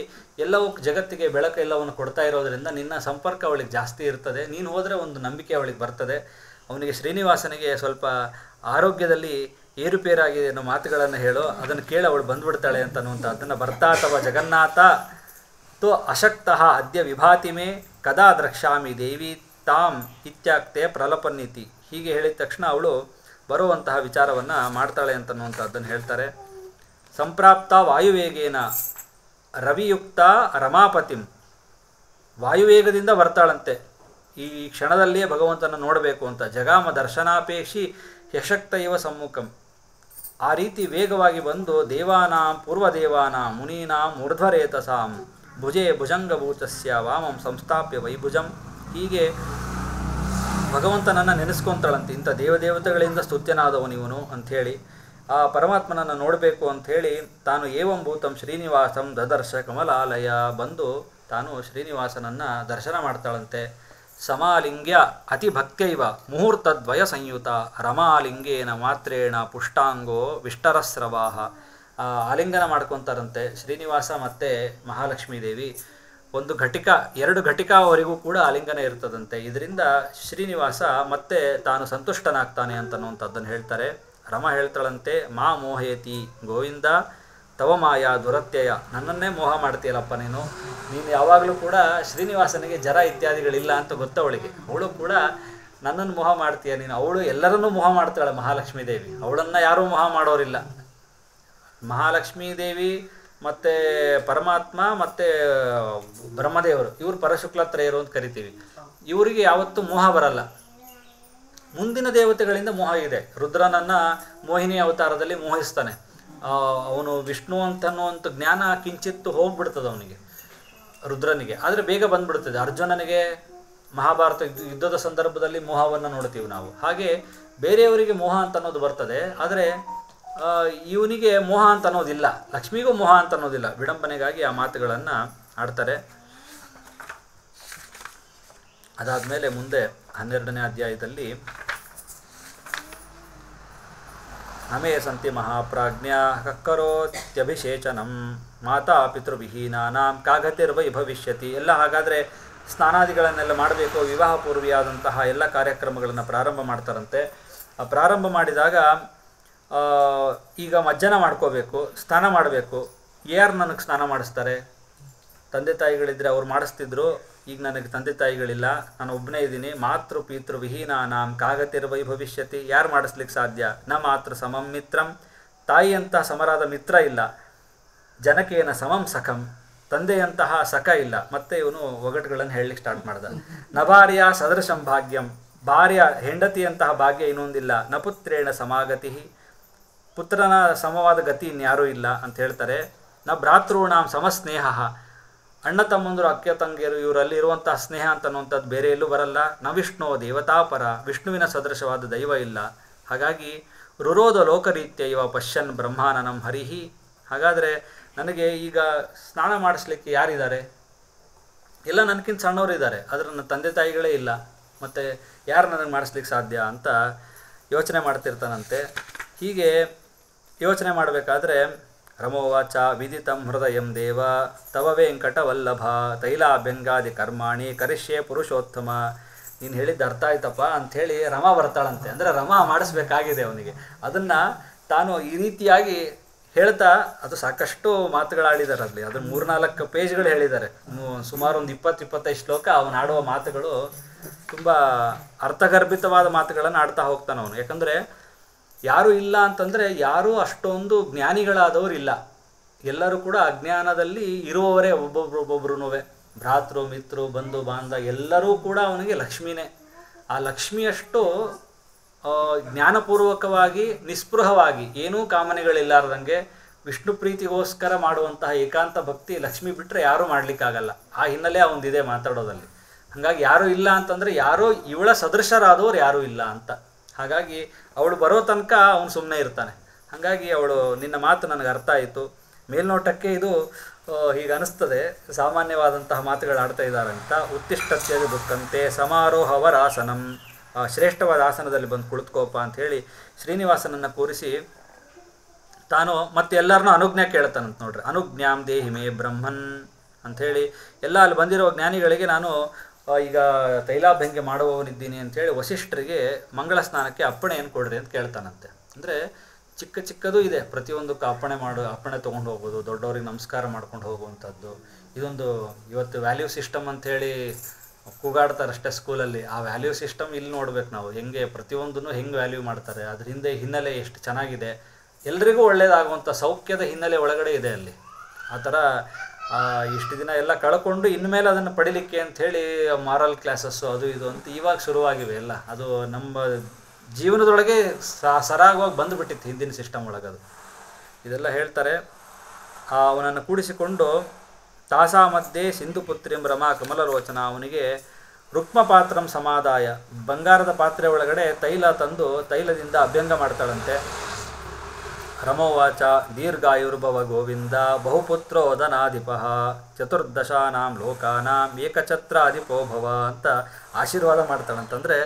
ಎಲ್ಲವೂ ಜಗತ್ತಿಗೆ ಬೆಳಕು ಎಲ್ಲವನ್ನು ಕೊಡ್ತಾ ಇರೋದರಿಂದ ನಿನ್ನ ಸಂಪರ್ಕ ಅವಳಿಗೆ ಜಾಸ್ತಿ ಇರ್ತದೆ. ನೀನು ಹೋದರೆ ಒಂದು ನಂಬಿಕೆ ಅವಳಿಗೆ ಬರ್ತದೆ. ಅವನಿಗೆ ಶ್ರೀನಿವಾಸನಿಗೆ ಸ್ವಲ್ಪ ಆರೋಗ್ಯದಲ್ಲಿ ಏರುಪೇರಾಗಿದೆ ಅನ್ನೋ ಮಾತುಗಳನ್ನು ಹೇಳೋ, ಅದನ್ನು ಕೇಳಿ ಅವಳು ಬಂದುಬಿಡ್ತಾಳೆ ಅಂತನ್ನುವಂಥ ಅದನ್ನು ಬರ್ತಾ ಅಥವಾ ಜಗನ್ನಾಥ ತೋ ಅಶಕ್ತಃ ಅದ್ಯ ವಿಭಾತಿ ಮೇ ಕದಾ ದ್ರಕ್ಷ್ಯಾಮಿ ದೇವಿ ತಾಮ್ ಇತ್ಯಾಕ್ತೆ ಪ್ರಲಪನ್ನಿತಿ. ಹೀಗೆ ಹೇಳಿದ ತಕ್ಷಣ ಅವಳು ಬರುವಂತಹ ವಿಚಾರವನ್ನು ಮಾಡ್ತಾಳೆ ಅಂತನ್ನುವಂಥದ್ದನ್ನು ಹೇಳ್ತಾರೆ. ಸಂಪ್ರಾಪ್ತ ವಾಯುವೇಗೇನ ರವಿಯುಕ್ತ ರಮಾಪತಿಂ. ವಾಯುವೇಗದಿಂದ ಬರ್ತಾಳಂತೆ, ಈ ಕ್ಷಣದಲ್ಲಿಯೇ ಭಗವಂತನ ನೋಡಬೇಕು ಅಂತ. ಜಗಾಮ ದರ್ಶನಾಪೇಕ್ಷಿ ಯಶಕ್ತ ಇವ ಸಮ್ಮುಖಂ. ಆ ರೀತಿ ವೇಗವಾಗಿ ಬಂದು ದೇವಾನಾಂ ಪೂರ್ವದೇವಾನಾಂ ಮುನೀನಾಂ ಊರ್ಧ್ವರೇತಸಾಂ ಭುಜೆ ಭುಜಂಗಭೂತಸ್ಯ ವಾಮಂ ಸಂಸ್ಥಾಪ್ಯ ವೈಭುಜಂ. ಹೀಗೆ ಭಗವಂತನನ್ನು ನೆನೆಸ್ಕೊಂತಾಳಂತೆ. ಇಂಥ ದೇವದೇವತೆಗಳಿಂದ ಸ್ತುತ್ಯನಾದವನು ಇವನು ಅಂಥೇಳಿ ಆ ಪರಮಾತ್ಮನನ್ನು ನೋಡಬೇಕು ಅಂಥೇಳಿ ತಾನು ಏವಂ ಭೂತಂ ಶ್ರೀನಿವಾಸಂ ದದರ್ಶ ಕಮಲಾಲಯ. ಬಂದು ತಾನು ಶ್ರೀನಿವಾಸನನ್ನು ದರ್ಶನ ಮಾಡ್ತಾಳಂತೆ. ಸಮಾಲಿಂಗ್ಯ ಅತಿಭಕ್ತೈವ ಮುಹೂರ್ತದ್ವಯ ಸಂಯುತ ರಮಾಲಿಂಗೇನ ಮಾತ್ರೇಣ ಪುಷ್ಟಾಂಗೋ ವಿಷ್ಟರಸ್ರವಾಹ. ಆಲಿಂಗನ ಮಾಡ್ಕೊತಾರಂತೆ ಶ್ರೀನಿವಾಸ ಮತ್ತು ಮಹಾಲಕ್ಷ್ಮೀ ದೇವಿ. ಒಂದು ಘಟಿಕ 2 ಘಟಿಕಾವರೆಗೂ ಕೂಡ ಆಲಿಂಗನ ಇರ್ತದಂತೆ. ಇದರಿಂದ ಶ್ರೀನಿವಾಸ ಮತ್ತೆ ತಾನು ಸಂತುಷ್ಟನಾಗ್ತಾನೆ ಅಂತನ್ನುವಂಥದ್ದನ್ನು ಹೇಳ್ತಾರೆ. ರಮ ಹೇಳ್ತಾಳಂತೆ, ಮಾ ಮೋಹೇತಿ ಗೋವಿಂದ ತವ ಮಾಯಾ ದುರತ್ಯಯ. ನನ್ನನ್ನೇ ಮೋಹ ಮಾಡ್ತೀಯಲ್ಲಪ್ಪ ನೀನು ಯಾವಾಗಲೂ ಕೂಡ ಶ್ರೀನಿವಾಸನಿಗೆ ಜರ ಇತ್ಯಾದಿಗಳಿಲ್ಲ ಅಂತ ಗೊತ್ತವಳಿಗೆ. ಅವಳು ಕೂಡ ನನ್ನನ್ನು ಮೋಹ ಮಾಡ್ತೀಯ ನೀನು. ಅವಳು ಎಲ್ಲರನ್ನೂ ಮೋಹ ಮಾಡ್ತಾಳೆ ಮಹಾಲಕ್ಷ್ಮೀ ದೇವಿ. ಅವಳನ್ನು ಯಾರೂ ಮೋಹ ಮಾಡೋರಿಲ್ಲ. ಮಹಾಲಕ್ಷ್ಮೀ ದೇವಿ ಮತ್ತು ಪರಮಾತ್ಮ ಮತ್ತು ಬ್ರಹ್ಮದೇವರು ಇವರು ಪರಶುಕ್ಲತ್ರಯರು ಅಂತ ಕರಿತೀವಿ. ಇವರಿಗೆ ಯಾವತ್ತೂ ಮೋಹ ಬರಲ್ಲ. ಮುಂದಿನ ದೇವತೆಗಳಿಂದ ಮೋಹ ಇದೆ. ರುದ್ರನನ್ನು ಮೋಹಿನಿ ಅವತಾರದಲ್ಲಿ ಮೋಹಿಸ್ತಾನೆ. ಅವನು ವಿಷ್ಣು ಅಂತನ್ನುವಂಥ ಜ್ಞಾನ ಕಿಂಚಿತ್ತು ಹೋಗ್ಬಿಡ್ತದೆ ಅವನಿಗೆ, ರುದ್ರನಿಗೆ. ಆದರೆ ಬೇಗ ಬಂದ್ಬಿಡ್ತದೆ. ಅರ್ಜುನನಿಗೆ ಮಹಾಭಾರತ ಯುದ್ಧದ ಸಂದರ್ಭದಲ್ಲಿ ಮೋಹವನ್ನು ನೋಡ್ತೀವಿ ನಾವು. ಹಾಗೆ ಬೇರೆಯವರಿಗೆ ಮೋಹ ಅಂತ ಅನ್ನೋದು ಬರ್ತದೆ, ಆದರೆ ಇವನಿಗೆ ಮೋಹ ಅಂತ ಅನ್ನೋದಿಲ್ಲ. ಲಕ್ಷ್ಮಿಗೂ ಮೋಹ ಅಂತ ಅನ್ನೋದಿಲ್ಲ. ವಿಡಂಬನೆಗಾಗಿ ಆ ಮಾತುಗಳನ್ನು ಆಡ್ತಾರೆ. ಅದಾದಮೇಲೆ ಮುಂದೆ 12ನೇ ಅಧ್ಯಾಯದಲ್ಲಿ ನಮೇ ಸಂತಿ ಮಹಾಪ್ರಾಜ್ಞ ಕಕ್ಕರೋತ್ಯಭಿಷೇಚನಂ ಮಾತಾ ಪಿತೃವಿಹೀನಾನಾಂ ಕಾಗತಿರ್ವೈ ಭವಿಷ್ಯತಿ. ಎಲ್ಲ ಹಾಗಾದರೆ ಸ್ನಾನಾದಿಗಳನ್ನೆಲ್ಲ ಮಾಡಬೇಕು. ವಿವಾಹ ಪೂರ್ವಿಯಾದಂತಹ ಎಲ್ಲ ಕಾರ್ಯಕ್ರಮಗಳನ್ನು ಪ್ರಾರಂಭ ಮಾಡ್ತಾರಂತೆ. ಪ್ರಾರಂಭ ಮಾಡಿದಾಗ ಈಗ ಮಜ್ಜನ ಮಾಡ್ಕೋಬೇಕು, ಸ್ನಾನ ಮಾಡಬೇಕು. ಯಾರು ನನಗೆ ಸ್ನಾನ ಮಾಡಿಸ್ತಾರೆ? ತಂದೆ ತಾಯಿಗಳಿದ್ದರೆ ಅವ್ರು ಮಾಡಿಸ್ತಿದ್ರು. ಈಗ ನನಗೆ ತಂದೆ ತಾಯಿಗಳಿಲ್ಲ, ನಾನು ಒಬ್ಬನೇ ಇದ್ದೀನಿ. ಮಾತೃ ಪಿತೃ ವಿಹೀನಾನಾಂ ಕಾಗತಿರ್ವೈ ಭವಿಷ್ಯತಿ. ಯಾರು ಮಾಡಿಸ್ಲಿಕ್ಕೆ ಸಾಧ್ಯ? ನ ಮಾತೃ ಸಮಂ ಮಿತ್ರಂ. ತಾಯಿಯಂತಹ ಸಮರಾದ ಮಿತ್ರ ಇಲ್ಲ. ಜನಕೇನ ಸಮಂ ಸಖಂ. ತಂದೆಯಂತಹ ಸಖ ಇಲ್ಲ. ಮತ್ತೆ ಇವನು ಒಗಟುಗಳನ್ನು ಹೇಳಲಿಕ್ಕೆ ಸ್ಟಾರ್ಟ್ ಮಾಡ್ದ. ನ ಭಾರ್ಯ ಸದೃಶಂ ಭಾಗ್ಯಂ. ಭಾರ್ಯ ಹೆಂಡತಿಯಂತಹ ಭಾಗ್ಯ ಇನ್ನೊಂದಿಲ್ಲ. ನ ಪುತ್ರೇಣ ಸಮಾಗತಿ. ಪುತ್ರನ ಸಮವಾದ ಗತಿ ಇನ್ಯಾರೂ ಇಲ್ಲ ಅಂತ ಹೇಳ್ತಾರೆ. ನ ಭ್ರಾತೃಣಾಂ ಸಮಸ್ನೇಹ. ಅಣ್ಣ ತಮ್ಮಂದರು ಅಕ್ಕ ತಂಗಿಯರು ಇವರಲ್ಲಿ ಇರುವಂತಹ ಸ್ನೇಹ ಅಂತನ್ನುವಂಥದ್ದು ಬೇರೆ ಎಲ್ಲೂ ಬರಲ್ಲ. ನ ವಿಷ್ಣು ದೇವತಾಪರ. ವಿಷ್ಣುವಿನ ಸದೃಶವಾದ ದೈವ ಇಲ್ಲ. ಹಾಗಾಗಿ ರುರೋಧ ಲೋಕರೀತ್ಯ ಇವ ಪಶ್ಯನ್ ಬ್ರಹ್ಮಾನನಂ ಹರಿಹಿ. ಹಾಗಾದರೆ ನನಗೆ ಈಗ ಸ್ನಾನ ಮಾಡಿಸ್ಲಿಕ್ಕೆ ಯಾರಿದ್ದಾರೆ? ಎಲ್ಲ ನನಗಿಂತ ಸಣ್ಣವರಿದ್ದಾರೆ, ಆದರೆ ನನ್ನ ತಂದೆ ತಾಯಿಗಳೇ ಇಲ್ಲ. ಮತ್ತು ಯಾರು ನನಗೆ ಮಾಡಿಸ್ಲಿಕ್ಕೆ ಸಾಧ್ಯ ಅಂತ ಯೋಚನೆ ಮಾಡ್ತಿರ್ತಾನಂತೆ. ಹೀಗೆ ಯೋಚನೆ ಮಾಡಬೇಕಾದ್ರೆ ರಮೋವಾಚ ವಿದಿತಂ ಹೃದಯಂ ದೇವ ತವ ವೆಂಕಟವಲ್ಲಭ ತೈಲಾಭ್ಯಂಗಾದಿ ಕರ್ಮಾಣಿ ಕರಿಷ್ಯೆ ಪುರುಷೋತ್ತಮ. ನೀನು ಹೇಳಿದ್ದು ಅರ್ಥ ಆಯ್ತಪ್ಪ ಅಂಥೇಳಿ ರಮ ಬರ್ತಾಳಂತೆ. ಅಂದರೆ ರಮ ಮಾಡಿಸ್ಬೇಕಾಗಿದೆ ಅವನಿಗೆ. ಅದನ್ನು ತಾನು ಈ ರೀತಿಯಾಗಿ ಹೇಳ್ತಾ ಅದು ಸಾಕಷ್ಟು ಮಾತುಗಳಾಡಿದ್ದಾರೆ ಅಲ್ಲಿ. ಅದು 3-4 ಪೇಜ್ಗಳು ಹೇಳಿದ್ದಾರೆ. ಸುಮಾರು ಒಂದು 20-25 ಶ್ಲೋಕ ಅವನು ಆಡುವ ಮಾತುಗಳು ತುಂಬ ಅರ್ಥಗರ್ಭಿತವಾದ ಮಾತುಗಳನ್ನು ಆಡ್ತಾ ಹೋಗ್ತಾನೆ ಅವನು. ಯಾಕಂದರೆ ಯಾರೂ ಇಲ್ಲ ಅಂತಂದರೆ ಯಾರೂ ಅಷ್ಟೊಂದು ಜ್ಞಾನಿಗಳಾದವರು ಇಲ್ಲ. ಎಲ್ಲರೂ ಕೂಡ ಅಜ್ಞಾನದಲ್ಲಿ ಇರುವವರೇ ಒಬ್ಬೊಬ್ರು. ಭ್ರಾತೃ ಮಿತ್ರರು ಬಂಧು ಬಾಂಧ ಎಲ್ಲರೂ ಕೂಡ ಅವನಿಗೆ ಲಕ್ಷ್ಮಿನೇ. ಆ ಲಕ್ಷ್ಮಿಯಷ್ಟು ಜ್ಞಾನಪೂರ್ವಕವಾಗಿ ನಿಸ್ಪೃಹವಾಗಿ ಏನೂ ಕಾಮನೆಗಳಿಲ್ಲಾರ್ದಂಗೆ ವಿಷ್ಣು ಪ್ರೀತಿಗೋಸ್ಕರ ಮಾಡುವಂತಹ ಏಕಾಂತ ಭಕ್ತಿ ಲಕ್ಷ್ಮಿ ಬಿಟ್ಟರೆ ಯಾರೂ ಮಾಡಲಿಕ್ಕಾಗಲ್ಲ. ಆ ಹಿನ್ನೆಲೆ ಅವನದಿದೆ ಮಾತಾಡೋದಲ್ಲಿ. ಹಾಗಾಗಿ ಯಾರೂ ಇಲ್ಲ ಅಂತಂದರೆ ಯಾರೋ ಇವಳ ಸದೃಶರಾದವ್ರು ಯಾರೂ ಇಲ್ಲ ಅಂತ. ಹಾಗಾಗಿ ಅವಳು ಬರೋ ತನಕ ಅವನು ಸುಮ್ಮನೆ ಇರ್ತಾನೆ. ಹಾಗಾಗಿ ಅವಳು ನಿನ್ನ ಮಾತು ನನಗೆ ಅರ್ಥ ಆಯಿತು. ಮೇಲ್ನೋಟಕ್ಕೆ ಇದು ಹೀಗೆ ಅನಿಸ್ತದೆ, ಸಾಮಾನ್ಯವಾದಂತಹ ಮಾತುಗಳು ಆಡ್ತಾ ಇದ್ದಾರೆ ಅಂತ. ಉತ್ತಿಷ್ಠತ್ಯದ ದುಃಖಂತೆ ಸಮಾರೋಹವರಾಸನಂ, ಶ್ರೇಷ್ಠವಾದ ಆಸನದಲ್ಲಿ ಬಂದು ಕುಳಿತುಕೋಪ ಅಂಥೇಳಿ ಶ್ರೀನಿವಾಸನನ್ನು ಕೂರಿಸಿ ತಾನು ಮತ್ತೆ ಎಲ್ಲರನ್ನೂ ಅನುಜ್ಞೆ ಕೇಳ್ತಾನಂತ ನೋಡ್ರಿ. ಅನುಜ್ಞಾಂ ದೇಹಿ ಮೇ ಬ್ರಹ್ಮನ್ ಅಂಥೇಳಿ ಎಲ್ಲ ಅಲ್ಲಿ ಬಂದಿರೋ ಜ್ಞಾನಿಗಳಿಗೆ ನಾನು ಈಗ ತೈಲಾಭ್ಯಂಗೆ ಮಾಡುವವನಿದ್ದೀನಿ ಅಂಥೇಳಿ ವಸಿಷ್ಠರಿಗೆ ಮಂಗಳ ಸ್ನಾನಕ್ಕೆ ಅಪ್ಪಣೆಯನ್ನು ಕೊಡ್ರಿ ಅಂತ ಕೇಳ್ತಾನಂತೆ. ಅಂದರೆ ಚಿಕ್ಕದು ಇದೆ, ಪ್ರತಿಯೊಂದಕ್ಕೂ ಅಪ್ಪಣೆ ತೊಗೊಂಡು ಹೋಗೋದು, ದೊಡ್ಡವ್ರಿಗೆ ನಮಸ್ಕಾರ ಮಾಡ್ಕೊಂಡು ಹೋಗುವಂಥದ್ದು. ಇದೊಂದು ಇವತ್ತು ವ್ಯಾಲ್ಯೂ ಸಿಸ್ಟಮ್ ಅಂಥೇಳಿ ಕೂಗಾಡ್ತಾರಷ್ಟೇ ಸ್ಕೂಲಲ್ಲಿ. ಆ ವ್ಯಾಲ್ಯೂ ಸಿಸ್ಟಮ್ ಇಲ್ಲಿ ನೋಡ್ಬೇಕು ನಾವು, ಹೆಂಗೆ ಪ್ರತಿಯೊಂದನ್ನು ಹೆಂಗೆ ವ್ಯಾಲ್ಯೂ ಮಾಡ್ತಾರೆ, ಅದ್ರ ಹಿಂದೆ ಹಿನ್ನೆಲೆ ಎಷ್ಟು ಚೆನ್ನಾಗಿದೆ, ಎಲ್ರಿಗೂ ಒಳ್ಳೆಯದಾಗುವಂಥ ಸೌಖ್ಯದ ಹಿನ್ನೆಲೆ ಒಳಗಡೆ ಇದೆ ಅಲ್ಲಿ. ಆ ಥರ ಇಷ್ಟು ದಿನ ಎಲ್ಲ ಕಳ್ಕೊಂಡು ಇನ್ಮೇಲೆ ಅದನ್ನು ಪಡಿಲಿಕ್ಕೆ ಅಂಥೇಳಿ ಮಾರಲ್ ಕ್ಲಾಸಸ್ಸು ಅದು ಇದು ಅಂತ ಇವಾಗ ಶುರುವಾಗಿವೆ ಎಲ್ಲ. ಅದು ನಮ್ಮ ಜೀವನದೊಳಗೆ ಸರಾಗವಾಗಿ ಬಂದುಬಿಟ್ಟಿತ್ತು ಹಿಂದಿನ ಸಿಸ್ಟಮ್ ಒಳಗದು. ಇದೆಲ್ಲ ಹೇಳ್ತಾರೆ. ಅವನನ್ನು ಕೂಡಿಸಿಕೊಂಡು ತಾಸಾ ಮಧ್ಯೆ ಸಿಂಧುಪುತ್ರಿಂ ರಮಾ ಕಮಲರೋಚನ, ಅವನಿಗೆ ರುಕ್ಮಪಾತ್ರಂ ಸಮಾದಾಯ, ಬಂಗಾರದ ಪಾತ್ರೆ ಒಳಗಡೆ ತೈಲ ತಂದು ತೈಲದಿಂದ ಅಭ್ಯಂಗ ಮಾಡ್ತಾಳಂತೆ. ರಮೋವಾಚ ದೀರ್ಘಾಯುರ್ಭವ ಗೋವಿಂದ ಬಹುಪುತ್ರೋ ಧನಾಧಿಪಃ ಚತುರ್ದಶಾನಾಂ ಲೋಕಾನಾಂ ಏಕಛತ್ರಾಧಿಪೋ ಭವ ಅಂತ ಆಶೀರ್ವಾದ ಮಾಡ್ತಾಳಂತಂದರೆ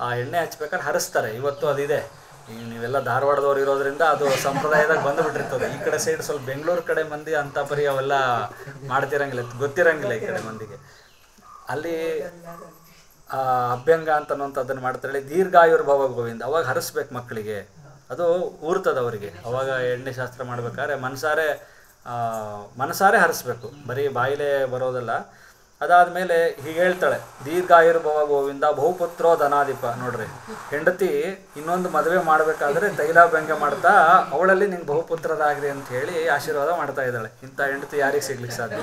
ಆ ಎಣ್ಣೆ ಹಚ್ಬೇಕಾದ್ರೆ ಹರಿಸ್ತಾರೆ. ಇವತ್ತು ಅದಿದೆ. ಈಗ ನೀವೆಲ್ಲ ಧಾರವಾಡದವ್ರು ಇರೋದ್ರಿಂದ ಅದು ಸಂಪ್ರದಾಯದಾಗ ಬಂದುಬಿಟ್ಟಿರ್ತದೆ. ಈ ಕಡೆ ಸೈಡ್ ಸ್ವಲ್ಪ ಬೆಂಗಳೂರು ಕಡೆ ಮಂದಿ ಅಂಥ ಪರಿ ಅವೆಲ್ಲ ಮಾಡ್ತಿರಂಗಿಲ್ಲ, ಗೊತ್ತಿರಂಗಿಲ್ಲ ಈ ಕಡೆ ಮಂದಿಗೆ. ಅಲ್ಲಿ ಅಭ್ಯಂಗ ಅಂತನ್ನುವಂಥದ್ದನ್ನು ಮಾಡ್ತಾಳೆ. ದೀರ್ಘಾಯುರ್ಭವ ಗೋವಿಂದ, ಅವಾಗ ಹರಿಸ್ಬೇಕು ಮಕ್ಕಳಿಗೆ, ಅದು ಊರ್ತದೆ ಅವರಿಗೆ. ಅವಾಗ ಎಣ್ಣೆ ಶಾಸ್ತ್ರ ಮಾಡ್ಬೇಕಾದ್ರೆ ಮನಸಾರೆ ಹರಿಸ್ಬೇಕು, ಬರೀ ಬಾಯಿಲೆ ಬರೋದಲ್ಲ. ಅದಾದಮೇಲೆ ಹೀಗೆ ಹೇಳ್ತಾಳೆ, ದೀರ್ಘಾಯುರ್ಭವ ಗೋವಿಂದ ಬಹುಪುತ್ರೋ ಧನಾಧಿಪ. ನೋಡ್ರಿ, ಹೆಂಡತಿ ಇನ್ನೊಂದು ಮದುವೆ ಮಾಡಬೇಕಾದ್ರೆ ತೈಲಾಭ್ಯಂಗ ಮಾಡ್ತಾ ಅವಳಲ್ಲಿ ನಿಂಗೆ ಬಹುಪುತ್ರರಾಗ್ರಿ ಅಂತ ಹೇಳಿ ಆಶೀರ್ವಾದ ಮಾಡ್ತಾ ಇದ್ದಾಳೆ. ಇಂಥ ಹೆಂಡತಿ ಯಾರಿಗೆ ಸಿಗ್ಲಿಕ್ಕೆ ಸಾಧ್ಯ?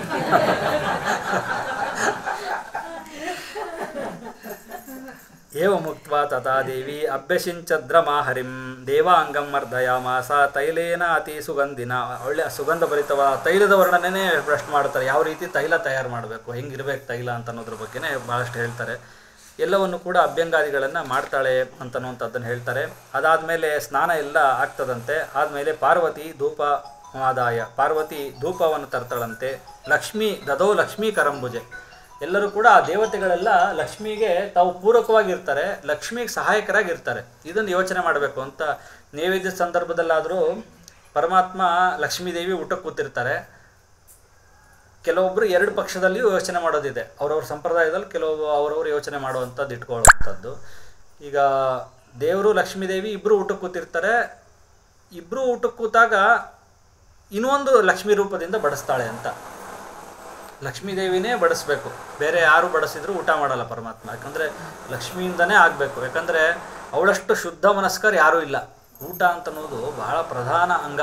ಏವ ಮುಕ್ತ್ವಾ ತಥಾ ದೇವಿ ಅಭ್ಯಸಿಂಚದ್ರಮಾ ಹರಿಂ ದೇವಾಂಗಂ ಮರ್ದಯಾಮಾಸ ತೈಲೇನ ಅತಿ ಸುಗಂಧಿನ. ಒಳ್ಳೆ ಸುಗಂಧಭರಿತವಾದ ತೈಲದ ವರ್ಣನೆ ಪ್ರಶ್ನೆ ಮಾಡ್ತಾರೆ. ಯಾವ ರೀತಿ ತೈಲ ತಯಾರು ಮಾಡಬೇಕು, ಹೆಂಗಿರ್ಬೇಕು ತೈಲ ಅಂತ ಅನ್ನೋದ್ರ ಬಗ್ಗೆನೇ ಭಾಳಷ್ಟು ಹೇಳ್ತಾರೆ. ಎಲ್ಲವನ್ನು ಕೂಡ ಅಭ್ಯಂಗಾದಿಗಳನ್ನು ಮಾಡ್ತಾಳೆ ಅಂತನ್ನುವಂಥದ್ದನ್ನು ಹೇಳ್ತಾರೆ. ಅದಾದಮೇಲೆ ಸ್ನಾನ ಎಲ್ಲ ಆಗ್ತದಂತೆ. ಆದಮೇಲೆ ಪಾರ್ವತಿ ಪಾರ್ವತಿ ಧೂಪವನ್ನು ತರ್ತಾಳಂತೆ. ಲಕ್ಷ್ಮೀ ದದೋ ಲಕ್ಷ್ಮೀ ಕರಂಬುಜೆ, ಎಲ್ಲರೂ ಕೂಡ ಆ ದೇವತೆಗಳೆಲ್ಲ ಲಕ್ಷ್ಮಿಗೆ ತಾವು ಪೂರಕವಾಗಿರ್ತಾರೆ, ಲಕ್ಷ್ಮಿಗೆ ಸಹಾಯಕರಾಗಿರ್ತಾರೆ. ಇದನ್ನು ಯೋಚನೆ ಮಾಡಬೇಕು ಅಂತ. ನೈವೇದ್ಯ ಸಂದರ್ಭದಲ್ಲಾದರೂ ಪರಮಾತ್ಮ ಲಕ್ಷ್ಮೀದೇವಿ ಊಟಕ್ಕೆ ಕೂತಿರ್ತಾರೆ. ಕೆಲವೊಬ್ಬರು 2 ಪಕ್ಷದಲ್ಲಿಯೂ ಯೋಚನೆ ಮಾಡೋದಿದೆ. ಅವ್ರವ್ರ ಸಂಪ್ರದಾಯದಲ್ಲಿ ಕೆಲವು ಅವರವರು ಯೋಚನೆ ಮಾಡುವಂಥದ್ದು ಇಟ್ಕೊಳ್ಳುವಂಥದ್ದು. ಈಗ ದೇವರು ಲಕ್ಷ್ಮೀದೇವಿ ಇಬ್ಬರು ಊಟಕ್ಕೆ ಕೂತಿರ್ತಾರೆ. ಇಬ್ಬರು ಊಟಕ್ಕೆ ಕೂತಾಗ ಇನ್ನೊಂದು ಲಕ್ಷ್ಮೀ ರೂಪದಿಂದ ಬಡಿಸ್ತಾಳೆ ಅಂತ. ಲಕ್ಷ್ಮೀದೇವಿನೇ ಬಡಿಸ್ಬೇಕು, ಬೇರೆ ಯಾರು ಬಡಿಸಿದ್ರು ಊಟ ಮಾಡಲ್ಲ ಪರಮಾತ್ಮ. ಯಾಕಂದರೆ ಲಕ್ಷ್ಮಿಯಿಂದನೇ ಆಗಬೇಕು. ಯಾಕಂದರೆ ಅವಳಷ್ಟು ಶುದ್ಧ ಮನಸ್ಕರು ಯಾರೂ ಇಲ್ಲ. ಊಟ ಅಂತನ್ನೋದು ಬಹಳ ಪ್ರಧಾನ ಅಂಗ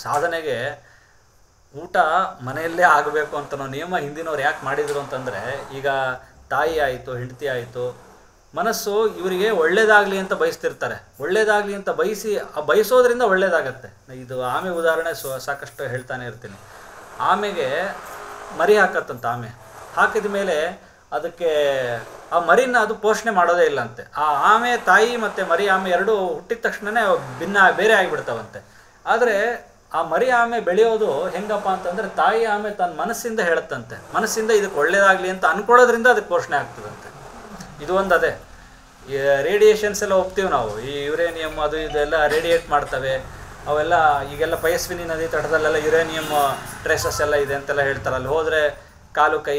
ಸಾಧನೆಗೆ. ಊಟ ಮನೆಯಲ್ಲೇ ಆಗಬೇಕು ಅಂತನೋ ನಿಯಮ ಹಿಂದಿನವ್ರು ಯಾಕೆ ಮಾಡಿದರು ಅಂತಂದರೆ, ಈಗ ತಾಯಿ ಆಯಿತು, ಹೆಂಡತಿ ಆಯಿತು, ಮನಸ್ಸು ಇವರಿಗೆ ಒಳ್ಳೇದಾಗಲಿ ಅಂತ ಬಯಸ್ತಿರ್ತಾರೆ. ಒಳ್ಳೇದಾಗಲಿ ಅಂತ ಬಯಸೋದ್ರಿಂದ ಒಳ್ಳೇದಾಗತ್ತೆ. ಇದು ಆಮೆ ಉದಾಹರಣೆ ಸಾಕಷ್ಟು ಹೇಳ್ತಾನೆ ಇರ್ತೀನಿ. ಆಮೆಗೆ ಮರಿ ಹಾಕತ್ತಂತ. ಆಮೆ ಹಾಕಿದ ಮೇಲೆ ಅದಕ್ಕೆ ಆ ಮರಿನ ಅದು ಪೋಷಣೆ ಮಾಡೋದೇ ಇಲ್ಲಂತೆ. ಆ ಆಮೆ ತಾಯಿ ಮತ್ತು ಮರಿ ಆಮೆ ಎರಡೂ ಹುಟ್ಟಿದ ತಕ್ಷಣವೇ ಬೇರೆ ಆಗಿಬಿಡ್ತಾವಂತೆ. ಆದರೆ ಆ ಮರಿ ಆಮೆ ಬೆಳೆಯೋದು ಹೆಂಗಪ್ಪ ಅಂತಂದರೆ, ತಾಯಿ ಆಮೆ ತನ್ನ ಮನಸ್ಸಿಂದ ಹೇಳುತ್ತಂತೆ. ಮನಸ್ಸಿಂದ ಇದಕ್ಕೆ ಒಳ್ಳೇದಾಗಲಿ ಅಂತ ಅಂದ್ಕೊಳ್ಳೋದ್ರಿಂದ ಅದಕ್ಕೆ ಪೋಷಣೆ ಆಗ್ತದಂತೆ. ಇದು ಒಂದು ಅದೇ. ಈ ರೇಡಿಯೇಷನ್ಸ್ ಎಲ್ಲ ಹೋಗ್ತೀವಿ ನಾವು, ಈ ಯುರೇನಿಯಮ್ ಅದು ಇದೆಲ್ಲ ರೇಡಿಯೇಟ್ ಮಾಡ್ತವೆ. ಅವೆಲ್ಲ ಈಗೆಲ್ಲ ಪಯಸ್ವಿನಿ ನದಿ ತಟದಲ್ಲೆಲ್ಲ ಯುರೇನಿಯಮ್ ಟ್ರೇಸಸ್ ಎಲ್ಲ ಇದೆ ಅಂತೆಲ್ಲ ಹೇಳ್ತಾರೆ. ಅಲ್ಲಿ ಹೋದರೆ ಕಾಲು ಕೈ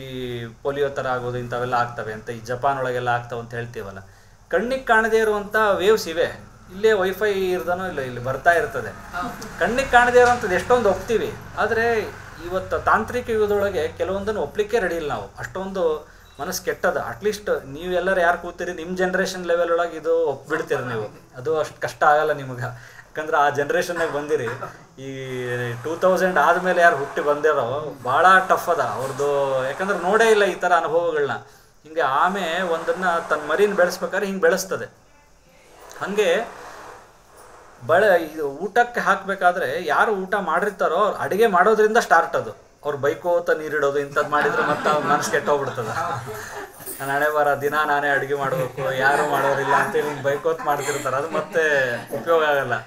ಈ ಪೋಲಿಯೋ ಥರ ಆಗೋದು ಇಂಥವೆಲ್ಲ ಆಗ್ತವೆ ಅಂತ, ಈ ಜಪಾನ್ ಒಳಗೆಲ್ಲ ಆಗ್ತವೆ ಅಂತ ಹೇಳ್ತೀವಲ್ಲ. ಕಣ್ಣಿಗೆ ಕಾಣದೇ ಇರುವಂಥ ವೇವ್ಸ್ ಇವೆ. ಇಲ್ಲೇ ವೈಫೈ ಇರ್ದನೋ ಇಲ್ಲ ಇಲ್ಲಿ ಬರ್ತಾ ಇರ್ತದೆ. ಕಣ್ಣಿಗೆ ಕಾಣದೇ ಇರೋಂಥದ್ದು ಎಷ್ಟೊಂದು ಒಪ್ತೀವಿ, ಆದರೆ ಇವತ್ತು ತಾಂತ್ರಿಕ ಯುಗದೊಳಗೆ ಕೆಲವೊಂದನ್ನು ಒಪ್ಪಲಿಕ್ಕೆ ರೆಡಿ ಇಲ್ಲ ನಾವು. ಅಷ್ಟೊಂದು ಮನಸ್ಸು ಕೆಟ್ಟದ. ಅಟ್ಲೀಸ್ಟ್ ನೀವೆಲ್ಲರೂ ಯಾರು ಕೂತೀರಿ ನಿಮ್ಮ ಜನ್ರೇಷನ್ ಲೆವೆಲ್ ಒಳಗೆ ಇದು ಒಪ್ಬಿಡ್ತೀರಿ ನೀವು. ಅದು ಅಷ್ಟು ಕಷ್ಟ ಆಗಲ್ಲ ನಿಮಗೆ, ಯಾಕಂದ್ರೆ ಆ ಜನ್ರೇಷನ್ನಾಗ ಬಂದಿರಿ. ಈ 2000 ಆದಮೇಲೆ ಯಾರು ಹುಟ್ಟಿ ಬಂದಿರೋ ಭಾಳ ಟಫ್ ಅದ ಅವ್ರದ್ದು, ಯಾಕಂದ್ರೆ ನೋಡೇ ಇಲ್ಲ ಈ ಥರ ಅನುಭವಗಳನ್ನ. ಹಿಂಗೆ ಆಮೆ ಒಂದನ್ನು ತನ್ನ ಮರಿನ ಬೆಳೆಸ್ಬೇಕಾದ್ರೆ ಹಿಂಗೆ ಬೆಳೆಸ್ತದೆ. ಹಾಗೆ ಇದು ಊಟಕ್ಕೆ ಹಾಕಬೇಕಾದ್ರೆ ಯಾರು ಊಟ ಮಾಡಿರ್ತಾರೋ ಅವ್ರು ಅಡುಗೆ ಮಾಡೋದ್ರಿಂದ ಸ್ಟಾರ್ಟ್ ಅದು. ಅವ್ರು ಬೈಕೋತ ನೀರಿಡೋದು ಇಂಥದ್ದು ಮಾಡಿದ್ರೆ ಮತ್ತೆ ಅವ್ರ ಮನಸ್ಸು ಕೆಟ್ಟೋಗ್ಬಿಡ್ತದೆ. ನಾನು ಹಣೆ ಬರ ದಿನ ನಾನೇ ಅಡುಗೆ ಮಾಡಬೇಕು, ಯಾರು ಮಾಡೋರಿಲ್ಲ ಅಂತೇಳಿ ಹಿಂಗೆ ಬೈಕೋತ್ ಮಾಡ್ತಿರ್ತಾರೆ. ಅದು ಮತ್ತೆ ಉಪಯೋಗ ಆಗಲ್ಲ.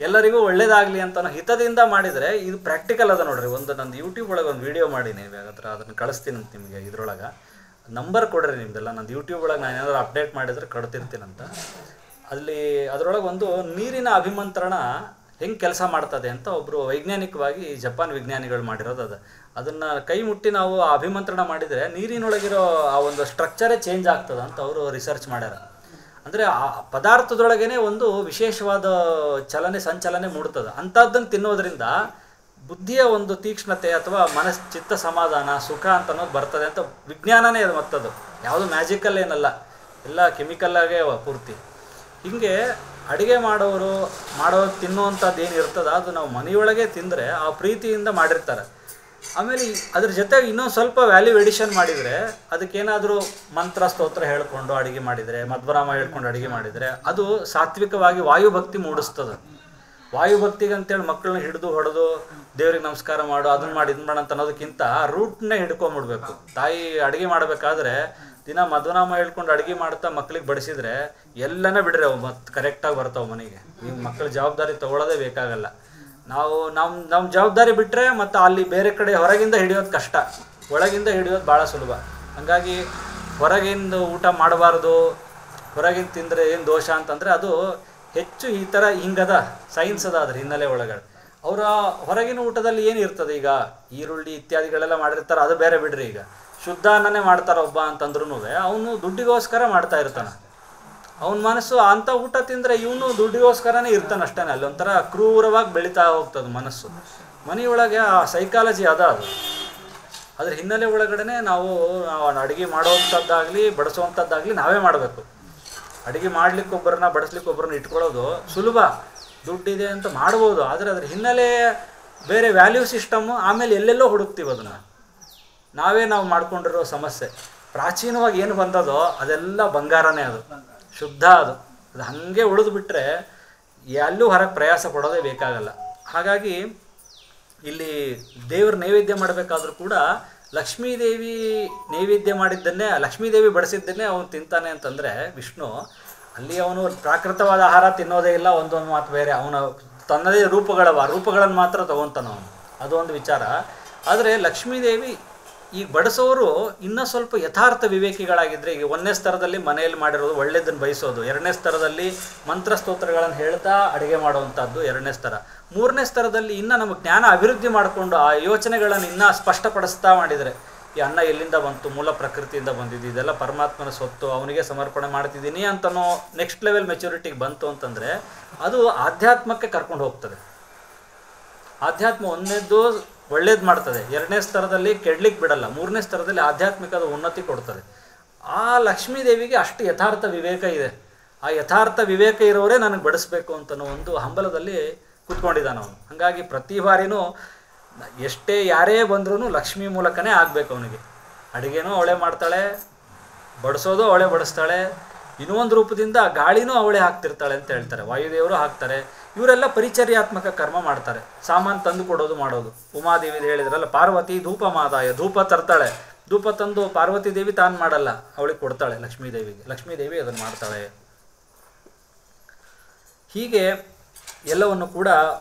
ಎಲ್ಲರಿಗೂ ಒಳ್ಳೇದಾಗಲಿ ಅಂತ ಹಿತದಿಂದ ಮಾಡಿದರೆ ಇದು ಪ್ರಾಕ್ಟಿಕಲ್ ಅದ ನೋಡ್ರಿ. ನಂದು ಯೂಟ್ಯೂಬ್ ಒಳಗೆ ಒಂದು ವೀಡಿಯೋ ಮಾಡೀನಿ, ಹಾಗಾದ್ರೆ ಅದನ್ನು ಕಳಿಸ್ತೀನಿ ಅಂತ ನಿಮಗೆ. ಇದ್ರೊಳಗೆ ನಂಬರ್ ಕೊಡ್ರಿ ನಿಮ್ದೆಲ್ಲ. ನಂದು ಯೂಟ್ಯೂಬ್ ಒಳಗೆ ನಾನು ಏನಾದರೂ ಅಪ್ಡೇಟ್ ಮಾಡಿದರೆ ಕೊಡ್ತಿರ್ತೀನಂತ. ಅದರೊಳಗೆ ಒಂದು ನೀರಿನ ಅಭಿಮಂತ್ರಣ ಹೆಂಗೆ ಕೆಲಸ ಮಾಡ್ತದೆ ಅಂತ ಒಬ್ಬರು ವೈಜ್ಞಾನಿಕವಾಗಿ ಜಪಾನ್ ವಿಜ್ಞಾನಿಗಳು ಮಾಡಿರೋದು ಅದು. ಅದನ್ನು ಕೈ ಮುಟ್ಟಿ ನಾವು ಅಭಿಮಂತ್ರಣ ಮಾಡಿದರೆ ನೀರಿನೊಳಗಿರೋ ಆ ಒಂದು ಸ್ಟ್ರಕ್ಚರೇ ಚೇಂಜ್ ಆಗ್ತದೆ ಅಂತ ಅವರು ರಿಸರ್ಚ್ ಮಾಡ್ಯಾರ. ಅಂದರೆ ಆ ಪದಾರ್ಥದೊಳಗೇ ಒಂದು ವಿಶೇಷವಾದ ಸಂಚಲನೆ ಮೂಡ್ತದೆ. ಅಂಥದ್ದನ್ನು ತಿನ್ನೋದ್ರಿಂದ ಬುದ್ಧಿಯ ಒಂದು ತೀಕ್ಷ್ಣತೆ ಅಥವಾ ಚಿತ್ತ ಸಮಾಧಾನ, ಸುಖ ಅಂತ ಅನ್ನೋದು ಬರ್ತದೆ ಅಂತ ವಿಜ್ಞಾನನೇ ಅದು. ಮತ್ತದು ಯಾವುದು ಮ್ಯಾಜಿಕಲ್ ಏನಲ್ಲ, ಎಲ್ಲ ಕೆಮಿಕಲ್ಲಾಗೇ ಪೂರ್ತಿ. ಹೀಗೆ ಅಡುಗೆ ಮಾಡೋರು ತಿನ್ನುವಂಥದ್ದು ಏನು ಇರ್ತದೆ ಅದು ನಾವು ಮನೆಯೊಳಗೆ ತಿಂದರೆ ಆ ಪ್ರೀತಿಯಿಂದ ಮಾಡಿರ್ತಾರೆ. ಆಮೇಲೆ ಅದ್ರ ಜೊತೆಗೆ ಇನ್ನೊಂದು ಸ್ವಲ್ಪ ವ್ಯಾಲ್ಯೂ ಎಡಿಷನ್ ಮಾಡಿದರೆ, ಅದಕ್ಕೇನಾದರೂ ಮಂತ್ರ ಸ್ತೋತ್ರ ಹೇಳ್ಕೊಂಡು ಅಡುಗೆ ಮಾಡಿದರೆ, ಮಧ್ವರಾಮ ಹೇಳ್ಕೊಂಡು ಅಡುಗೆ ಮಾಡಿದರೆ ಅದು ಸಾತ್ವಿಕವಾಗಿ ವಾಯುಭಕ್ತಿ ಮೂಡಿಸ್ತದೆ. ವಾಯುಭಕ್ತಿಗೆ ಅಂತೇಳಿ ಮಕ್ಕಳನ್ನ ಹಿಡಿದು ಹೊಡೆದು ದೇವ್ರಿಗೆ ನಮಸ್ಕಾರ ಮಾಡು, ಅದನ್ನು ಮಾಡಿ ಇದನ್ನು ಮಾಡು ಅಂತ ಅನ್ನೋದಕ್ಕಿಂತ ರೂಟ್ನೇ ಹಿಡ್ಕೊಂಬಿಡ್ಬೇಕು. ತಾಯಿ ಅಡುಗೆ ಮಾಡಬೇಕಾದ್ರೆ ದಿನ ಮಧ್ವನಾಮ ಹೇಳ್ಕೊಂಡು ಅಡುಗೆ ಮಾಡ್ತಾ ಮಕ್ಳಿಗೆ ಬಡಿಸಿದ್ರೆ ಎಲ್ಲನೇ ಬಿಡ್ರಿ ಅವು ಮತ್ತೆ ಕರೆಕ್ಟಾಗಿ ಬರ್ತಾವೆ ಮನೆಗೆ. ನೀವು ಮಕ್ಕಳ ಜವಾಬ್ದಾರಿ ತೊಗೊಳ್ಳೋದೇ ಬೇಕಾಗಲ್ಲ. ನಾವು ನಮ್ಮ ಜವಾಬ್ದಾರಿ ಬಿಟ್ಟರೆ ಮತ್ತು ಅಲ್ಲಿ ಬೇರೆ ಕಡೆ ಹೊರಗಿಂದ ಹಿಡಿಯೋದು ಕಷ್ಟ, ಒಳಗಿಂದ ಹಿಡಿಯೋದು ಭಾಳ ಸುಲಭ. ಹಾಗಾಗಿ ಹೊರಗಿಂದ ಊಟ ಮಾಡಬಾರ್ದು, ಹೊರಗಿಂದ ತಿಂದರೆ ಏನು ದೋಷ ಅಂತಂದರೆ ಅದು ಹೆಚ್ಚು ಈ ಥರ ಹಿಂಗದ ಸೈನ್ಸ್ ಅದ ಅದ್ರ ಹಿನ್ನೆಲೆ ಒಳಗಡೆ. ಅವರ ಹೊರಗಿನ ಊಟದಲ್ಲಿ ಏನು ಇರ್ತದೆ, ಈಗ ಈರುಳ್ಳಿ ಇತ್ಯಾದಿಗಳೆಲ್ಲ ಮಾಡಿರ್ತಾರೆ, ಅದು ಬೇರೆ ಬಿಡ್ರಿ. ಈಗ ಶುದ್ಧ ಅನ್ನನೇ ಮಾಡ್ತಾರೆ ಒಬ್ಬ ಅಂತಂದ್ರೂ ಅವನು ದುಡ್ಡಿಗೋಸ್ಕರ ಮಾಡ್ತಾ ಇರ್ತಾನೆ. ಅವನ ಮನಸ್ಸು ಅಂಥ ಊಟ ತಿಂದರೆ ಇವನು ದುಡ್ಡಿಗೋಸ್ಕರನೇ ಇರ್ತಾನೆ ಅಷ್ಟೇ. ಅಲ್ಲಿ ಒಂಥರ ಕ್ರೂರವಾಗಿ ಬೆಳೀತಾ ಹೋಗ್ತದೆ ಮನಸ್ಸು. ಮನೆಯೊಳಗೆ ಆ ಸೈಕಾಲಜಿ ಅದು. ಅದ್ರ ಹಿನ್ನೆಲೆ ಒಳಗಡೆ ನಾವು ಅಡುಗೆ ಮಾಡೋವಂಥದ್ದಾಗಲಿ ಬಡಿಸೋವಂಥದ್ದಾಗಲಿ ನಾವೇ ಮಾಡಬೇಕು. ಅಡುಗೆ ಮಾಡ್ಲಿಕ್ಕೊಬ್ಬರನ್ನ ಬಡಿಸ್ಲಿಕ್ಕೊಬ್ಬರನ್ನ ಇಟ್ಕೊಳ್ಳೋದು ಸುಲಭ, ದುಡ್ಡಿದೆ ಅಂತ ಮಾಡ್ಬೋದು. ಆದರೆ ಅದ್ರ ಹಿನ್ನೆಲೆ ಬೇರೆ ವ್ಯಾಲ್ಯೂ ಸಿಸ್ಟಮ್ಮು ಆಮೇಲೆ ಎಲ್ಲೆಲ್ಲೋ ಹುಡುಕ್ತೀವಿ ಅದನ್ನು. ನಾವು ಮಾಡ್ಕೊಂಡಿರೋ ಸಮಸ್ಯೆ. ಪ್ರಾಚೀನವಾಗಿ ಏನು ಬಂದದೋ ಅದೆಲ್ಲ ಬಂಗಾರನೇ, ಅದು ಶುದ್ಧ. ಅದು ಹಾಗೆ ಉಳಿದು ಬಿಟ್ಟರೆ ಎಲ್ಲೂ ಹೊರಗೆ ಪ್ರಯಾಸ ಪಡೋದೇ ಬೇಕಾಗಲ್ಲ. ಹಾಗಾಗಿ ಇಲ್ಲಿ ದೇವ್ರ ನೈವೇದ್ಯ ಮಾಡಬೇಕಾದ್ರೂ ಕೂಡ ಲಕ್ಷ್ಮೀದೇವಿ ನೈವೇದ್ಯ ಮಾಡಿದ್ದನ್ನೇ, ಲಕ್ಷ್ಮೀದೇವಿ ಬಡಿಸಿದ್ದನ್ನೇ ಅವನು ತಿಂತಾನೆ ಅಂತಂದರೆ ವಿಷ್ಣು, ಅಲ್ಲಿ ಅವನು ಪ್ರಾಕೃತವಾದ ಆಹಾರ ತಿನ್ನೋದೇ ಇಲ್ಲ. ಒಂದೊಂದು ಮಾತು ಬೇರೆ, ಅವನ ತನ್ನದೇ ರೂಪಗಳನ್ನು ಮಾತ್ರ ತಗೊತಾನ ಅವನು, ಅದೊಂದು ವಿಚಾರ. ಆದರೆ ಲಕ್ಷ್ಮೀದೇವಿ ಈಗ ಬಡಿಸೋರು ಇನ್ನೂ ಸ್ವಲ್ಪ ಯಥಾರ್ಥ ವಿವೇಕಿಗಳಾಗಿದ್ದರೆ, ಈಗ 1ನೇ ಸ್ತರದಲ್ಲಿ ಮನೆಯಲ್ಲಿ ಮಾಡಿರೋದು ಒಳ್ಳೆಯದನ್ನು ಬಯಸೋದು, 2ನೇ ಸ್ತರದಲ್ಲಿ ಮಂತ್ರಸ್ತೋತ್ರಗಳನ್ನು ಹೇಳ್ತಾ ಅಡುಗೆ ಮಾಡುವಂಥದ್ದು 2ನೇ ಸ್ತರ, 3ನೇ ಸ್ತರದಲ್ಲಿ ಇನ್ನೂ ನಮಗೆ ಜ್ಞಾನ ಅಭಿವೃದ್ಧಿ ಮಾಡಿಕೊಂಡು ಆ ಯೋಚನೆಗಳನ್ನು ಇನ್ನೂ ಸ್ಪಷ್ಟಪಡಿಸ್ತಾ ಮಾಡಿದರೆ, ಈ ಅನ್ನ ಎಲ್ಲಿಂದ ಬಂತು, ಮೂಲ ಪ್ರಕೃತಿಯಿಂದ ಬಂದಿದ್ದು, ಇದೆಲ್ಲ ಪರಮಾತ್ಮನ ಸೊತ್ತು, ಅವನಿಗೆ ಸಮರ್ಪಣೆ ಮಾಡ್ತಿದ್ದೀನಿ ಅಂತನೋ ನೆಕ್ಸ್ಟ್ ಲೆವೆಲ್ ಮೆಚುರಿಟಿಗೆ ಬಂತು ಅಂತಂದರೆ ಅದು ಆಧ್ಯಾತ್ಮಕ್ಕೆ ಕರ್ಕೊಂಡು ಹೋಗ್ತದೆ. ಆಧ್ಯಾತ್ಮ ಒಂದನೇದ್ದು ಒಳ್ಳೇದು ಮಾಡ್ತದೆ, 2ನೇ ಸ್ತರದಲ್ಲಿ ಕೆಡ್ಲಿಕ್ಕೆ ಬಿಡಲ್ಲ, 3ನೇ ಸ್ತರದಲ್ಲಿ ಆಧ್ಯಾತ್ಮಿಕದ ಉನ್ನತಿ ಕೊಡ್ತದೆ. ಆ ಲಕ್ಷ್ಮೀದೇವಿಗೆ ಅಷ್ಟು ಯಥಾರ್ಥ ವಿವೇಕ ಇದೆ. ಆ ಯಥಾರ್ಥ ವಿವೇಕ ಇರೋರೇ ನನಗೆ ಬಡಿಸ್ಬೇಕು ಅಂತನೋ ಒಂದು ಹಂಬಲದಲ್ಲಿ ಕೂತ್ಕೊಂಡಿದ್ದಾನೆ ಅವನು. ಹಾಗಾಗಿ ಪ್ರತಿ ಬಾರಿನೂ ಎಷ್ಟೇ ಯಾರೇ ಬಂದ್ರೂ ಲಕ್ಷ್ಮೀ ಮೂಲಕನೇ ಆಗಬೇಕು ಅವನಿಗೆ. ಅಡುಗೆನೂ ಅವಳೇ ಮಾಡ್ತಾಳೆ, ಬಡಿಸೋದು ಅವಳೇ ಬಡಿಸ್ತಾಳೆ, ಇನ್ನೊಂದು ರೂಪದಿಂದ ಗಾಳಿನೂ ಅವಳೇ ಹಾಕ್ತಿರ್ತಾಳೆ ಅಂತ ಹೇಳ್ತಾರೆ. ವಾಯುದೇವರು ಹಾಕ್ತಾರೆ. ಇವರೆಲ್ಲ ಪರಿಚರ್ಯಾತ್ಮಕ ಕರ್ಮ ಮಾಡ್ತಾರೆ, ಸಾಮಾನು ತಂದು ಕೊಡೋದು ಮಾಡೋದು. ಉಮಾದೇವಿ ಹೇಳಿದ್ರಲ್ಲ, ಪಾರ್ವತಿ ಧೂಪ ಮಾದಾಯ, ಧೂಪ ತರ್ತಾಳೆ, ಧೂಪ ತಂದು ಪಾರ್ವತಿ ದೇವಿ ತಾನು ಮಾಡಲ್ಲ, ಅವಳಿಗೆ ಕೊಡ್ತಾಳೆ ಲಕ್ಷ್ಮೀದೇವಿಗೆ, ಲಕ್ಷ್ಮೀದೇವಿ ಅದನ್ನು ಮಾಡ್ತಾಳೆ. ಹೀಗೆ ಎಲ್ಲವನ್ನು ಕೂಡ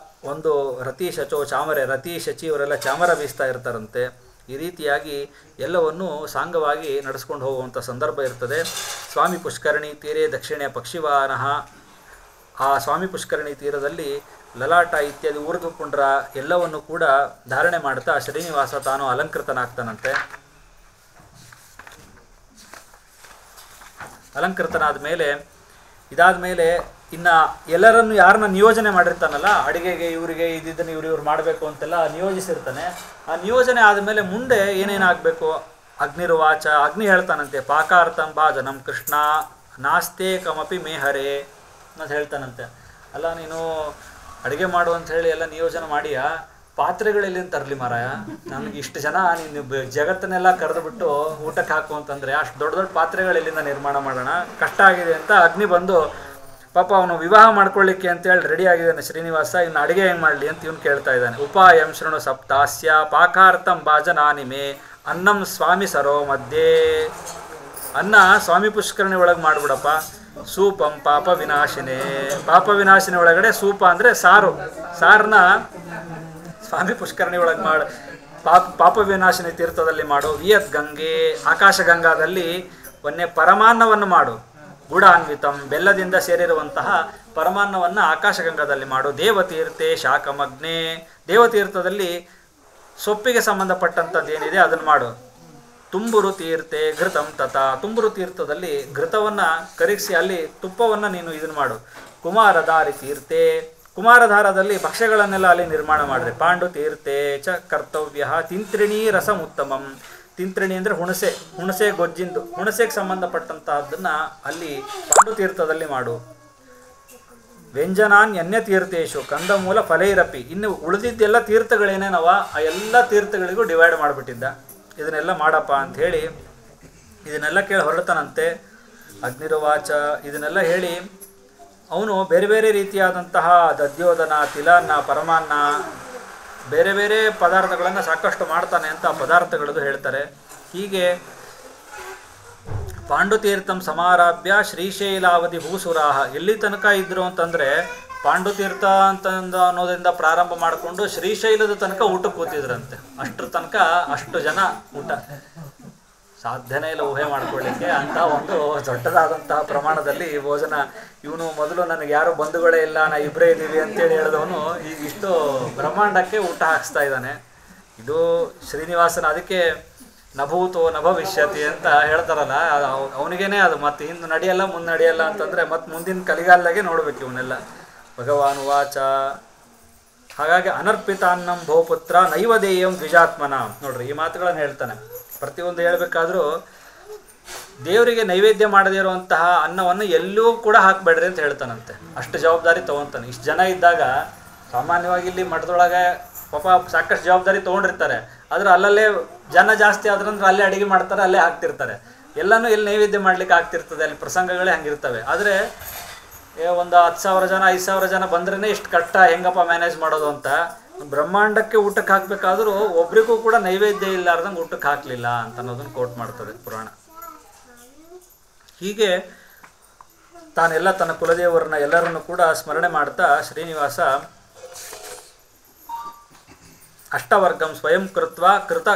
ಒಂದು ರತಿ ಶಚೋ ಚಾಮರೆ, ರತಿ ಶಚಿ ಇವರೆಲ್ಲ ಚಾಮರ ಬೀಸ್ತಾ ಇರ್ತಾರಂತೆ. ಈ ರೀತಿಯಾಗಿ ಎಲ್ಲವನ್ನು ಸಾಂಗವಾಗಿ ನಡೆಸ್ಕೊಂಡು ಹೋಗುವಂಥ ಸಂದರ್ಭ ಇರ್ತದೆ. ಸ್ವಾಮಿ ಪುಷ್ಕರಣಿ ತೀರೆ ದಕ್ಷಿಣೆ ಪಕ್ಷಿವಾಹನ, ಆ ಸ್ವಾಮಿ ಪುಷ್ಕರಣಿ ತೀರದಲ್ಲಿ ಲಲಾಟ ಇತ್ಯಾದಿ ಊರ್ಧ್ವ ಪುಂಡ್ರ ಎಲ್ಲವನ್ನು ಕೂಡ ಧಾರಣೆ ಮಾಡ್ತಾ ಶ್ರೀನಿವಾಸ ತಾನು ಅಲಂಕೃತನಾಗ್ತಾನಂತೆ. ಅಲಂಕೃತನಾದ ಮೇಲೆ ಇದಾದ ಮೇಲೆ ಇನ್ನು ಎಲ್ಲರನ್ನು ಯಾರನ್ನ ನಿಯೋಜನೆ ಮಾಡಿರ್ತಾನಲ್ಲ ಅಡಿಗೆಗೆ ಇವರಿಗೆ ಇದಿದ್ದನ್ನು ಇವ್ರು ಮಾಡಬೇಕು ಅಂತೆಲ್ಲ ನಿಯೋಜಿಸಿರ್ತಾನೆ. ಆ ನಿಯೋಜನೆ ಆದಮೇಲೆ ಮುಂದೆ ಏನೇನಾಗಬೇಕು, ಅಗ್ನಿರ್ವಾಚ, ಅಗ್ನಿ ಹೇಳ್ತಾನಂತೆ ಪಾಕಾರ್ಥಂ ಭಾಜನಂ ಕೃಷ್ಣ ನಾಸ್ತೆ ಕಮಪಿ ಮೇಹರೆ ಅಂತ ಹೇಳ್ತಾನಂತೆ. ಅಲ್ಲ ನೀನು ಅಡುಗೆ ಮಾಡು ಅಂತ ಹೇಳಿ ಎಲ್ಲ ನಿಯೋಜನೆ ಮಾಡಿಯಾ, ಪಾತ್ರೆಗಳೆಲ್ಲಿಂದ ತರಲಿ ಮಾರಾಯ, ನಮ್ಗೆ ಇಷ್ಟು ಜನ ನೀನು ಜಗತ್ತನ್ನೆಲ್ಲ ಕರೆದುಬಿಟ್ಟು ಊಟಕ್ಕೆ ಹಾಕು ಅಂತಂದರೆ ಅಷ್ಟು ದೊಡ್ಡ ದೊಡ್ಡ ಪಾತ್ರೆಗಳೆಲ್ಲಿಂದ ನಿರ್ಮಾಣ ಮಾಡೋಣ, ಕಷ್ಟ ಆಗಿದೆ ಅಂತ ಅಗ್ನಿ ಬಂದು ಪಾಪ ಅವನು ವಿವಾಹ ಮಾಡ್ಕೊಳ್ಳಿಕ್ಕೆ ಅಂತೇಳಿ ರೆಡಿ ಆಗಿದ್ದಾನೆ ಶ್ರೀನಿವಾಸ, ಇನ್ನು ಅಡುಗೆ ಹೆಂಗೆ ಮಾಡಲಿ ಅಂತ ಇವನು ಕೇಳ್ತಾ ಇದ್ದಾನೆ. ಉಪಾಯಂ ಶೃಣು ಸಪ್ತಾಸ್ಯ ಪಾಕಾರ್ಥಂ ಭಾಜನಾನಿಮೆ ಅನ್ನಂ ಸ್ವಾಮಿ ಸರೋ ಮಧ್ಯೆ. ಅನ್ನ ಸ್ವಾಮಿ ಪುಷ್ಕರಣಿ ಒಳಗೆ ಮಾಡಿಬಿಡಪ್ಪ. ಸೂಪಂ ಪಾಪ ವಿನಾಶಿನೇ, ಪಾಪ ವಿನಾಶಿನಿ ಒಳಗಡೆ ಸೂಪ ಅಂದರೆ ಸಾರು, ಸಾರನ್ನ ಸ್ವಾಮಿ ಪುಷ್ಕರಣಿ ಒಳಗೆ ಮಾಡಿ ಪಾಪ ವಿನಾಶಿನಿ ತೀರ್ಥದಲ್ಲಿ ಮಾಡು. ವಿಯತ್ ಗಂಗೆ, ಆಕಾಶ ಗಂಗಾದಲ್ಲಿ ಒಂದೇ ಪರಮಾನ್ನವನ್ನು ಮಾಡು. ಗುಡಾನ್ವಿತಂ, ಬೆಲ್ಲದಿಂದ ಸೇರಿರುವಂತಹ ಪರಮಾನ್ನವನ್ನು ಆಕಾಶಗಂಗಾದಲ್ಲಿ ಮಾಡು. ದೇವತೀರ್ಥೆ ಶಾಕಮಗ್ನೆ, ದೇವತೀರ್ಥದಲ್ಲಿ ಸೊಪ್ಪಿಗೆ ಸಂಬಂಧಪಟ್ಟಂಥದ್ದು ಏನಿದೆ ಅದನ್ನು ಮಾಡು. ತುಂಬುರು ತೀರ್ಥೆ ಘೃತಂ ತತ, ತುಂಬುರು ತೀರ್ಥದಲ್ಲಿ ಘೃತವನ್ನು ಕರಗಿಸಿ ಅಲ್ಲಿ ತುಪ್ಪವನ್ನು ನೀನು ಇದನ್ನು ಮಾಡು. ಕುಮಾರಧಾರಿ ತೀರ್ಥೆ, ಕುಮಾರಧಾರದಲ್ಲಿ ಭಕ್ಷ್ಯಗಳನ್ನೆಲ್ಲ ಅಲ್ಲಿ ನಿರ್ಮಾಣ ಮಾಡಿದೆ. ಪಾಂಡು ತೀರ್ಥೆ ಚ ಕರ್ತವ್ಯ ತಿಂತ್ರಿಣಿ ರಸಂ ಉತ್ತಮಂ, ತಿಂತ್ರಿಣಿ ಅಂದರೆ ಹುಣಸೆ, ಹುಣಸೆ ಗೊಜ್ಜಿಂದು, ಹುಣಸೆಗೆ ಸಂಬಂಧಪಟ್ಟಂತಹದ್ದನ್ನು ಅಲ್ಲಿ ಪಾಂಡು ತೀರ್ಥದಲ್ಲಿ ಮಾಡು. ವ್ಯಂಜನಾನ್ ಅನ್ಯ ತೀರ್ಥೇಶು ಕಂದಮೂಲ ಫಲೈರಪಿ, ಇನ್ನು ಉಳಿದಿದ್ದೆಲ್ಲ ತೀರ್ಥಗಳೇನೇನವ ಆ ಎಲ್ಲ ತೀರ್ಥಗಳಿಗೂ ಡಿವೈಡ್ ಮಾಡಿಬಿಟ್ಟಿದ್ದ. ಇದನ್ನೆಲ್ಲ ಮಾಡಪ್ಪ ಅಂಥೇಳಿ ಇದನ್ನೆಲ್ಲ ಕೇಳಿ ಹೊರಡ್ತಾನಂತೆ. ಅಗ್ನಿರ್ವಾಚ ಇದನ್ನೆಲ್ಲ ಹೇಳಿ ಅವನು ಬೇರೆ ಬೇರೆ ರೀತಿಯಾದಂತಹ ದಧ್ಯೋದನ, ತಿಲಾನ್ನ, ಪರಮಾನ್ನ, ಬೇರೆ ಬೇರೆ ಪದಾರ್ಥಗಳನ್ನು ಸಾಕಷ್ಟು ಮಾಡ್ತಾನೆ ಅಂತ ಆ ಪದಾರ್ಥಗಳದ್ದು ಹೇಳ್ತಾರೆ. ಹೀಗೆ ಪಾಂಡುತೀರ್ಥಂ ಸಮಾರಾಭ್ಯ ಶ್ರೀಶೈಲಾವಧಿ ಭೂಸುರಾಹ, ಎಲ್ಲಿ ತನಕ ಇದ್ರು ಅಂತಂದರೆ ಪಾಂಡುತೀರ್ಥ ಅಂತಂದು ಅನ್ನೋದರಿಂದ ಪ್ರಾರಂಭ ಮಾಡಿಕೊಂಡು ಶ್ರೀಶೈಲದ ತನಕ ಊಟಕ್ಕೆ ಕೂತಿದ್ರಂತೆ. ಅಷ್ಟರ ತನಕ ಅಷ್ಟು ಜನ ಊಟ ಸಾಧ್ಯನೇ ಇಲ್ಲ ಊಹೆ ಮಾಡ್ಕೊಳ್ಳಿಕ್ಕೆ. ಅಂತ ಒಂದು ದೊಡ್ಡದಾದಂತಹ ಪ್ರಮಾಣದಲ್ಲಿ ಭೋಜನ. ಇವನು ಮೊದಲು ನನಗೆ ಯಾರು ಬಂಧುಗಳೇ ಇಲ್ಲ, ನಾ ಇಬ್ಬರೇ ಇದ್ದೀವಿ ಅಂತೇಳಿ ಹೇಳಿದವನು ಈಗ ಇಷ್ಟು ಬ್ರಹ್ಮಾಂಡಕ್ಕೆ ಊಟ ಹಾಕ್ಸ್ತಾ ಇದ್ದಾನೆ. ಇದು ಶ್ರೀನಿವಾಸನ, ಅದಕ್ಕೆ ನಭೂತೋ ನಭವಿಷ್ಯತಿ ಅಂತ ಹೇಳ್ತಾರಲ್ಲ, ಅವನಿಗೇನೆ ಅದು ಮತ್ತೆ ಹಿಂದೆ ನಡೆಯಲ್ಲ ಮುಂದೆ ನಡೆಯಲ್ಲ ಅಂತಂದರೆ ಮತ್ತೆ ಮುಂದಿನ ಕಲಿಗಾಲದಾಗೆ ನೋಡ್ಬೇಕು ಇವನ್ನೆಲ್ಲ. ಭಗವಾನ್ ವಾಚ, ಹಾಗಾಗಿ ಅನರ್ಪಿತಾನ್ನಂ ಬಹುಪುತ್ರ ನೈವದೇಯಂ ದ್ವಿಜಾತ್ಮನ. ನೋಡ್ರಿ ಈ ಮಾತುಗಳನ್ನು ಹೇಳ್ತಾನೆ. ಪ್ರತಿಯೊಂದು ಹೇಳ್ಬೇಕಾದ್ರೂ ದೇವರಿಗೆ ನೈವೇದ್ಯ ಮಾಡದೇ ಇರುವಂತಹ ಅನ್ನವನ್ನು ಎಲ್ಲೂ ಕೂಡ ಹಾಕಬೇಡ್ರಿ ಅಂತ ಹೇಳ್ತಾನಂತೆ. ಅಷ್ಟು ಜವಾಬ್ದಾರಿ ತೊಗೊತಾನೆ. ಇಷ್ಟು ಜನ ಇದ್ದಾಗ ಸಾಮಾನ್ಯವಾಗಿ ಇಲ್ಲಿ ಮಠದೊಳಗೆ ಪಾಪ ಸಾಕಷ್ಟು ಜವಾಬ್ದಾರಿ ತೊಗೊಂಡಿರ್ತಾರೆ. ಆದರೆ ಅಲ್ಲಲ್ಲೇ ಜನ ಜಾಸ್ತಿ ಆದ್ರಂದ್ರೆ ಅಲ್ಲೇ ಅಡುಗೆ ಮಾಡ್ತಾರೆ, ಅಲ್ಲೇ ಹಾಕ್ತಿರ್ತಾರೆ. ಎಲ್ಲನೂ ಎಲ್ಲಿ ನೈವೇದ್ಯ ಮಾಡ್ಲಿಕ್ಕೆ ಆಗ್ತಿರ್ತದೆ, ಅಲ್ಲಿ ಪ್ರಸಂಗಗಳೇ ಹಂಗಿರ್ತವೆ. ಆದರೆ ಒಂದು 10,000 ಜನ 5,000 ಜನ ಬಂದ್ರೇ ಇಷ್ಟು ಕಷ್ಟ ಹೆಂಗಪ್ಪ ಮ್ಯಾನೇಜ್ ಮಾಡೋದು ಅಂತ. ಬ್ರಹ್ಮಾಂಡಕ್ಕೆ ಊಟಕ್ಕೆ ಹಾಕಬೇಕಾದ್ರೂ ಒಬ್ರಿಗೂ ಕೂಡ ನೈವೇದ್ಯ ಇಲ್ಲಾರ್ದಂಗೆ ಊಟಕ್ಕೆ ಹಾಕಲಿಲ್ಲ ಅಂತ ಅನ್ನೋದನ್ನು ಕೋಟ್ ಮಾಡ್ತದೆ ಪುರಾಣ. ಹೀಗೆ ತಾನೆಲ್ಲ ತನ್ನ ಕುಲದೇವರನ್ನ ಎಲ್ಲರನ್ನು ಕೂಡ ಸ್ಮರಣೆ ಮಾಡ್ತಾ ಶ್ರೀನಿವಾಸ ಅಷ್ಟವರ್ಗಂ ಸ್ವಯಂ ಕೃತ್ವ ಕೃತ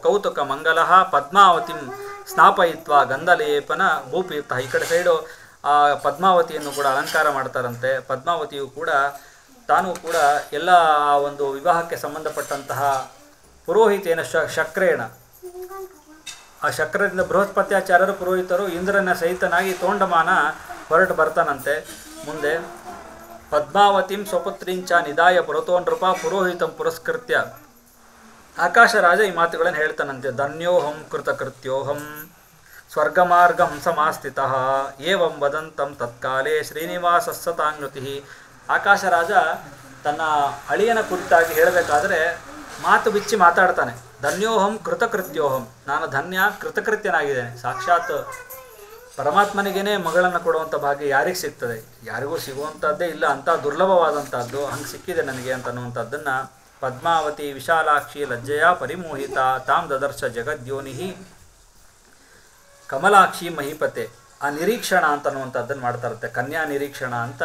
ಕೌತುಕ ಮಂಗಲ ಪದ್ಮಾವತಿಂ ಸ್ನಾಪಯಿತ್ವ ಗಂಧಲೇಪನ ಭೂಪೀರ್ಥ. ಈ ಕಡೆ ಸೈಡು ಆ ಪದ್ಮಾವತಿಯನ್ನು ಕೂಡ ಅಲಂಕಾರ ಮಾಡ್ತಾರಂತೆ. ಪದ್ಮಾವತಿಯು ಕೂಡ ತಾನೂ ಕೂಡ ಎಲ್ಲ ಒಂದು ವಿವಾಹಕ್ಕೆ ಸಂಬಂಧಪಟ್ಟಂತಹ ಪುರೋಹಿತೇನ ಶಕ್ರೇಣ, ಆ ಶಕ್ರದಿಂದ ಬೃಹಸ್ಪತ್ಯಾಚಾರ್ಯರು ಪುರೋಹಿತರು ಇಂದ್ರನ ಸಹಿತನಾಗಿ ತೋಂಡಮಾನ ಹೊರಟು ಬರ್ತಾನಂತೆ. ಮುಂದೆ ಪದ್ಮಾವತಿಂ ಸ್ವಪುತ್ರಿಂಚ ನಿದಾಯ ಪುರತೋ ನೃಪ ಪುರೋಹಿತಂ ಪುರಸ್ಕೃತ್ಯ. ಆಕಾಶ ರಾಜ ಈ ಮಾತುಗಳನ್ನು ಹೇಳ್ತಾನಂತೆ. ಧನ್ಯೋಹಂ ಕೃತಕೃತ್ಯೋಹಂ ಸ್ವರ್ಗಮಾರ್ಗಂ ಸಮಾಸ್ಥಿತಃ ಏವಂ ವದಂತಂ ತತ್ಕಾಲೇ ಶ್ರೀನಿವಾಸ ಸತಾಂಗತಿ. ಆಕಾಶ ರಾಜ ತನ್ನ ಅಳಿಯನ ಕುರಿತಾಗಿ ಹೇಳಬೇಕಾದ್ರೆ ಮಾತು ಬಿಚ್ಚಿ ಮಾತಾಡ್ತಾನೆ. ಧನ್ಯೋಹಂ ಕೃತಕೃತ್ಯೋಹಂ, ನಾನು ಧನ್ಯ ಕೃತಕೃತ್ಯನಾಗಿದ್ದೇನೆ. ಸಾಕ್ಷಾತ್ ಪರಮಾತ್ಮನಿಗೇನೆ ಮಗಳನ್ನು ಕೊಡುವಂಥ ಭಾಗ್ಯ ಯಾರಿಗೆ ಸಿಗ್ತದೆ? ಯಾರಿಗೂ ಸಿಗುವಂಥದ್ದೇ ಇಲ್ಲ, ಅಂಥ ದುರ್ಲಭವಾದಂಥದ್ದು ಹಂಗೆ ಸಿಕ್ಕಿದೆ ನನಗೆ ಅಂತನ್ನುವಂಥದ್ದನ್ನು ಪದ್ಮಾವತಿ ವಿಶಾಲಾಕ್ಷಿ ಲಜ್ಜೆಯ ಪರಿಮೋಹಿತ ತಾಂ ದದರ್ಶ ಜಗದ್ಯೋನಿಹಿ ಕಮಲಾಕ್ಷಿ ಮಹಿಪತೆ. ಆ ನಿರೀಕ್ಷಣ ಅಂತನ್ನುವಂಥದ್ದನ್ನು ಮಾಡ್ತಾ ಇರುತ್ತೆ. ಕನ್ಯಾ ನಿರೀಕ್ಷಣ ಅಂತ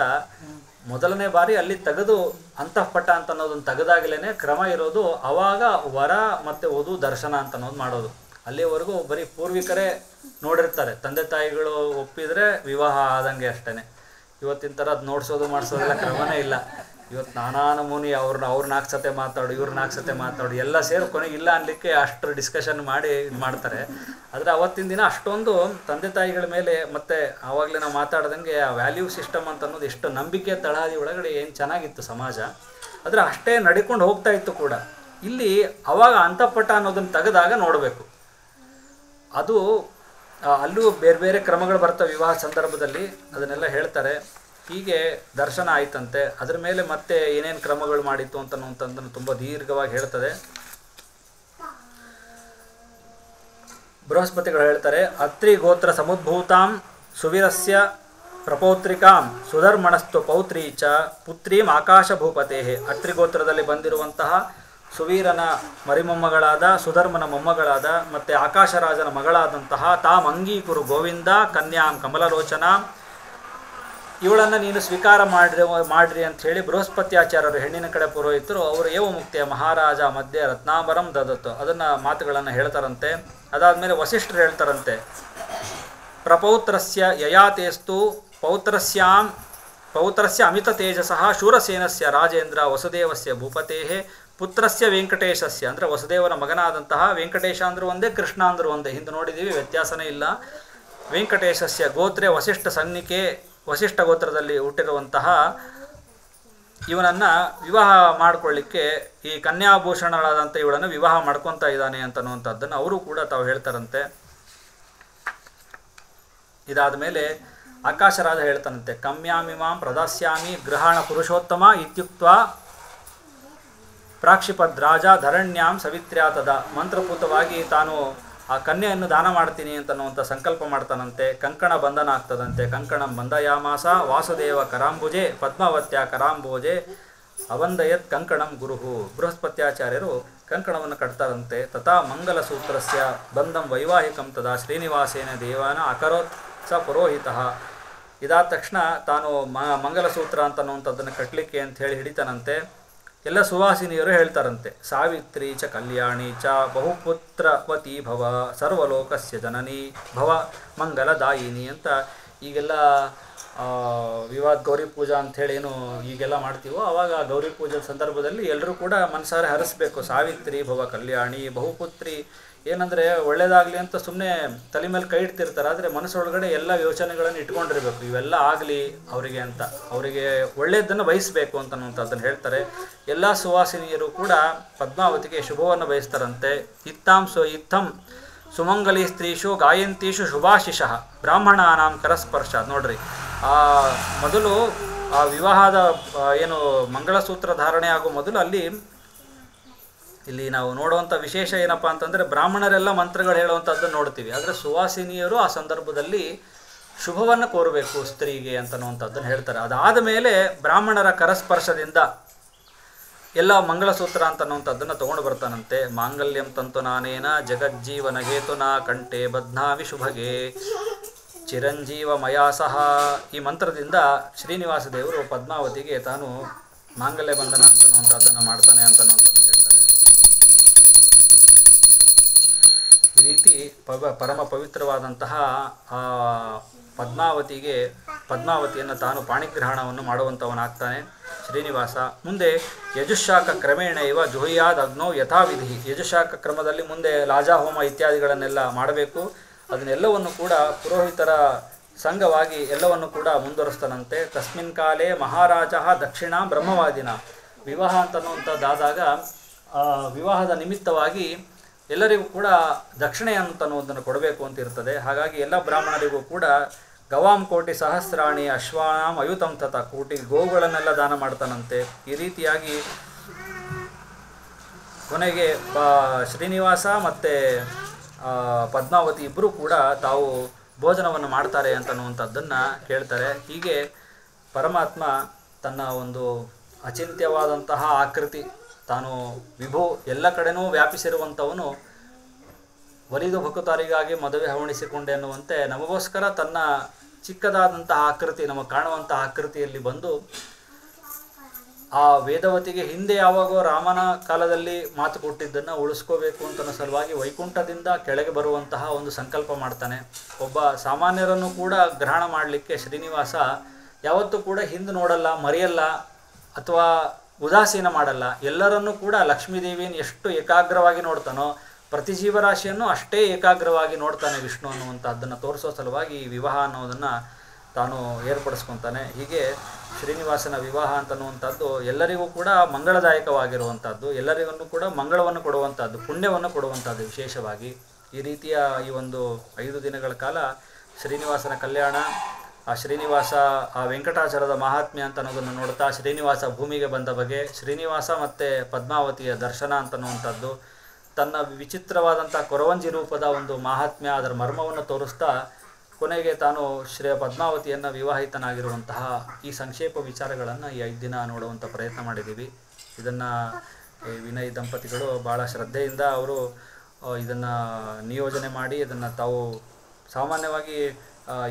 ಮೊದಲನೇ ಬಾರಿ ಅಲ್ಲಿ ತೆಗೆದು ಅಂತಃಪಟ ಅಂತ ಅನ್ನೋದನ್ನು ತೆಗೆದಾಗಲೇ ಕ್ರಮ ಇರೋದು. ಅವಾಗ ವರ ಮತ್ತು ವಧು ದರ್ಶನ ಅಂತ ಅನ್ನೋದು ಮಾಡೋದು. ಅಲ್ಲಿವರೆಗೂ ಬರೀ ಪೂರ್ವಿಕರೇ ನೋಡಿರ್ತಾರೆ. ತಂದೆ ತಾಯಿಗಳು ಒಪ್ಪಿದರೆ ವಿವಾಹ ಆದಂಗೆ ಅಷ್ಟೇ. ಇವತ್ತಿನ ಥರ ಅದು ನೋಡಿಸೋದು ಮಾಡಿಸೋದೆಲ್ಲ ಕ್ರಮನೇ ಇಲ್ಲ. ಇವತ್ತು ನಾನಾ ನಮೂನಿ ಅವ್ರು 4 ಸತೆ ಮಾತಾಡು, ಇವ್ರು 4 ಸತೆ ಮಾತಾಡು, ಎಲ್ಲ ಸೇರಿ ಕೊನೆಗೆ ಇಲ್ಲ ಅನ್ಲಿಕ್ಕೆ ಅಷ್ಟು ಡಿಸ್ಕಷನ್ ಮಾಡಿ ಇದು ಮಾಡ್ತಾರೆ. ಆದರೆ ಅವತ್ತಿನ ದಿನ ಅಷ್ಟೊಂದು ತಂದೆ ತಾಯಿಗಳ ಮೇಲೆ ಮತ್ತು ಆವಾಗಲೇ ನಾವು ಮಾತಾಡ್ದಂಗೆ ಆ ವ್ಯಾಲ್ಯೂ ಸಿಸ್ಟಮ್ ಅಂತ ಅನ್ನೋದು ಎಷ್ಟು ನಂಬಿಕೆ ತಳಹದಿ ಒಳಗಡೆ ಏನು ಚೆನ್ನಾಗಿತ್ತು ಸಮಾಜ, ಆದರೆ ಅಷ್ಟೇ ನಡ್ಕೊಂಡು ಹೋಗ್ತಾ ಇತ್ತು ಕೂಡ. ಇಲ್ಲಿ ಅವಾಗ ಅಂತಃಪಟ ಅನ್ನೋದನ್ನು ತೆಗೆದಾಗ ನೋಡಬೇಕು, ಅದು ಅಲ್ಲೂ ಬೇರೆ ಬೇರೆ ಕ್ರಮಗಳು ಬರ್ತವೆ ವಿವಾಹ ಸಂದರ್ಭದಲ್ಲಿ, ಅದನ್ನೆಲ್ಲ ಹೇಳ್ತಾರೆ. ಹೀಗೆ ದರ್ಶನ ಆಯ್ತಂತೆ, ಅದ್ರ ಮೇಲೆ ಮತ್ತೆ ಏನೇನು ಕ್ರಮಗಳು ಮಾಡಿತ್ತು ಅಂತಂದು ತುಂಬ ದೀರ್ಘವಾಗಿ ಹೇಳ್ತದೆ. ಬೃಹಸ್ಪತಿಗಳು ಹೇಳ್ತಾರೆ, ಅತ್ರಿ ಗೋತ್ರ ಸಮುದ್ಭೂತಾಂ ಸುವೀರಸ್ಯ ಪ್ರಪೌತ್ರಿಕಾಂ ಸುಧರ್ಮಣಸ್ತು ಪೌತ್ರೀ ಚ ಪುತ್ರೀಂ ಆಕಾಶ ಭೂಪತೆ. ಅತ್ರಿ ಗೋತ್ರದಲ್ಲಿ ಬಂದಿರುವಂತಹ ಸುವೀರನ ಮರಿಮೊಮ್ಮಗಳಾದ ಸುಧರ್ಮನ ಮೊಮ್ಮಗಳಾದ ಮತ್ತು ಆಕಾಶರಾಜನ ಮಗಳಾದಂತಹ ತಾಮ್ ಅಂಗೀಕುರು ಗೋವಿಂದ ಕನ್ಯಾಂ ಕಮಲಲೋಚನ, ಇವಳನ್ನು ನೀನು ಸ್ವೀಕಾರ ಮಾಡ್ರಿ ಅಂತ ಹೇಳಿ ಬೃಹಸ್ಪತ್ಯಾಚಾರ್ಯರು ಹೆಣ್ಣಿನ ಕಡೆ ಪುರೋಹಿತರು ಅವರು ಏವ ಮುಕ್ತಿಯ ಮಹಾರಾಜ ಮಧ್ಯೆ ರತ್ನಾಂಬರಂ ದದತ್ತು ಅದನ್ನು ಮಾತುಗಳನ್ನು ಹೇಳ್ತಾರಂತೆ. ಅದಾದಮೇಲೆ ವಸಿಷ್ಠರು ಹೇಳ್ತಾರಂತೆ, ಪ್ರಪೌತ್ರಸ್ಯ ಯಯಾತೇಸ್ತು ಪೌತ್ರಸ್ಯ ಅಮಿತ ತೇಜಸಃ ಶೂರಸೇನಸ್ಯ ರಾಜೇಂದ್ರ ವಸುದೇವಸ್ಯ ಭೂಪತೆ ಪುತ್ರಸ್ಯ ವೆಂಕಟೇಶಸ್ಯ, ಅಂದರೆ ವಸುದೇವನ ಮಗನಾದಂತಹ ವೆಂಕಟೇಶ ಅಂದರೂ ಒಂದೇ, ಕೃಷ್ಣ ಅಂದರೂ ಒಂದೇ, ಹಿಂದೆ ನೋಡಿದ್ದೀವಿ, ವ್ಯತ್ಯಾಸನೇ ಇಲ್ಲ. ವೆಂಕಟೇಶಸ್ಯ ಗೋತ್ರೆ ವಸಿಷ್ಠ ಸಂಜ್ಞಿಕೆ, ವಸಿಷ್ಠ ಗೋತ್ರದಲ್ಲಿ ಹುಟ್ಟಿರುವಂತಹ ಇವನನ್ನು ವಿವಾಹ ಮಾಡಿಕೊಳ್ಳಿಕ್ಕೆ ಈ ಕನ್ಯಾಭೂಷಣಗಳಾದಂಥ ಇವಳನ್ನು ವಿವಾಹ ಮಾಡ್ಕೊತಾ ಇದ್ದಾನೆ ಅಂತನ್ನುವಂಥದ್ದನ್ನು ಅವರು ಕೂಡ ತಾವು ಹೇಳ್ತಾರಂತೆ. ಇದಾದ ಮೇಲೆ ಆಕಾಶರಾಜ ಹೇಳ್ತಾನಂತೆ, ಕಮ್ಯಾಮಿಮಾಂ ಪ್ರದಾಸ್ಯಾಮಿ ಗೃಹಾಣ ಪುರುಷೋತ್ತಮ ಇತ್ಯುಕ್ತ ಪ್ರಾಕ್ಷಿಪದ್ ರಾಜ ಧರಣ್ಯಾಂ ಸವಿತ್ರ್ಯಾತದ, ಮಂತ್ರಪೂತವಾಗಿ ತಾನು ಆ ಕನ್ಯೆಯನ್ನು ದಾನ ಮಾಡ್ತೀನಿ ಅಂತನ್ನುವಂಥ ಸಂಕಲ್ಪ ಮಾಡ್ತಾನಂತೆ. ಕಂಕಣ ಬಂಧನ ಆಗ್ತದಂತೆ. ಕಂಕಣಂ ಬಂಧಯಾಮಾಸ ವಾಸುದೇವ ಕರಾಂಬುಜೆ ಪದ್ಮಾವತ್ಯ ಕರಾಂಬೋಜೆ ಅವಂದಯತ್ ಕಂಕಣಂ ಗುರುಹು. ಬೃಹಸ್ಪತ್ಯಾಚಾರ್ಯರು ಕಂಕಣವನ್ನು ಕಟ್ತಾರಂತೆ. ತಥಾ ಮಂಗಲಸೂತ್ರಸ್ಯ ಬಂಧಂ ವೈವಾಹಿಕಂ ತದಾ ಶ್ರೀನಿವಾಸೇನ ದೇವಾನ ಅಕರೋತ್ ಸ ಪುರೋಹಿತಃ. ಇದಾದ ತಕ್ಷಣ ತಾನು ಮಂಗಲಸೂತ್ರ ಅಂತನ್ನುವಂಥದ್ದನ್ನು ಕಟ್ಟಲಿಕ್ಕೆ ಅಂತ ಹೇಳಿ ಹಿಡಿತಾನಂತೆ. ಎಲ್ಲ ಸುವಾಸಿನಿಯರು ಹೇಳ್ತಾರಂತೆ, ಸಾವಿತ್ರಿ ಚ ಕಲ್ಯಾಣಿ ಚ ಬಹುಪುತ್ರವತಿ ಭವ ಸರ್ವಲೋಕಸ್ಯ ಜನನಿ ಭವ ಮಂಗಲದಾಯಿನಿ ಅಂತ. ಈಗೆಲ್ಲ ವಿವಾದ ಗೌರಿ ಪೂಜಾ ಅಂಥೇಳಿ ಏನು ಈಗೆಲ್ಲ ಮಾಡ್ತೀವೋ, ಆವಾಗ ಗೌರಿ ಪೂಜೆ ಸಂದರ್ಭದಲ್ಲಿ ಎಲ್ಲರೂ ಕೂಡ ಮನಸಾರೆ ಹರಿಸ್ಬೇಕು. ಸಾವಿತ್ರಿ ಭವ ಕಲ್ಯಾಣಿ ಬಹುಪುತ್ರಿ, ಏನಂದರೆ ಒಳ್ಳೇದಾಗಲಿ ಅಂತ ಸುಮ್ಮನೆ ತಲೆ ಮೇಲೆ ಕೈ ಇಡ್ತಿರ್ತಾರೆ, ಆದರೆ ಮನಸ್ಸೊಳಗಡೆ ಎಲ್ಲ ಯೋಚನೆಗಳನ್ನು ಇಟ್ಕೊಂಡಿರ್ಬೇಕು, ಇವೆಲ್ಲ ಆಗಲಿ ಅವರಿಗೆ ಅಂತ, ಅವರಿಗೆ ಒಳ್ಳೆಯದನ್ನು ಬಯಸಬೇಕು ಅಂತನ್ನುವಂಥದ್ದನ್ನು ಹೇಳ್ತಾರೆ. ಎಲ್ಲ ಸುವಾಸಿನಿಯರು ಕೂಡ ಪದ್ಮಾವತಿಗೆ ಶುಭವನ್ನು ಬಯಸ್ತಾರಂತೆ. ಇತ್ತಂ ಸುಮಂಗಲಿ ಸ್ತ್ರೀಷು ಗಾಯಂತೀಷು ಶುಭಾಶಿಷಃ ಬ್ರಾಹ್ಮಣಾನಾಂ ಕರಸ್ಪರ್ಶ. ನೋಡ್ರಿ, ಮೊದಲು ಆ ವಿವಾಹದ ಏನು ಮಂಗಳಸೂತ್ರ ಧಾರಣೆ ಆಗೋ ಮೊದಲು ಇಲ್ಲಿ ನಾವು ನೋಡುವಂಥ ವಿಶೇಷ ಏನಪ್ಪ ಅಂತಂದರೆ, ಬ್ರಾಹ್ಮಣರೆಲ್ಲ ಮಂತ್ರಗಳು ಹೇಳುವಂಥದ್ದನ್ನು ನೋಡ್ತೀವಿ, ಆದರೆ ಸುವಾಸಿನಿಯರು ಆ ಸಂದರ್ಭದಲ್ಲಿ ಶುಭವನ್ನು ಕೋರಬೇಕು ಸ್ತ್ರೀಗೆ ಅಂತನ್ನುವಂಥದ್ದನ್ನು ಹೇಳ್ತಾರೆ. ಅದಾದ ಮೇಲೆ ಬ್ರಾಹ್ಮಣರ ಕರಸ್ಪರ್ಶದಿಂದ ಎಲ್ಲ ಮಂಗಳಸೂತ್ರ ಅಂತನ್ನುವಂಥದ್ದನ್ನು ತೊಗೊಂಡು ಬರ್ತಾನಂತೆ. ಮಾಂಗಲ್ಯಂ ತಂತು ನಾನೇನ ಜಗಜ್ಜೀವನ ಹೇತುನಾ ಕಂಠೆ ಬಧ್ನಾಮಿ ಶುಭಗೆ ಚಿರಂಜೀವ ಮಯಾ ಸಹ. ಈ ಮಂತ್ರದಿಂದ ಶ್ರೀನಿವಾಸ ದೇವರು ಪದ್ಮಾವತಿಗೆ ತಾನು ಮಾಂಗಲ್ಯ ಬಂಧನ ಅಂತನ್ನುವಂಥದ್ದನ್ನು ಮಾಡ್ತಾನೆ ಅಂತನ್ನುವಂಥದ್ದನ್ನು ಹೇಳ್ತಾರೆ. ಈ ರೀತಿ ಪರಮ ಪವಿತ್ರವಾದಂತಹ ಪದ್ಮಾವತಿಯನ್ನು ತಾನು ಪಾಣಿಗ್ರಹಣವನ್ನು ಮಾಡುವಂಥವನಾಗ್ತಾನೆ ಶ್ರೀನಿವಾಸ. ಮುಂದೆ ಯಜುಶಾಖ ಕ್ರಮೇಣ ಇವ ಜುಹುಯಾದ್ ಅಗ್ನೋ ಯಥಾವಿಧಿ. ಯಜುಶಾಖ ಕ್ರಮದಲ್ಲಿ ಮುಂದೆ ಲಾಜಾಹೋಮ ಇತ್ಯಾದಿಗಳನ್ನೆಲ್ಲ ಮಾಡಬೇಕು. ಅದನ್ನೆಲ್ಲವನ್ನು ಕೂಡ ಪುರೋಹಿತರ ಸಂಘವಾಗಿ ಎಲ್ಲವನ್ನು ಕೂಡ ಮುಂದುವರಿಸ್ತಾನಂತೆ. ತಸ್ಮಿನ್ ಕಾಲೇ ಮಹಾರಾಜ ದಕ್ಷಿಣ ಬ್ರಹ್ಮವಾದಿನ. ವಿವಾಹ ಅಂತನ್ನುವಂಥದ್ದಾದಾಗ ವಿವಾಹದ ನಿಮಿತ್ತವಾಗಿ ಎಲ್ಲರಿಗೂ ಕೂಡ ದಕ್ಷಿಣೆ ಅಂತನ್ನುವುದನ್ನು ಕೊಡಬೇಕು ಅಂತ ಇರ್ತದೆ. ಹಾಗಾಗಿ ಎಲ್ಲ ಬ್ರಾಹ್ಮಣರಿಗೂ ಕೂಡ ಗವಾಂ ಕೋಟಿ ಸಹಸ್ರಾಣಿ ಅಶ್ವಾನಾಂ ಅಯುತಂ ತತ, ಕೋಟಿ ಗೋವುಗಳನ್ನೆಲ್ಲ ದಾನ ಮಾಡ್ತಾನಂತೆ. ಈ ರೀತಿಯಾಗಿ ಕೊನೆಗೆ ಶ್ರೀನಿವಾಸ ಮತ್ತು ಪದ್ಮಾವತಿ ಇಬ್ಬರೂ ಕೂಡ ತಾವು ಭೋಜನವನ್ನು ಮಾಡ್ತಾರೆ ಅಂತನ್ನುವಂಥದ್ದನ್ನು ಕೇಳ್ತಾರೆ. ಹೀಗೆ ಪರಮಾತ್ಮ ತನ್ನ ಒಂದು ಅಚಿಂತ್ಯವಾದಂತಹ ಆಕೃತಿ, ತಾನು ವಿಭು ಎಲ್ಲ ಕಡೆನೂ ವ್ಯಾಪಿಸಿರುವಂಥವನು, ಒಲಿದು ಭಕುತರಿಗಾಗಿ ಮದುವೆ ಹವಣಿಸಿಕೊಂಡೆ ಅನ್ನುವಂತೆ ನಮಗೋಸ್ಕರ ತನ್ನ ಚಿಕ್ಕದಾದಂತಹ ಆಕೃತಿ, ನಮಗೆ ಕಾಣುವಂತಹ ಆಕೃತಿಯಲ್ಲಿ ಬಂದು ಆ ವೇದವತಿಗೆ ಹಿಂದೆ ಯಾವಾಗೋ ರಾಮನ ಕಾಲದಲ್ಲಿ ಮಾತು ಕೊಟ್ಟಿದ್ದನ್ನು ಉಳಿಸ್ಕೋಬೇಕು ಅಂತ ಸಲುವಾಗಿ ವೈಕುಂಠದಿಂದ ಕೆಳಗೆ ಬರುವಂತಹ ಒಂದು ಸಂಕಲ್ಪ ಮಾಡ್ತಾನೆ. ಒಬ್ಬ ಸಾಮಾನ್ಯರನ್ನು ಕೂಡ ಗ್ರಹಣ ಮಾಡಲಿಕ್ಕೆ ಶ್ರೀನಿವಾಸ ಯಾವತ್ತೂ ಕೂಡ ಹಿಂದೆ ನೋಡಲ್ಲ, ಮರೆಯಲ್ಲ. ಅಥವಾ ಉದಾಸೀನ ಮಾಡಲ್ಲ. ಎಲ್ಲರನ್ನೂ ಕೂಡ ಲಕ್ಷ್ಮೀದೇವಿಯನ್ನು ಎಷ್ಟು ಏಕಾಗ್ರವಾಗಿ ನೋಡ್ತಾನೋ ಪ್ರತಿ ಜೀವರಾಶಿಯನ್ನು ಅಷ್ಟೇ ಏಕಾಗ್ರವಾಗಿ ನೋಡ್ತಾನೆ ವಿಷ್ಣು ಅನ್ನುವಂಥದ್ದನ್ನು ತೋರಿಸೋ ಸಲುವಾಗಿ ಈ ವಿವಾಹ ಅನ್ನೋದನ್ನು ತಾನು ಏರ್ಪಡಿಸ್ಕೊತಾನೆ. ಹೀಗೆ ಶ್ರೀನಿವಾಸನ ವಿವಾಹ ಅಂತನ್ನುವಂಥದ್ದು ಎಲ್ಲರಿಗೂ ಕೂಡ ಮಂಗಳದಾಯಕವಾಗಿರುವಂಥದ್ದು, ಎಲ್ಲರಿಗೂ ಕೂಡ ಮಂಗಳವನ್ನು ಕೊಡುವಂಥದ್ದು, ಪುಣ್ಯವನ್ನು ಕೊಡುವಂಥದ್ದು. ವಿಶೇಷವಾಗಿ ಈ ರೀತಿಯ ಈ ಒಂದು 5 ದಿನಗಳ ಕಾಲ ಶ್ರೀನಿವಾಸನ ಕಲ್ಯಾಣ, ಆ ಶ್ರೀನಿವಾಸ ಆ ವೆಂಕಟಾಚಲದ ಮಹಾತ್ಮ್ಯ ಅಂತ ಅನ್ನೋದನ್ನು ನೋಡ್ತಾ, ಶ್ರೀನಿವಾಸ ಭೂಮಿಗೆ ಬಂದ ಬಗೆ, ಶ್ರೀನಿವಾಸ ಮತ್ತು ಪದ್ಮಾವತಿಯ ದರ್ಶನ ಅಂತನ್ನುವಂಥದ್ದು, ತನ್ನ ವಿಚಿತ್ರವಾದಂಥ ಕೊರವಂಜಿ ರೂಪದ ಒಂದು ಮಹಾತ್ಮ್ಯ, ಅದರ ಮರ್ಮವನ್ನು ತೋರಿಸ್ತಾ ಕೊನೆಗೆ ತಾನು ಪದ್ಮಾವತಿಯನ್ನು ವಿವಾಹಿತನಾಗಿರುವಂತಹ ಈ ಸಂಕ್ಷೇಪ ವಿಚಾರಗಳನ್ನು ಈ 5 ದಿನ ನೋಡುವಂಥ ಪ್ರಯತ್ನ ಮಾಡಿದ್ದೀವಿ. ಇದನ್ನು ವಿನಯ್ ದಂಪತಿಗಳು ಭಾಳ ಶ್ರದ್ಧೆಯಿಂದ ಅವರು ಇದನ್ನು ನಿಯೋಜನೆ ಮಾಡಿ, ಇದನ್ನು ತಾವು ಸಾಮಾನ್ಯವಾಗಿ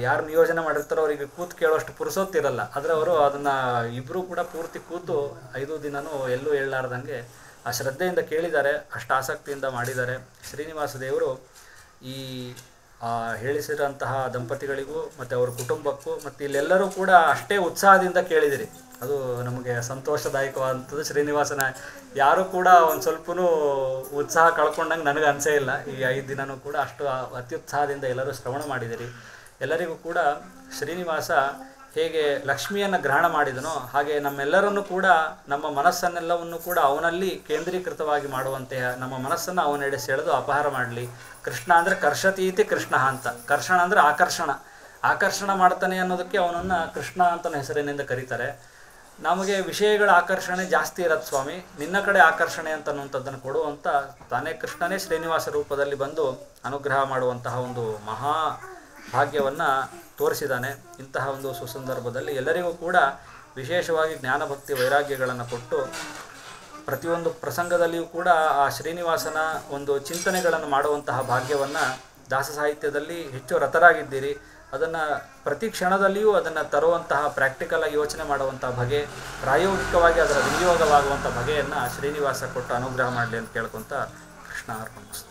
ಯಾರು ನಿಯೋಜನೆ ಮಾಡಿರ್ತಾರೋ ಅವರಿಗೆ ಕೂತು ಕೇಳೋಷ್ಟು ಪುರುಸೊತ್ತಿರಲ್ಲ, ಆದರೆ ಅವರು ಅದನ್ನು ಇಬ್ಬರೂ ಕೂಡ ಪೂರ್ತಿ ಕೂತು 5 ದಿನವೂ ಎಲ್ಲೂ ಹೇಳಲಾರ್ದಂಗೆ ಆ ಶ್ರದ್ಧೆಯಿಂದ ಕೇಳಿದ್ದಾರೆ, ಅಷ್ಟು ಆಸಕ್ತಿಯಿಂದ ಮಾಡಿದ್ದಾರೆ. ಶ್ರೀನಿವಾಸ ದೇವರು ಈ ಹೇಳಿಸಿರೋಂತಹ ದಂಪತಿಗಳಿಗೂ ಮತ್ತು ಅವ್ರ ಕುಟುಂಬಕ್ಕೂ ಮತ್ತು ಇಲ್ಲೆಲ್ಲರೂ ಕೂಡ ಅಷ್ಟೇ ಉತ್ಸಾಹದಿಂದ ಕೇಳಿದಿರಿ. ಅದು ನಮಗೆ ಸಂತೋಷದಾಯಕವಾದಂಥದ್ದು. ಶ್ರೀನಿವಾಸನ ಯಾರೂ ಕೂಡ ಒಂದು ಸ್ವಲ್ಪನೂ ಉತ್ಸಾಹ ಕಳ್ಕೊಂಡಂಗೆ ನನಗೆ ಅನಿಸೇ ಇಲ್ಲ. ಈ 5 ದಿನವೂ ಕೂಡ ಅಷ್ಟು ಅತ್ಯುತ್ಸಾಹದಿಂದ ಎಲ್ಲರೂ ಶ್ರವಣ ಮಾಡಿದಿರಿ. ಎಲ್ಲರಿಗೂ ಕೂಡ ಶ್ರೀನಿವಾಸ ಹೇಗೆ ಲಕ್ಷ್ಮಿಯನ್ನು ಗ್ರಹಣ ಮಾಡಿದನೋ ಹಾಗೆ ನಮ್ಮೆಲ್ಲರನ್ನೂ ಕೂಡ ನಮ್ಮ ಮನಸ್ಸನ್ನೆಲ್ಲವನ್ನು ಕೂಡ ಅವನಲ್ಲಿ ಕೇಂದ್ರೀಕೃತವಾಗಿ ಮಾಡುವಂತೆ ನಮ್ಮ ಮನಸ್ಸನ್ನು ಅವನೆಡೆ ಸೆಳೆದು ಅಪಹಾರ ಮಾಡಲಿ. ಕೃಷ್ಣ ಅಂದರೆ ಕರ್ಷತೀತಿ ಕೃಷ್ಣ ಅಂತ, ಕರ್ಷಣ ಅಂದರೆ ಆಕರ್ಷಣ ಮಾಡ್ತಾನೆ ಅನ್ನೋದಕ್ಕೆ ಅವನನ್ನು ಕೃಷ್ಣ ಅಂತ ಹೆಸರಿನಿಂದ ಕರೀತಾರೆ. ನಮಗೆ ವಿಷಯಗಳ ಆಕರ್ಷಣೆ ಜಾಸ್ತಿ ಇರತ್ತೆ ಸ್ವಾಮಿ, ನಿನ್ನ ಕಡೆ ಆಕರ್ಷಣೆ ಅಂತನ್ನುವಂಥದ್ದನ್ನು ಕೊಡುವಂಥ ತಾನೇ ಕೃಷ್ಣನೇ ಶ್ರೀನಿವಾಸ ರೂಪದಲ್ಲಿ ಬಂದು ಅನುಗ್ರಹ ಮಾಡುವಂತಹ ಒಂದು ಮಹಾ ಭಾಗ್ಯವನ್ನು ತೋರಿಸಿದ್ದಾನೆ. ಇಂತಹ ಒಂದು ಸುಸಂದರ್ಭದಲ್ಲಿ ಎಲ್ಲರಿಗೂ ಕೂಡ ವಿಶೇಷವಾಗಿ ಜ್ಞಾನಭಕ್ತಿ ವೈರಾಗ್ಯಗಳನ್ನು ಕೊಟ್ಟು ಪ್ರತಿಯೊಂದು ಪ್ರಸಂಗದಲ್ಲಿಯೂ ಕೂಡ ಆ ಶ್ರೀನಿವಾಸನ ಒಂದು ಚಿಂತನೆಗಳನ್ನು ಮಾಡುವಂತಹ ಭಾಗ್ಯವನ್ನು ದಾಸ ಸಾಹಿತ್ಯದಲ್ಲಿ ಹೆಚ್ಚು ರತರಾಗಿದ್ದೀರಿ. ಅದನ್ನು ಪ್ರತಿ ಕ್ಷಣದಲ್ಲಿಯೂ ಅದನ್ನು ತರುವಂತಹ ಪ್ರಾಕ್ಟಿಕಲಾಗಿ ಯೋಚನೆ ಮಾಡುವಂಥ ಬಗೆ, ಪ್ರಾಯೋಗಿಕವಾಗಿ ಅದರ ವಿನಿಯೋಗವಾಗುವಂಥ ಬಗೆಯನ್ನು ಶ್ರೀನಿವಾಸ ಕೊಟ್ಟು ಅನುಗ್ರಹ ಮಾಡಲಿ ಅಂತ ಕೇಳ್ಕೊತ ಕೃಷ್ಣ ಅರ್ಪಣಿಸ್ತೀನಿ.